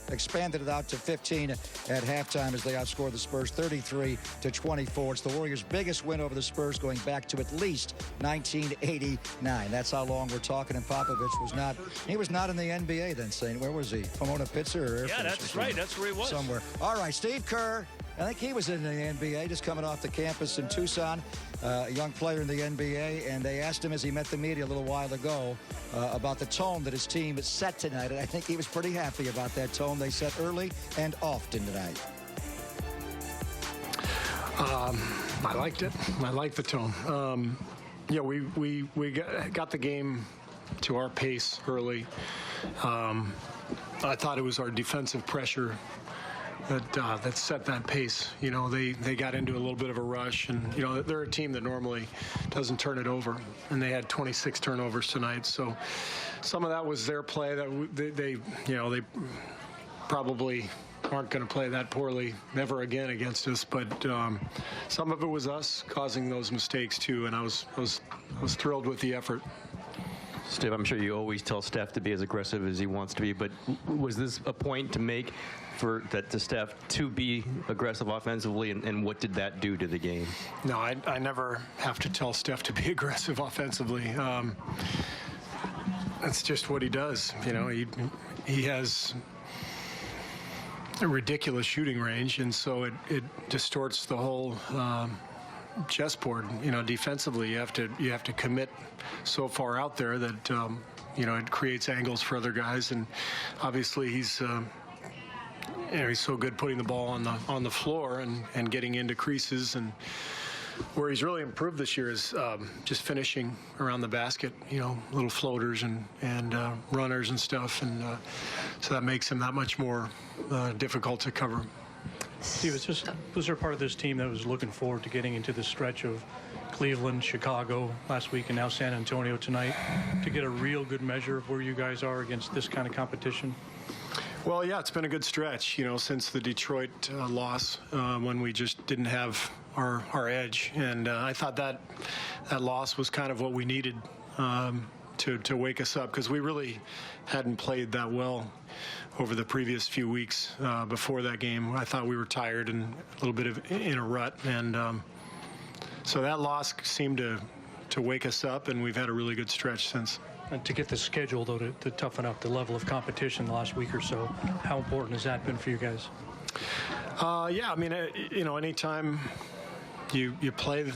expanded it out to 15 at halftime as they outscored the Spurs 33-24. It's the Warriors' biggest win over the Spurs going back to at least 1989. That's how long we're talking. And Popovich was not in the NBA then, saying, where was he? Pomona Pitzer or Air Force? Yeah, that's right. That's where he was. Somewhere. All right, Steve Kerr. I think he was in the NBA, just coming off the campus in Tucson, a young player in the NBA, and they asked him as he met the media a little while ago about the tone that his team has set tonight, and I think he was pretty happy about that tone they set early and often tonight. I liked it. I liked the tone. We got the game to our pace early. I thought it was our defensive pressure that set that pace. You know, they got into a little bit of a rush, and you know they're a team that normally doesn't turn it over, and they had 26 turnovers tonight. So some of that was their play that they probably aren't going to play that poorly never again against us. But some of it was us causing those mistakes too, and I was thrilled with the effort. Steve, I'm sure you always tell Steph to be as aggressive as he wants to be, but was this a point to make to Steph to be aggressive offensively, and what did that do to the game? No, I never have to tell Steph to be aggressive offensively. That's just what he does. You know, he has a ridiculous shooting range, and so it distorts the whole chessboard. You know, defensively, you have to commit so far out there that it creates angles for other guys, and obviously he's so good putting the ball on the floor and getting into creases. And where he's really improved this year is just finishing around the basket, little floaters and runners and stuff, and so that makes him that much more difficult to cover. Steve, was there part of this team that was looking forward to getting into the stretch of Cleveland, Chicago last week, and now San Antonio tonight, to get a real good measure of where you guys are against this kind of competition? Well, yeah, it's been a good stretch, since the Detroit loss, when we just didn't have our edge. And I thought that loss was kind of what we needed to wake us up, because we really hadn't played that well over the previous few weeks before that game. I thought we were tired and a little bit in a rut. And so that loss seemed to wake us up, and we've had a really good stretch since. And to get the schedule, though, to toughen up the level of competition the last week or so, how important has that been for you guys? Yeah, I mean, anytime you play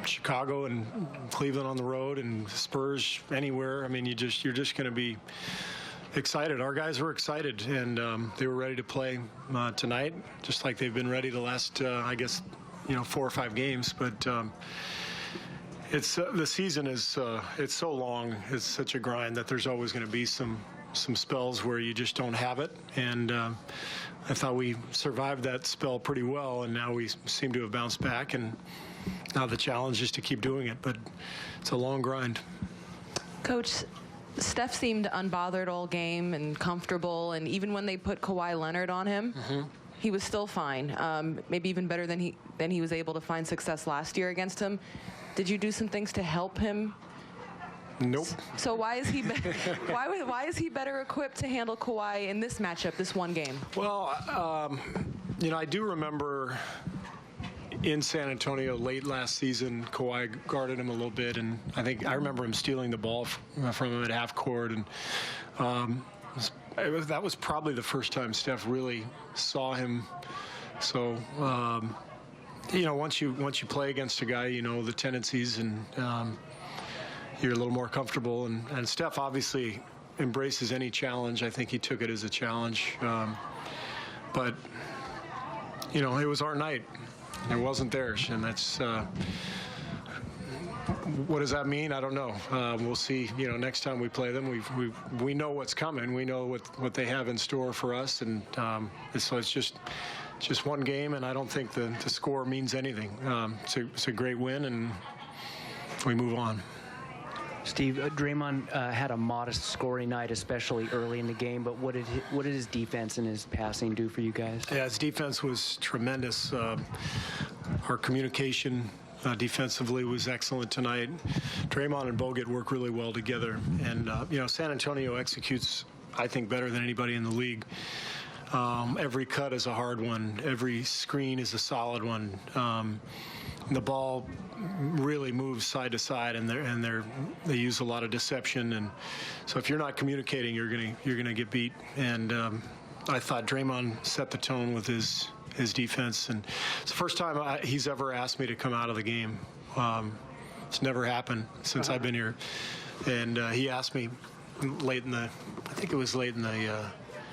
Chicago and Cleveland on the road and Spurs anywhere, I mean, you're just going to be excited. Our guys were excited, and they were ready to play tonight, just like they've been ready the last, I guess, 4 or 5 games. But it's the season is it's so long, it's such a grind that there's always going to be some spells where you just don't have it. And I thought we survived that spell pretty well, and now we seem to have bounced back. And now the challenge is to keep doing it, but it's a long grind. Coach, Steph seemed unbothered all game and comfortable, and even when they put Kawhi Leonard on him, he was still fine. Maybe even better than he was able to find success last year against him. Did you do some things to help him? Nope. So why is he why is he better equipped to handle Kawhi in this matchup, this one game? Well, I do remember in San Antonio late last season, Kawhi guarded him a little bit, and I remember him stealing the ball from him at half court, and that was probably the first time Steph really saw him. So, once you play against a guy, you know the tendencies, and you're a little more comfortable. And Steph obviously embraces any challenge. I think he took it as a challenge, but it was our night. It wasn't theirs, and that's what does that mean? I don't know. We'll see. Next time we play them, we know what's coming. We know what they have in store for us, and so it's just one game, and I don't think the score means anything. It's a great win, and we move on. Steve, Draymond had a modest scoring night, especially early in the game, but what did his defense and his passing do for you guys? Yeah, his defense was tremendous. Our communication defensively was excellent tonight. Draymond and Bogut work really well together, and San Antonio executes, I think, better than anybody in the league. Every cut is a hard one. Every screen is a solid one. The ball really moves side to side, and they use a lot of deception, and so if you're not communicating, you're gonna get beat. And I thought Draymond set the tone with his defense, and it's the first time he's ever asked me to come out of the game. It's never happened since I've been here, and he asked me late in the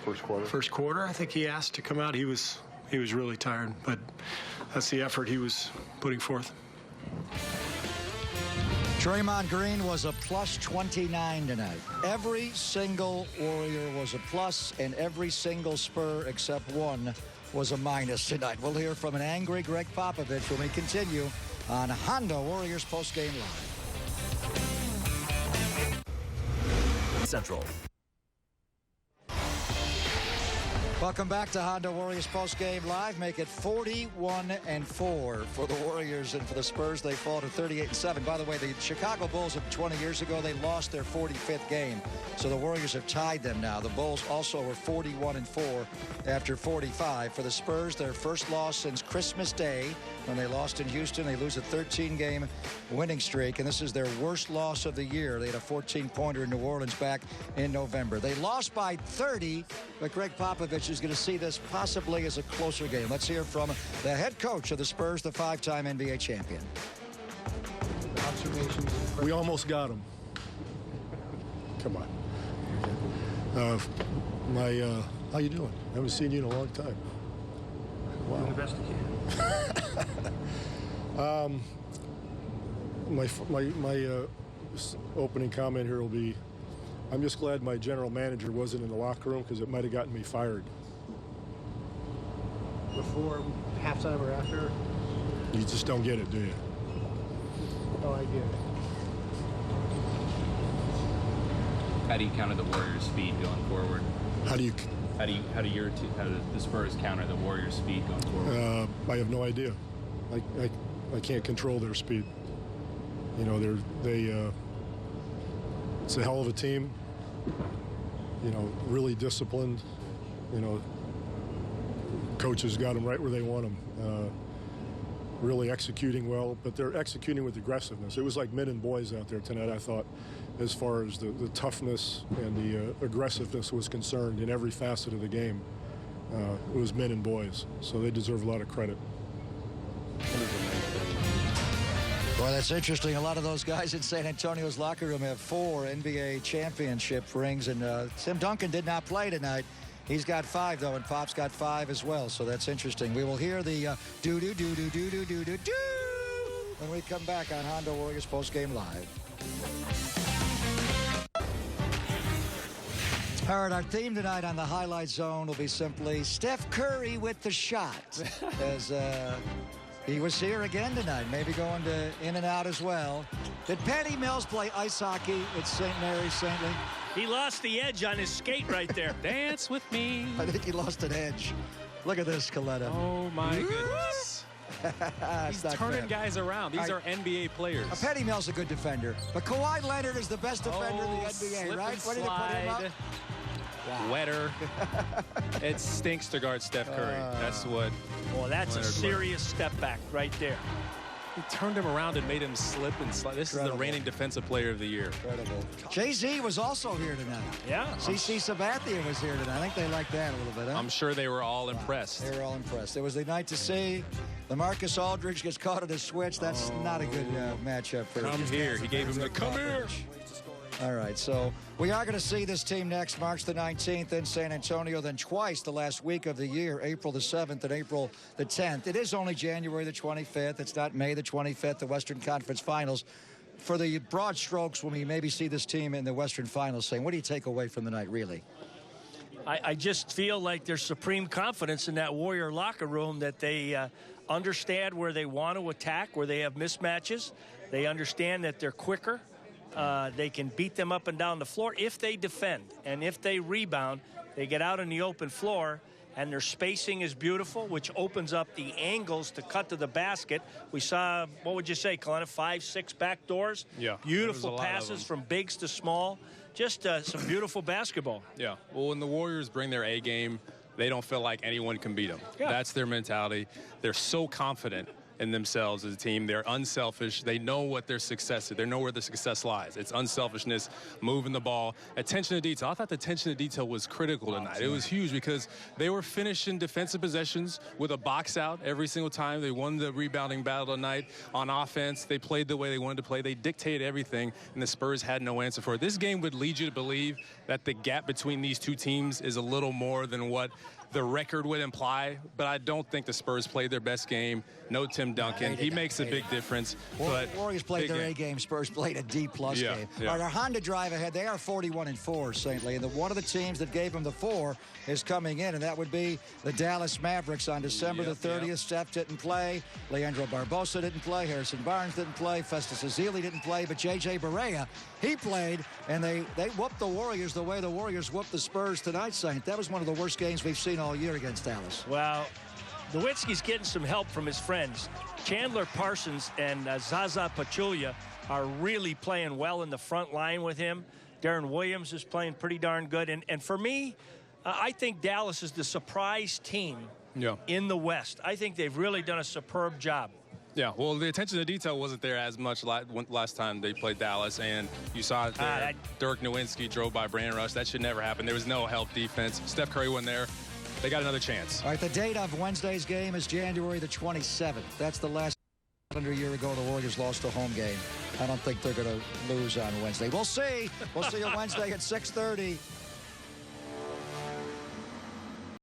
first quarter. I think he asked to come out. He was really tired, but that's the effort he was putting forth. Draymond Green was a plus 29 tonight. Every single Warrior was a plus, and every single Spur except one was a minus tonight. We'll hear from an angry Greg Popovich when we continue on Honda Warriors Postgame Live. Central. Welcome back to Honda Warriors Postgame Live. Make it 41-4 for the Warriors, and for the Spurs, they fall to 38-7. By the way, the Chicago Bulls of 20 years ago, they lost their 45th game. So the Warriors have tied them now. The Bulls also were 41-4 after 45. For the Spurs, their first loss since Christmas Day when they lost in Houston. They lose a 13-game winning streak, and this is their worst loss of the year. They had a 14-pointer in New Orleans back in November. They lost by 30, but Greg Popovich is going to see this possibly as a closer game. Let's hear from the head coach of the Spurs, the 5-time NBA champion. We almost got him. Come on. How you doing? I haven't seen you in a long time. Wow. Doing the best you can. My opening comment here will be, I'm just glad my general manager wasn't in the locker room, because it might have gotten me fired. Before halftime or after? You just don't get it, do you? No idea. How do you counter the Warriors' speed going forward? How do the Spurs counter the Warriors' speed going forward? I have no idea. I can't control their speed. You know, it's a hell of a team. You know, really disciplined. You know, coaches got them right where they want them. Really executing well, but they're executing with aggressiveness. It was like men and boys out there tonight, I thought, as far as the toughness and the aggressiveness was concerned in every facet of the game. It was men and boys, so they deserve a lot of credit. Boy, that's interesting. A lot of those guys in San Antonio's locker room have 4 NBA championship rings, and Tim Duncan did not play tonight. He's got 5, though, and Pop's got 5 as well, so that's interesting. We will hear the do-do-do-do-do-do-do-do when we come back on Honda Warriors Postgame Live. All right, our theme tonight on the Highlight Zone will be simply Steph Curry with the shot, as he was here again tonight, maybe going to in and out as well. Did Patty Mills play ice hockey at St. Mary's, St. Louis? He lost the edge on his skate right there. Dance with me. I think he lost an edge. Look at this, Coletta. Oh, my goodness. He's turning guys around. These are NBA players. Patty Mills is a good defender, but Kawhi Leonard is the best defender in the NBA, right? Ready to put him up? Wow. Wetter. It stinks to guard Steph Curry. That's what. Well, that's a serious step back right there. He turned him around and made him slip and slide. This is the reigning Defensive Player of the Year. Incredible. Jay-Z was also here tonight. Yeah. CC Sabathia was here tonight. I think they liked that a little bit, huh? I'm sure they were all impressed. They were all impressed. It was the night to see. LaMarcus Aldridge gets caught at a switch. That's not a good matchup for him. Come here. He gave him the come here. All right, so we are going to see this team next March the 19th in San Antonio, then twice the last week of the year, April the 7th and April the 10th. It is only January the 25th. It's not May the 25th, the Western Conference Finals. For the broad strokes, when we maybe see this team in the Western Finals, saying, what do you take away from the night, really? I just feel like there's supreme confidence in that Warrior locker room that they understand where they want to attack, where they have mismatches. They understand that they're quicker. They can beat them up and down the floor if they defend. And if they rebound, they get out on the open floor, and their spacing is beautiful, which opens up the angles to cut to the basket. We saw, what would you say, Kalina, 5, 6 back doors? Yeah. Beautiful passes from bigs to small. Just some beautiful basketball. Yeah. Well, when the Warriors bring their A game, they don't feel like anyone can beat them. Yeah. That's their mentality. They're so confident in themselves as a team. They're unselfish. They know what their success is. They know where the success lies. It's unselfishness, moving the ball, attention to detail. I thought the attention to detail was critical tonight. It was huge because they were finishing defensive possessions with a box out every single time. They won the rebounding battle tonight. On offense, they played the way they wanted to play. They dictated everything, and the Spurs had no answer for it. This game would lead you to believe that the gap between these two teams is a little more than what the record would imply, but I don't think the Spurs played their best game. No Tim Duncan. He makes a big difference. But Warriors played their A game. Spurs played a D-plus game. Yeah. All right, our Honda drive ahead. They are 41-4, St. Lee. And one of the teams that gave them the 4 is coming in, and that would be the Dallas Mavericks on December the 30th. Steph didn't play. Leandro Barbosa didn't play. Harrison Barnes didn't play. Festus Ezeli didn't play. But J.J. Barea, he played, and they whooped the Warriors the way the Warriors whooped the Spurs tonight, Saint. That was one of the worst games we've seen all year against Dallas. Well, Nowitzki's getting some help from his friends. Chandler Parsons and Zaza Pachulia are really playing well in the front line with him. Darren Williams is playing pretty darn good. And for me, I think Dallas is the surprise team in the West. I think they've really done a superb job. Yeah, well, the attention to detail wasn't there as much last time they played Dallas, and you saw it there. Dirk Nowitzki drove by Brandon Rush. That should never happen. There was no help defense. Steph Curry went there. They got another chance. All right, the date of Wednesday's game is January the 27th. That's the last calendar year ago the Warriors lost a home game. I don't think they're going to lose on Wednesday. We'll see. We'll see you Wednesday at 6:30.